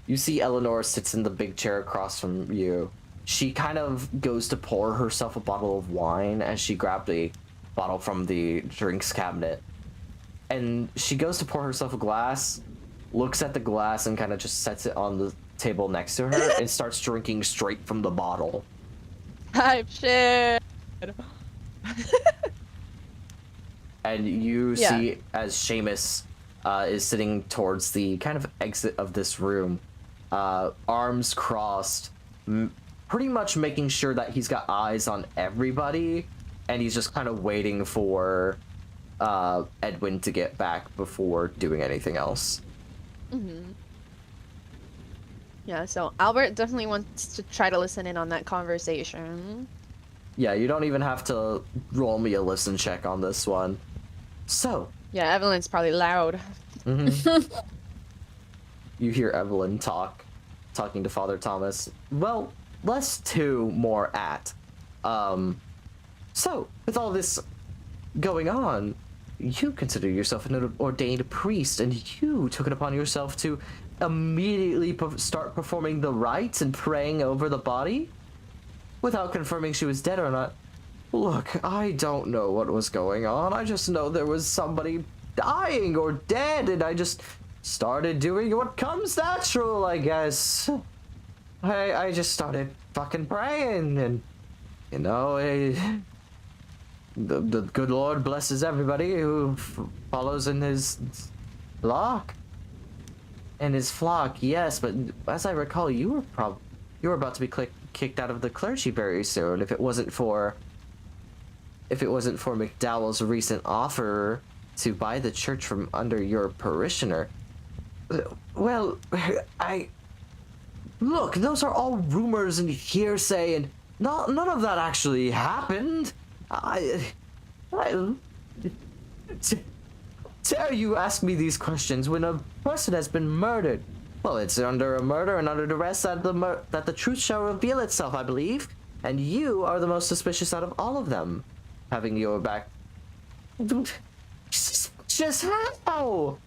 You see Eleanor sits in the big chair across from you. She kind of goes to pour herself a bottle of wine as she grabbed a bottle from the drinks cabinet. And she goes to pour herself a glass, looks at the glass and kind of just sets it on the table next to her and starts drinking straight from the bottle. Type shit. And you Yeah. see as Seamus is sitting towards the kind of exit of this room, arms crossed, pretty much making sure that he's got eyes on everybody, and he's just kind of waiting for Edwin to get back before doing anything else. Mm-hmm. Yeah, so Albert definitely wants to try to listen in on that conversation. Yeah, you don't even have to roll me a listen check on this one. So, Yeah, Evelyn's probably loud. you hear Evelyn talking to Father Thomas. Well, less two, more at. So, with all this going on, you consider yourself an ordained priest, and you took it upon yourself to immediately start performing the rites and praying over the body without confirming she was dead or not. Look, I don't know what was going on. I just know there was somebody dying or dead, and I just started doing what comes natural, I guess. I just started fucking praying, and you know, the good Lord blesses everybody who follows in his flock. And his flock, yes, but as I recall, you were about to be kicked out of the clergy very soon. If it wasn't for McDowell's recent offer to buy the church from under your parishioner. Well, look, those are all rumors and hearsay, and none of that actually happened. Dare you ask me these questions when a person has been murdered? Well, it's under a murder and under duress that the truth shall reveal itself, I believe. And you are the most suspicious out of all of them, having your back. Just how?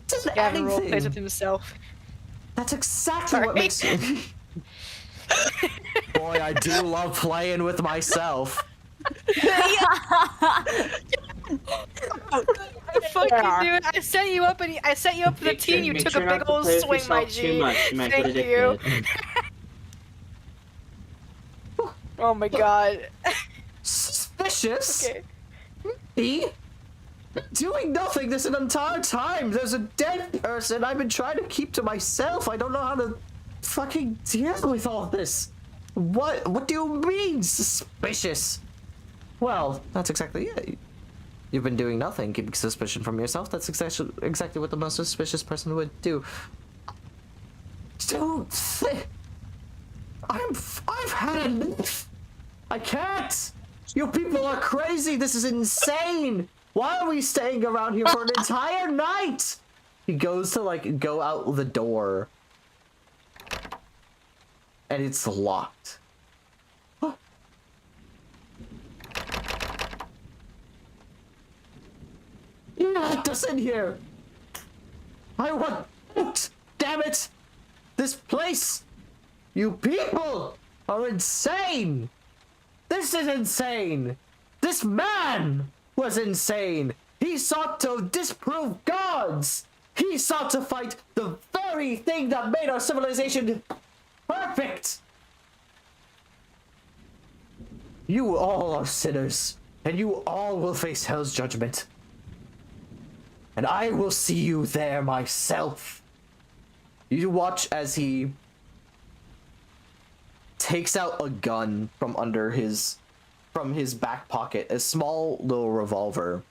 Just Gavin role anything. plays with himself. That's exactly Sorry. what makes me. Boy, I do love playing with myself. I fucking do it. I set you up and I set you up for the Make team. You make took sure a not big to old play with swing, my yourself G. Too much. You might get Thank you. addicted. Oh my god. Suspicious? Okay. Me? Doing nothing this entire time. There's a dead person I've been trying to keep to myself. I don't know how to fucking deal with all this. What do you mean, suspicious? Well, that's exactly it. You've been doing nothing, keeping suspicion from yourself. That's exactly what the most suspicious person would do. I've had enough. I can't. You people are crazy. This is insane. Why are we staying around here for an entire night? He goes to go out the door, and it's locked. You locked us in here. I want out. Damn it! This place. You people are insane. This is insane. This man was insane. He sought to disprove gods. He sought to fight the very thing that made our civilization perfect. You all are sinners, and you all will face hell's judgment. And I will see you there myself. You watch as he takes out a gun from his back pocket, a small little revolver,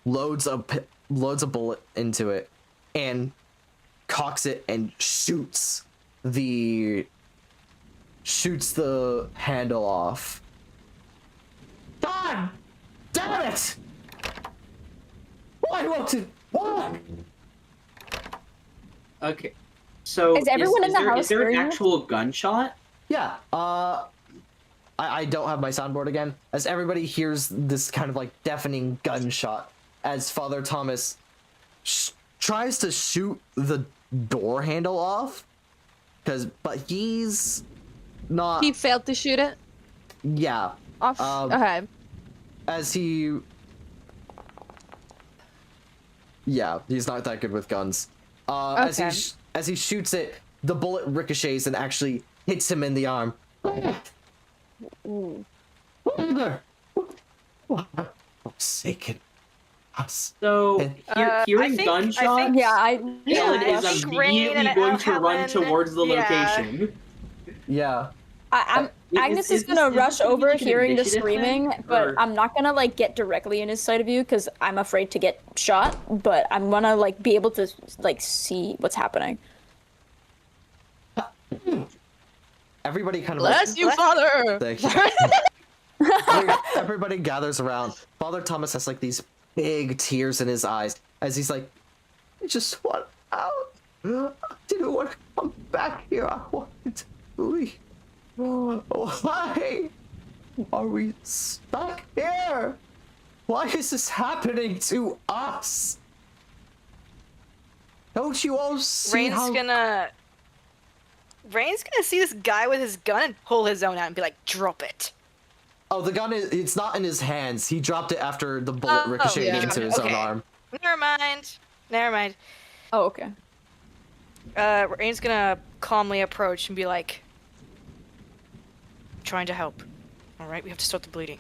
loads a bullet into it, and cocks it and shoots the handle off. God damn it! Why won't it work? Okay. So Is everyone in the house is there an hearing you? actual gunshot? Yeah, I don't have my soundboard again, as everybody hears this kind of deafening gunshot as Father Thomas tries to shoot the door handle off, but he's not. He failed to shoot it Yeah, off. Okay. as he Yeah, he's not that good with guns. As Okay. as he shoots it, the bullet ricochets and actually hits him in the arm. Ooh. Father, forsaken us. So And- hearing I gunshots, think- Yeah, Yeah, Helen I is think Rain immediately and going to run Helen- towards the yeah. location. Yeah. Agnes is is gonna this rush gonna be over like an hearing the initiative thing, screaming, but or- I'm not gonna like get directly in his sight of view because I'm afraid to get shot. But I'm gonna like be able to like see what's happening. Everybody kind of Bless you, Father. Thank you. Everybody gathers around. Father Thomas has like these big tears in his eyes as he's like, I just want out. I didn't want to come back here. I wanted to leave. Why are we stuck here? Why is this happening to us? Don't you all see Rain's how... gonna see this guy with his gun and pull his own out and be like, drop it. Oh, the gun is... It's not in his hands. He dropped it after the bullet Oh, ricocheted yeah. into his own Okay. arm. Never mind. Oh, okay. Rain's gonna calmly approach and be like, trying to help. Alright, we have to stop the bleeding.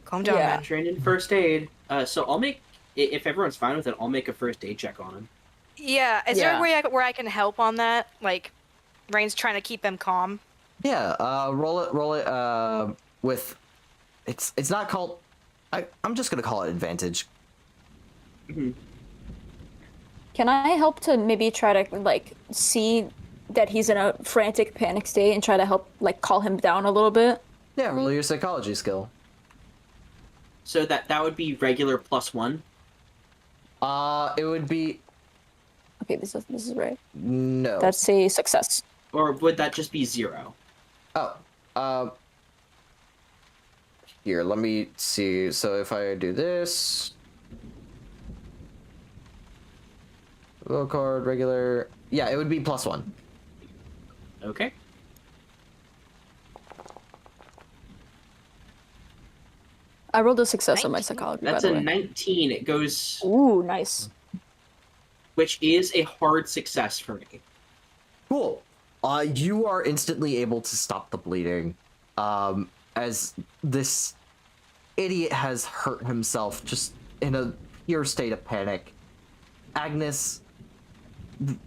Calm down, Yeah. man. Trained in first aid. So I'll make, if everyone's fine with it, I'll make a first aid check on him. Yeah, is there Yeah. a way where I can help on that? Like, Rain's trying to keep him calm. Yeah, roll it, with... It's not called... I'm just gonna call it advantage. Can I help to maybe try to like see that he's in a frantic panic state and try to help like calm him down a little bit? Yeah, roll your psychology skill. So that would be regular +1. It would be... Okay, this is right. No. That's a success. Or would that just be 0? Oh, here, let me see. So if I do this... Low card, regular... Yeah, it would be +1. Okay. I rolled a success on my 19. psychology. That's by the a way. 19. It goes, Ooh, nice. which is a hard success for me. Cool. You are instantly able to stop the bleeding. As this idiot has hurt himself just in a pure state of panic. Agnes,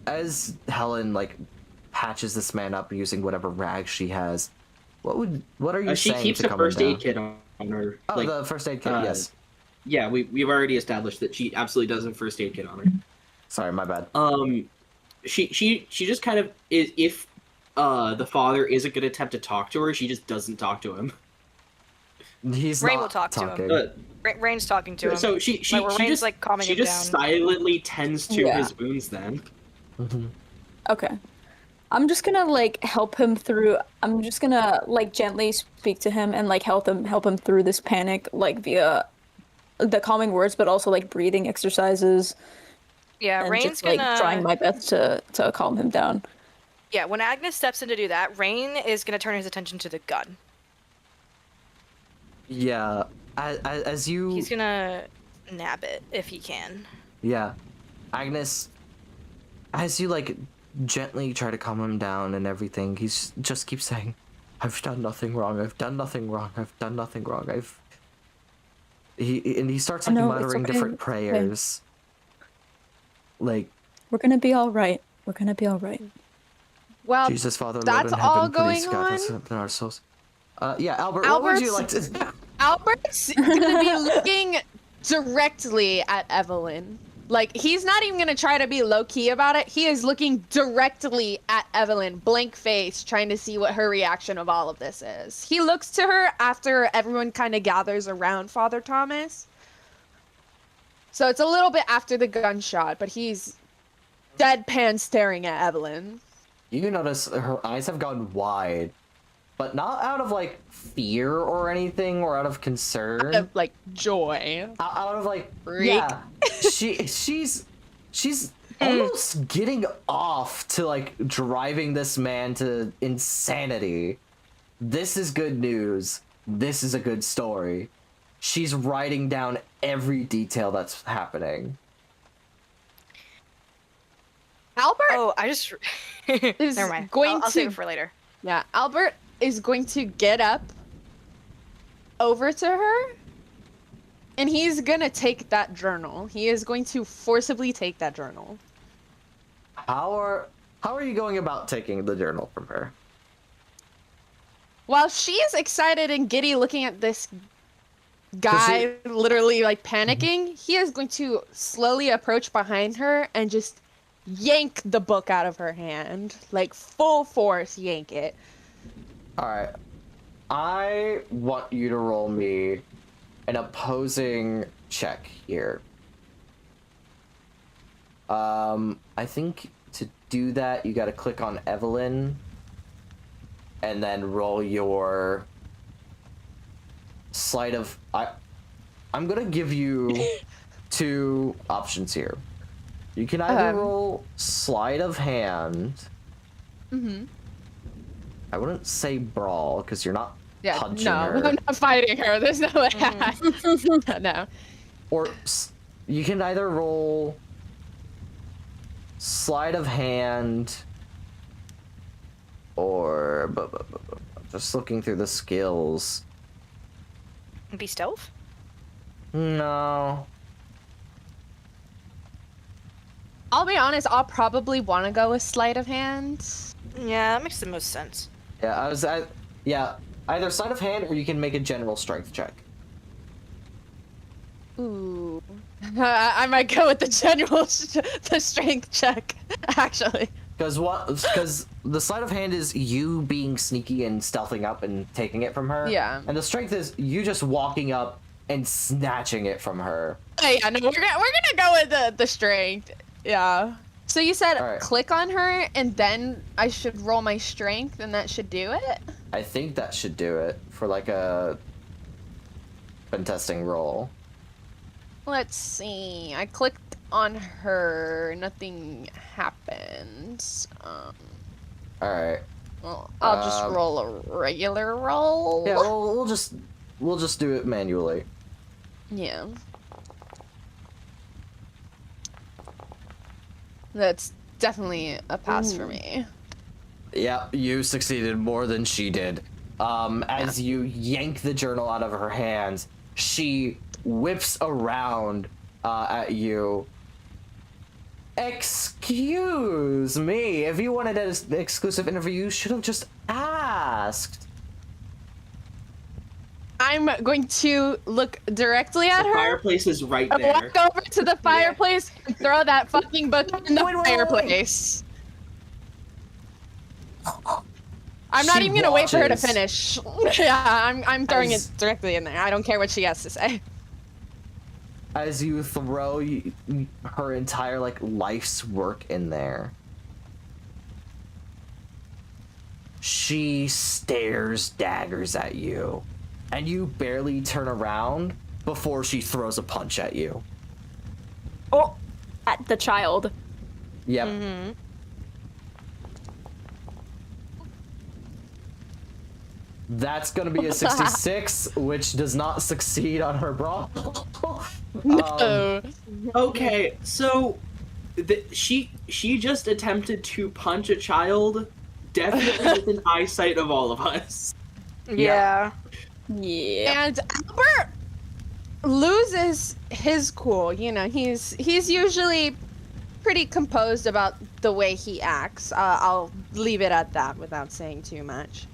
as Helen, like, patches this man up using whatever rag she has, what are you She saying keeps to a calm him first aid down? kit on her. Oh, like, the first aid kit, yes. yeah, we've already established that she absolutely does have a first aid kit on her. Sorry, my bad. She just kind of is, if the father is a good attempt to talk to her, she just doesn't talk to him. He's Rain not will talk to him. talking. Rain's talking to him. So she Like, where Rain's, just like, calming she him just down. silently tends to Yeah. his wounds then. Mhm. Okay. I'm just gonna like help him through. I'm just gonna like gently speak to him and like help him through this panic like via the calming words, but also like breathing exercises Yeah, and Rain's just like gonna trying my best to calm him down. Yeah, when Agnes steps in to do that, Rain is gonna turn his attention to the gun. Yeah, as you... He's gonna nab it if he can. Yeah. Agnes, as you, like, gently try to calm him down and everything, he's just keeps saying, I've done nothing wrong, I've done nothing wrong, I've done nothing wrong, He starts, like, No, it's muttering okay, different it's okay. prayers. Like, We're gonna be all right. We're gonna be all right. Well, Jesus, Father, Lord that's in all heaven, please going guide us on. in our souls. Yeah, Albert, what would you like Albert's- to... Albert's gonna be looking directly at Evelyn. Like, he's not even gonna try to be low-key about it. He is looking directly at Evelyn, blank face, trying to see what her reaction of all of this is. He looks to her after everyone kind of gathers around Father Thomas. So it's a little bit after the gunshot, but he's deadpan staring at Evelyn. You notice her eyes have gone wide, but not out of, like, fear or anything, or out of concern. Of, like, joy. Out of, like, Freak. yeah, she's almost getting off to, like, driving this man to insanity. This is good news. This is a good story. she's writing down every detail that's happening. Albert Oh, I just. is Never mind. going I'll save to it for later. Yeah, Albert is going to get up over to her and he's gonna take that journal. He is going to forcibly take that journal. How are you going about taking the journal from her? While she is excited and giddy looking at this guy literally like panicking, he is going to slowly approach behind her and just yank the book out of her hand. Like full force yank it. Alright. I want you to roll me an opposing check here. I think to do that, you gotta click on Evelyn and then roll your sleight of... I'm gonna give you two options here. You can either roll sleight of hand. Mm-hmm. I wouldn't say brawl, because you're not Yeah, punching no, her. I'm not fighting her. There's no way. No. Or you can either roll sleight of hand or just looking through the skills. Be stealth? No. I'll be honest, I'll probably want to go with sleight of hand. Yeah, that makes the most sense. Yeah, yeah, either sleight of hand or you can make a general strength check. Ooh. I might go with the general the strength check, actually. Because the sleight of hand is you being sneaky and stealthing up and taking it from her. Yeah. And the strength is you just walking up and snatching it from her. Oh, yeah, no, we're gonna go with the strength. Yeah. So you said Alright. click on her and then I should roll my strength and that should do it? I think that should do it for like a contesting roll. Let's see. I clicked on her. Nothing happened. Alright. Well, I'll just roll a regular roll. Yeah, we'll just do it manually. Yeah. That's definitely a pass for me. Yeah, you succeeded more than she did. As you yank the journal out of her hands, she whips around at you. Excuse me, if you wanted an exclusive interview, you should have just asked. I'm going to look directly at The her. fireplace is right I there. walk over to the fireplace and throw that fucking book in the Wait. fireplace. I'm not She even gonna wait for her to watches. finish. Yeah, I'm throwing As- it directly in there. I don't care what she has to say. As you throw her entire like life's work in there, she stares daggers at you, and you barely turn around before she throws a punch at you. Oh, at the child. Yep. Mm-hmm. That's gonna be a 66, which does not succeed on her brawl. No. Okay, so she just attempted to punch a child, definitely within eyesight of all of us. Yeah. Yeah. And Albert loses his cool. You know, he's usually pretty composed about the way he acts. I'll leave it at that without saying too much.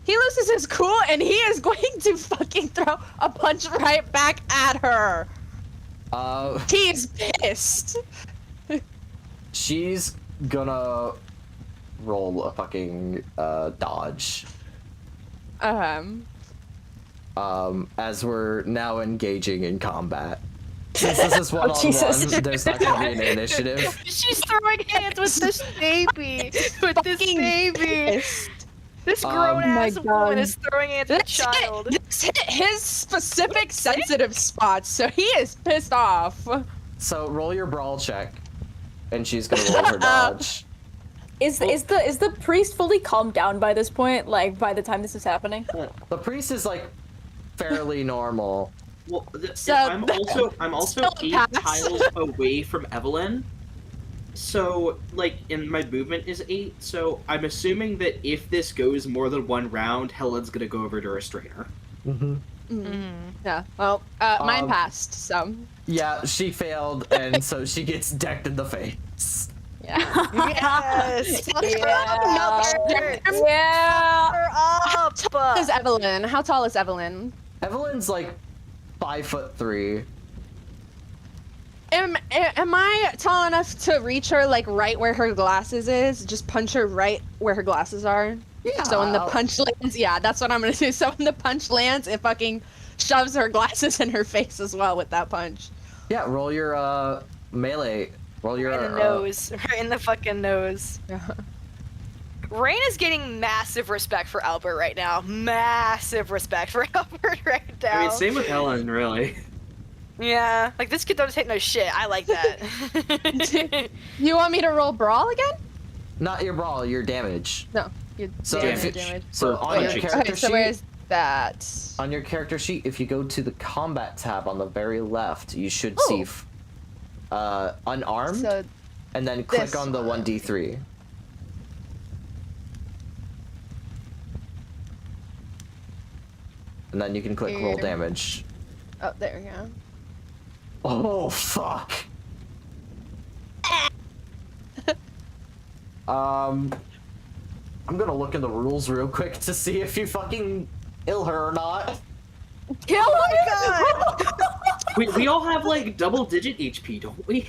He loses his cool and he is going to fucking throw a punch right back at her. He's pissed. She's gonna roll a fucking dodge. As we're now engaging in combat. Since this is one on Jesus. one, there's not gonna be an initiative. She's throwing hands with this baby. With this Fucking baby. pissed. This Oh grown ass my woman God. is throwing hands with a This hit, child. this hit his specific sensitive spots, so he is pissed off. So roll your brawl check, and she's gonna roll her dodge. Is the priest fully calmed down by this point? Like by the time this is happening? The priest is like fairly normal. Well, So I'm also still a 8 pass. tiles away from Evelyn. So, like, and my movement is 8, so I'm assuming that if this goes more than one round, Helen's gonna go over to restrain her. Mm-hmm. Mm. Yeah. Well, mine Um, passed. So Yeah, she failed, and so she gets decked in the face. yeah. Yes! Fuck her up, Yeah. Mother! Yeah. Fuck her How up! tall is Evelyn? How tall is Evelyn? Evelyn's like 5'3". Am I tall enough to reach her like right where her glasses is? Just punch her right where her glasses are. Yeah. So when the punch lands, yeah, that's what I'm gonna do. So when the punch lands, it fucking shoves her glasses in her face as well with that punch. Yeah, roll your melee. Roll your Right in the nose. Right in the fucking nose. Yeah. Rain is getting massive respect for Albert right now. Massive respect for Albert right now. I mean, same with Helen, really. Yeah, like this kid don't take no shit. I like that. You want me to roll brawl again? Not your brawl, your damage. No. You So damage, if damage. So For on your punching. character Okay, so sheet, where's that? on your character sheet, if you go to the combat tab on the very left, you should Oh. see unarmed, So and then click this on the one. 1d3. And then you can click roll Here. damage. oh, there we go. Oh fuck. I'm gonna look in the rules real quick to see if you fucking kill her or not. Kill Oh my god! We all have like double-digit HP, don't we?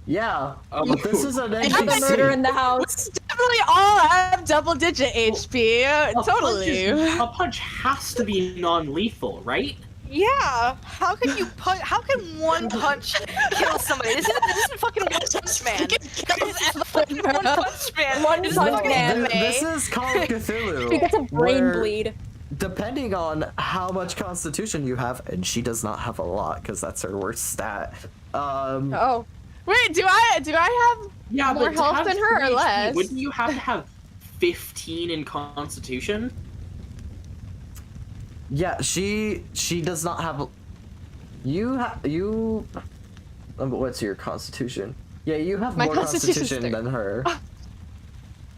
Yeah, Oh. but this is an I have a murder in NPC. the house. Definitely all have double digit HP. Totally. A punch has to be non-lethal, right? Yeah, how can you punch? How can one punch kill somebody? This isn't fucking One Punch Man. This is fucking One Punch Man. One This is Punch fucking Man. anime. This is Call of Cthulhu. She gets a brain where, bleed. Depending on how much constitution you have, and she does not have a lot because that's her worst stat. Oh. Wait, do I have Yeah, more but to health have than her or 3 HP, less? Wouldn't you have to have 15 in Constitution? Yeah, she does not have. What's your constitution? Yeah, you have My more constitution's constitution than her. Yeah,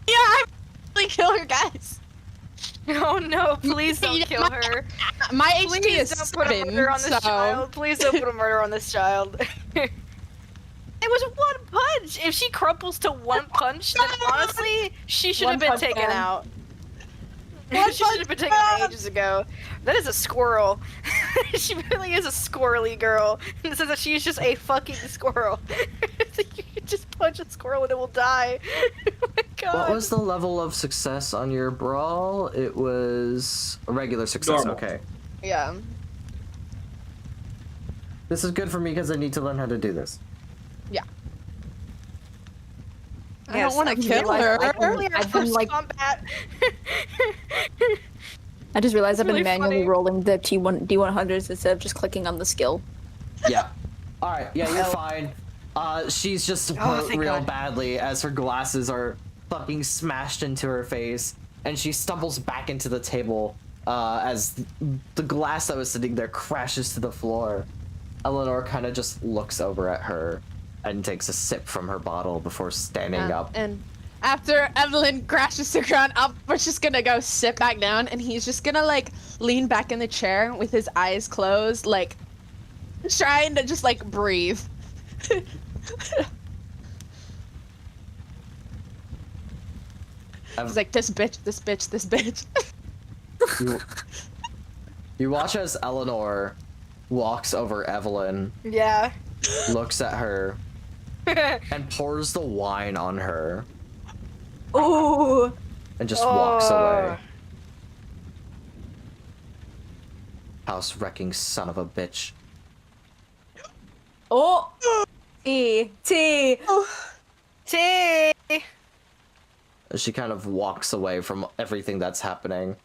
I really kill her, guys. Oh no! Please don't kill her. My HP Please is don't put a 7, murder on this so child. Please don't put a murder on this child. It was one punch. If she crumples to one punch, then honestly, she should have One been punch taken man. out. One She should have been punch taken out man. ages ago. That is a squirrel. She really is a squirrely girl. And it says that she's just a fucking squirrel. You can just punch a squirrel and it will die. Oh my god. What was the level of success on your brawl? It was a regular success. Normal. Okay, yeah. this is good for me because I need to learn how to do this. I don't want to can kill realize her. that earlier I've been, first like- combat. I just realized It's I've been really manually funny. rolling the D100s instead of just clicking on the skill. Yeah. All right. Yeah, you're fine. She's just hurt thank real God. badly as her glasses are fucking smashed into her face, and she stumbles back into the table as the glass that was sitting there crashes to the floor. Eleanor kind of just looks over at her and takes a sip from her bottle before standing up. And after Evelyn crashes to the ground, Albert's just gonna go sit back down, and he's just gonna like lean back in the chair with his eyes closed, like trying to just like breathe. He's like, this bitch, this bitch, this bitch. You watch as Eleanor walks over Evelyn, Yeah. looks at her, and pours the wine on her, Ooh. and just walks away. Oh. House wrecking son of a bitch. Oh. T. T. As she kind of walks away from everything that's happening.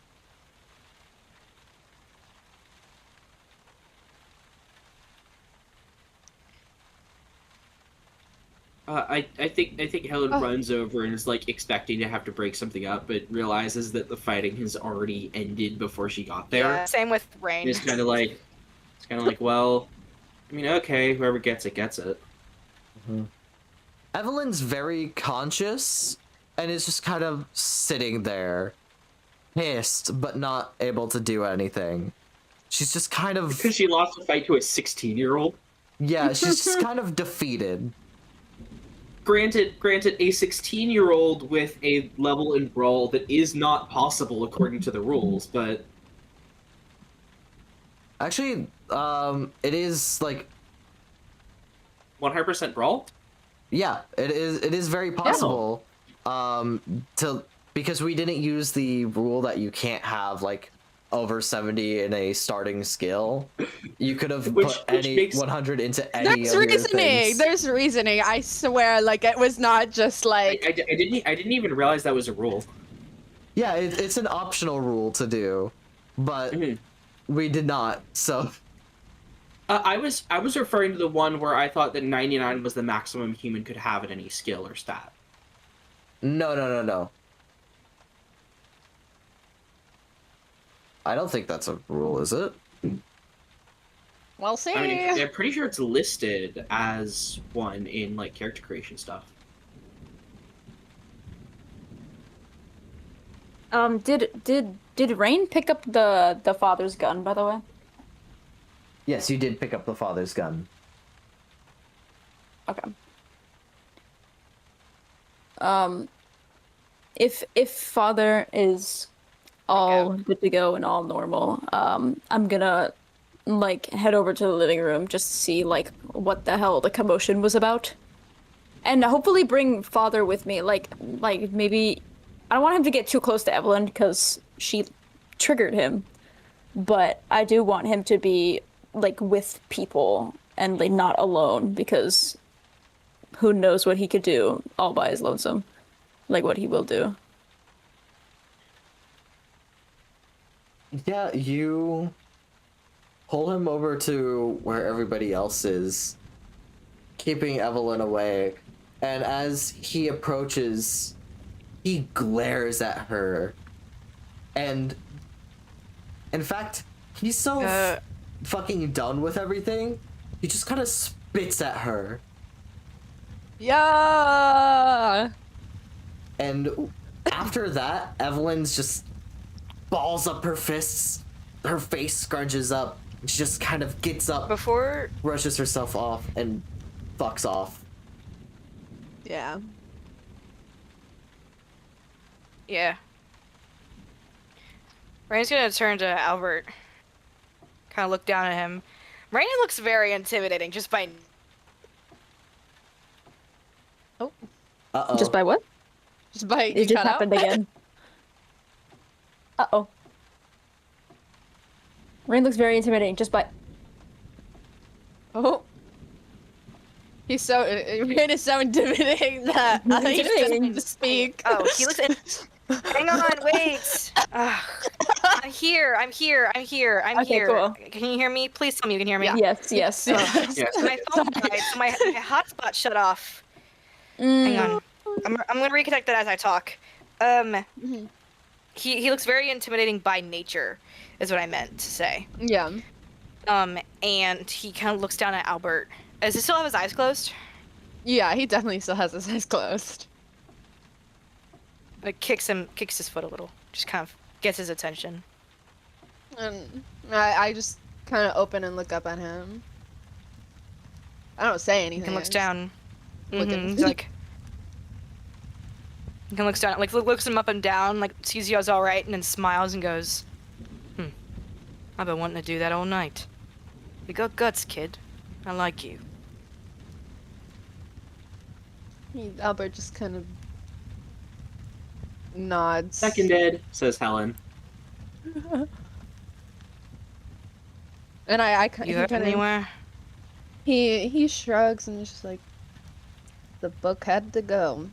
I think Helen Oh. runs over and is like expecting to have to break something up, but realizes that the fighting has already ended before she got there. Yeah, same with Rain. And it's kind of like, well, I mean, okay, whoever gets it gets it. Evelyn's very conscious and is just kind of sitting there, pissed, but not able to do anything. She's just kind of, Because she lost a fight to a 16-year-old. yeah, she's just kind of defeated. Granted, a 16-year-old with a level in Brawl that is not possible according to the rules, but Actually, it is like, 100% Brawl? yeah, it is very possible. Because we didn't use the rule that you can't have like over 70 in a starting skill. You could have Which put any makes- 100 into any There's of your reasoning. things. There's reasoning. I swear, like it was not just like. I didn't even realize that was a rule. Yeah, it's an optional rule to do, but Mhm. we did not. So I was referring to the one where I thought that 99 was the maximum human could have at any skill or stat. no. I don't think that's a rule, is it? We'll see. I mean, I'm pretty sure it's listed as one in like character creation stuff. Did Rain pick up the father's gun, by the way? Yes, you did pick up the father's gun. Okay. If father is all good to go and all normal, I'm gonna like head over to the living room just to see like what the hell the commotion was about, and hopefully bring father with me. Like maybe I don't want him to get too close to Evelyn because she triggered him, but I do want him to be like with people and like not alone because who knows what he could do all by his lonesome, like what he will do. Yeah, you pull him over to where everybody else is, keeping Evelyn away. And as he approaches, he glares at her. And in fact, he's so fucking done with everything, he just kind of spits at her. Yeah. And after that, Evelyn's just balls up her fists, her face scrunches up, and she just kind of gets up, Before brushes herself off, and fucks off. Yeah. Yeah. Rain's gonna turn to Albert. Kind of look down at him. Rain looks very intimidating just by. Uh-oh. Just by what? Just by It just happened again. Uh-oh. Rain looks very intimidating just by. Oh. He's so Rain is so intimidating that I Intimidating. shouldn't need to speak. Oh, he looks. Hang on, wait. I'm here. Okay, Here. cool. Can you hear me? Please tell me you can hear me. Yes. Yes. My phone died, so my hotspot shut off. Hang on. I'm gonna reconnect that as I talk. He looks very intimidating by nature, is what I meant to say. Yeah. And he kind of looks down at Albert. Does he still have his eyes closed? Yeah, he definitely still has his eyes closed. Like kicks his foot a little. Just kind of gets his attention. And I just kind of open and look up at him. I don't say anything. He looks I just down. look at He's like. He looks down, like looks him up and down, like sees you as all right, and then smiles and goes, I've been wanting to do that all night. You got guts, kid. I like you. Albert just kind of nods. Seconded, says Helen. And You he heard kind of anywhere? he shrugs and is just like, the book had to go.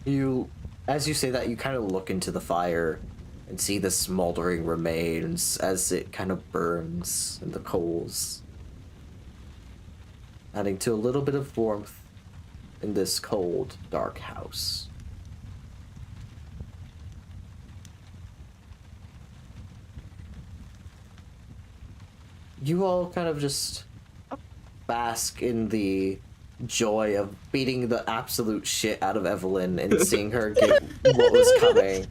You, as you say that, you kind of look into the fire and see the smoldering remains as it kind of burns in the coals. adding to a little bit of warmth in this cold, dark house. You all kind of just bask in the joy of beating the absolute shit out of Evelyn and seeing her get what was coming.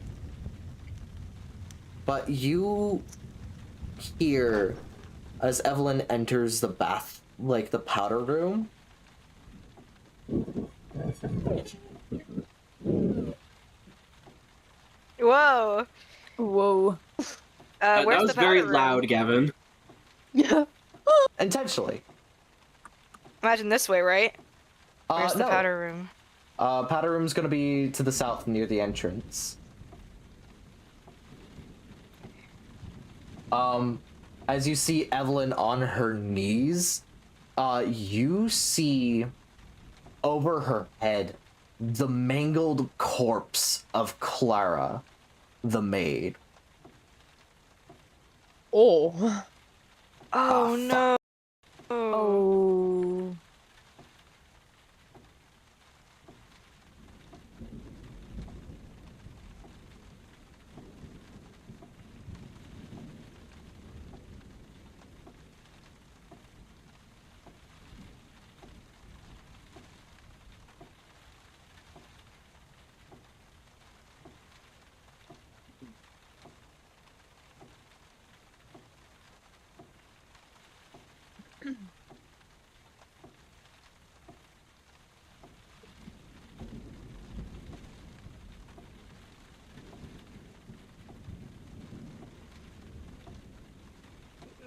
But you hear as Evelyn enters the the powder room. Whoa. Whoa. That Where's was the powder very room? loud, Gavin. Intentionally. Imagine this way, right? Where's the No. powder room? Powder room's gonna be to the south near the entrance. As you see Evelyn on her knees, you see over her head the mangled corpse of Clara, the maid. Oh. Oh no. Oh.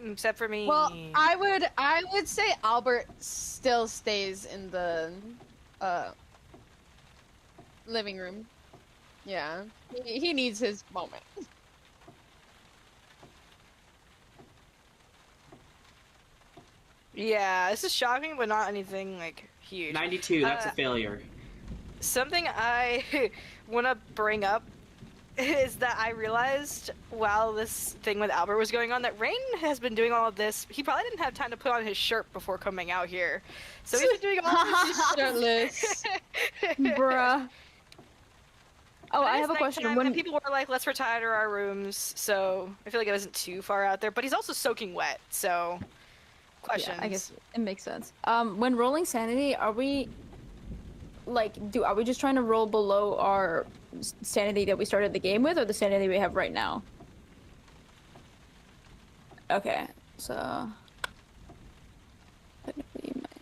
Except for me. Well, I would say Albert still stays in the living room. Yeah. He needs his moment. Yeah, this is shocking, but not anything like huge. 92, that's a Uh, failure. Something I want to bring up is that I realized while this thing with Albert was going on that Rain has been doing all of this. He probably didn't have time to put on his shirt before coming out here. So he's been doing all of this Shirtless. Bruh. Oh, But I it have is a question. nighttime, When and people were like, let's retire to our rooms, so I feel like it wasn't too far out there. But he's also soaking wet, so questions. Yeah, I guess it makes sense. When rolling sanity, are we are we just trying to roll below our sanity that we started the game with, or the sanity we have right now? Okay, so technically you might.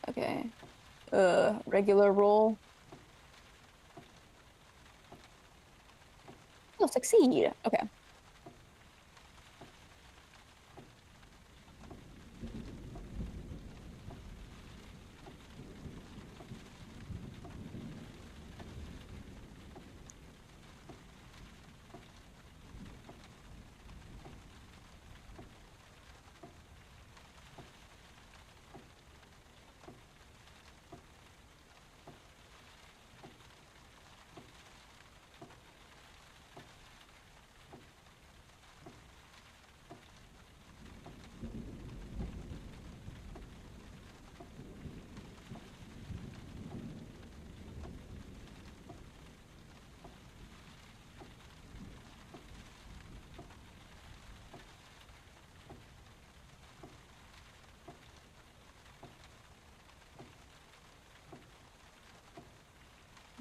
Okay. Regular roll. Oh, succeed. Okay.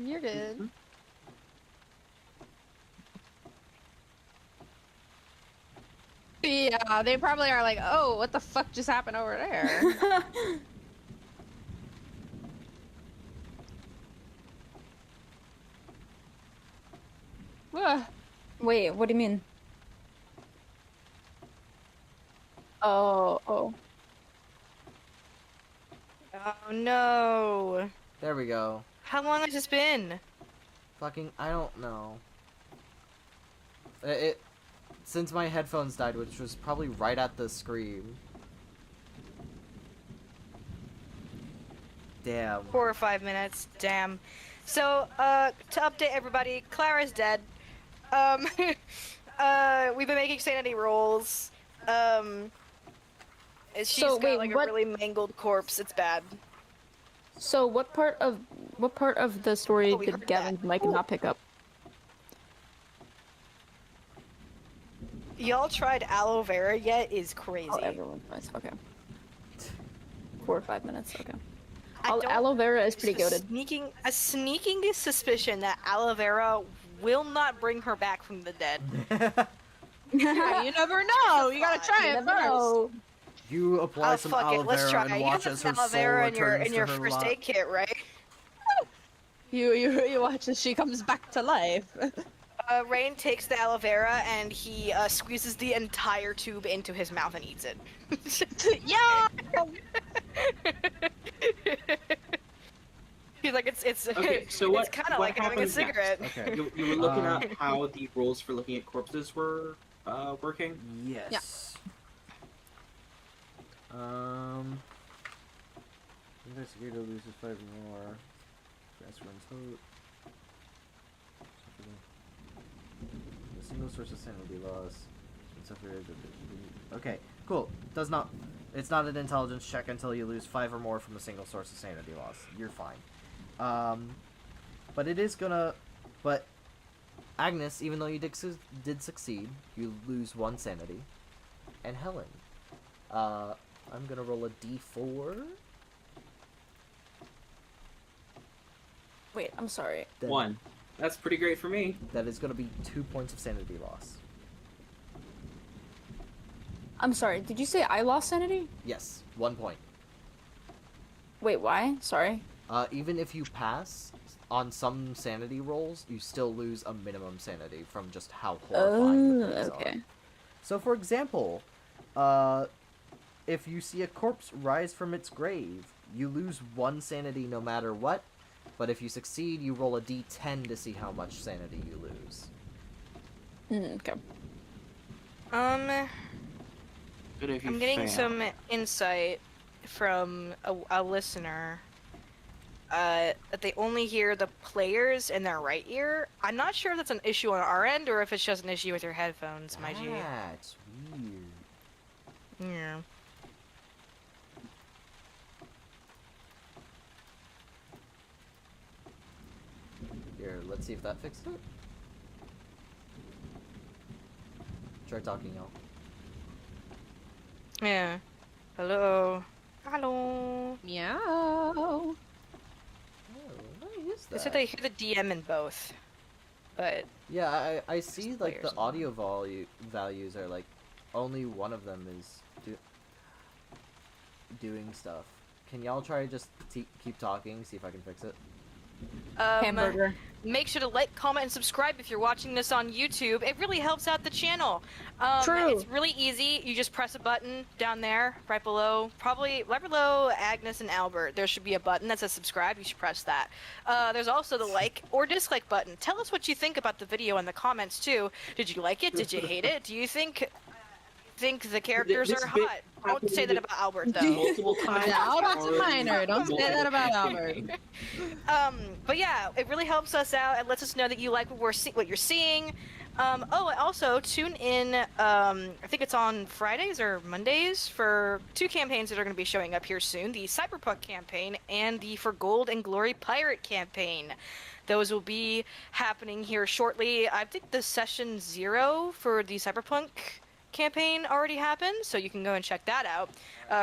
You're good. Yeah, they probably are like, oh, what the fuck just happened over there? Ugh. Wait, what do you mean? Oh, oh. Oh no. There we go. How long has this been? Fucking, I don't know. Since my headphones died, which was probably right at the scream. Damn. 4 or 5 minutes. Damn. So, to update everybody, Clara's dead. We've been making sanity rolls. She's So, got wait, like what- a really mangled corpse. It's bad. So what part of the story Oh, we did heard that. Gavin's mic Ooh. not pick up? Y'all tried aloe vera yet? Is crazy. Oh, everyone does. Okay. 4 or 5 minutes. Okay. I don't- Aloe vera is there's pretty goated. A sneaking suspicion that aloe vera will not bring her back from the dead. Yeah, you never know. You gotta try You it never first. know. You apply Oh some fuck aloe it, let's vera try. and You watch have as her aloe soul vera returns in your to her first aid kit, right? You watch as she comes back to life. Rain takes the aloe vera and he squeezes the entire tube into his mouth and eats it. Yeah. He's like, it's Okay, so it's kind of what like having a happens next? cigarette. Okay. You were looking at how the rules for looking at corpses were working. Yes. Investigator loses 5 more. That's runs hope. A single source of sanity loss. Okay, cool. Does not. It's not an intelligence check until you lose 5 or more from a single source of sanity loss. You're fine. But it is gonna. But Agnes, even though you did succeed, you lose 1 sanity. And Helen, I'm gonna roll a d4. Wait, I'm sorry. That, 1. That's pretty great for me. That is gonna be 2 points of sanity loss. I'm sorry. Did you say I lost sanity? Yes, 1 point. Wait, why? Sorry. Even if you pass on some sanity rolls, you still lose a minimum sanity from just how horrifying the things okay. are. So, for example, if you see a corpse rise from its grave, you lose 1 sanity no matter what. But if you succeed, you roll a d10 to see how much sanity you lose. Okay. Good if you I'm getting fail. some insight from a listener that they only hear the players in their right ear. I'm not sure if that's an issue on our end or if it's just an issue with your headphones, my G. That's weird. Yeah. Here, let's see if that fixed it. Try talking, y'all. Yeah. Hello. Hello. Meow. Oh, what is They that? said they hear the DM in both, but Yeah, I see Just like the players. audio values are like only one of them is doing stuff. Can y'all try to just keep talking, see if I can fix it? Hamburger. make sure to like, comment, and subscribe if you're watching this on YouTube. It really helps out the channel. True. It's really easy. You just press a button down there, right below, probably right below Agnes and Albert. There should be a button that says subscribe. You should press that. There's also the like or dislike button. Tell us what you think about the video in the comments too. Did you like it? Did you hate it? Do you think the characters This are bit hot? Don't say that about Albert though. Multiple times. Yeah, Albert's a or minor. Don't say that about multiple- Albert. But yeah, it really helps us out. It lets us know that you like what you're seeing. And also tune in. I think it's on Fridays or Mondays for 2 campaigns that are going to be showing up here soon: the Cyberpunk campaign and the For Gold and Glory Pirate campaign. Those will be happening here shortly. I think the session 0 for the Cyberpunk campaign already happened, so you can go and check that out.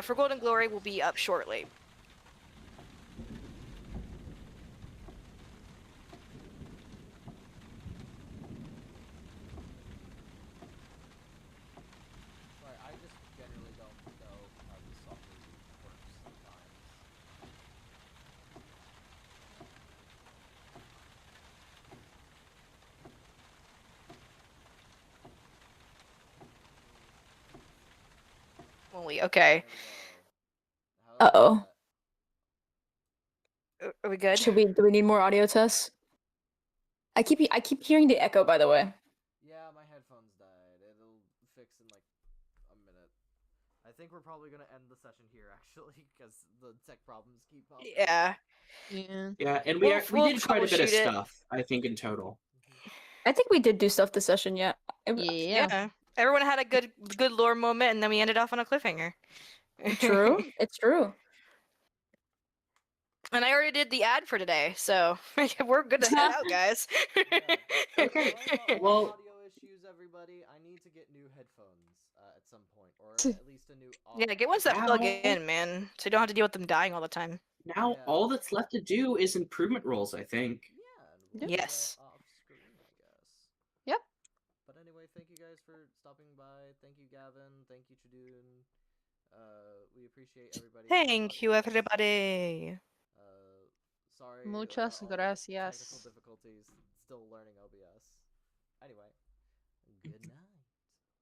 For Gold and Glory will be up shortly. Sorry, I just generally don't know how this software works sometimes. Holy, okay. There we go. How's Uh-oh. that? Are we good? Do we need more audio tests? I keep hearing the echo, by the way. Yeah, my headphones died. It'll fix in like a minute. I think we're probably gonna end the session here actually, because the tech problems keep popping. Yeah. Yeah. Yeah, and We'll we did quite a bit of troubleshoot it. stuff, I think, in total. I think we did do stuff this session, yeah. Yeah. Everyone had a good lore moment, and then we ended off on a cliffhanger. True. It's true. And I already did the ad for today, so we're good to head out, guys. Okay. Sorry about Well- my audio issues, everybody. I need to get new headphones at some point, or at least a new. Yeah, get ones that plug Now- in, man, so you don't have to deal with them dying all the time. Now Yeah. all that's left to do is improvement rolls, I think. Yeah. And we'll do Yes. that off screen, I guess. Yep. But anyway, thank you guys for stopping by. Thank you, Gavin. Thank you, Chadun. We appreciate everybody. Thank you, watching us. everybody. Sorry. Muchas all the gracias. Technical difficulties. Still learning OBS. Anyway, good night.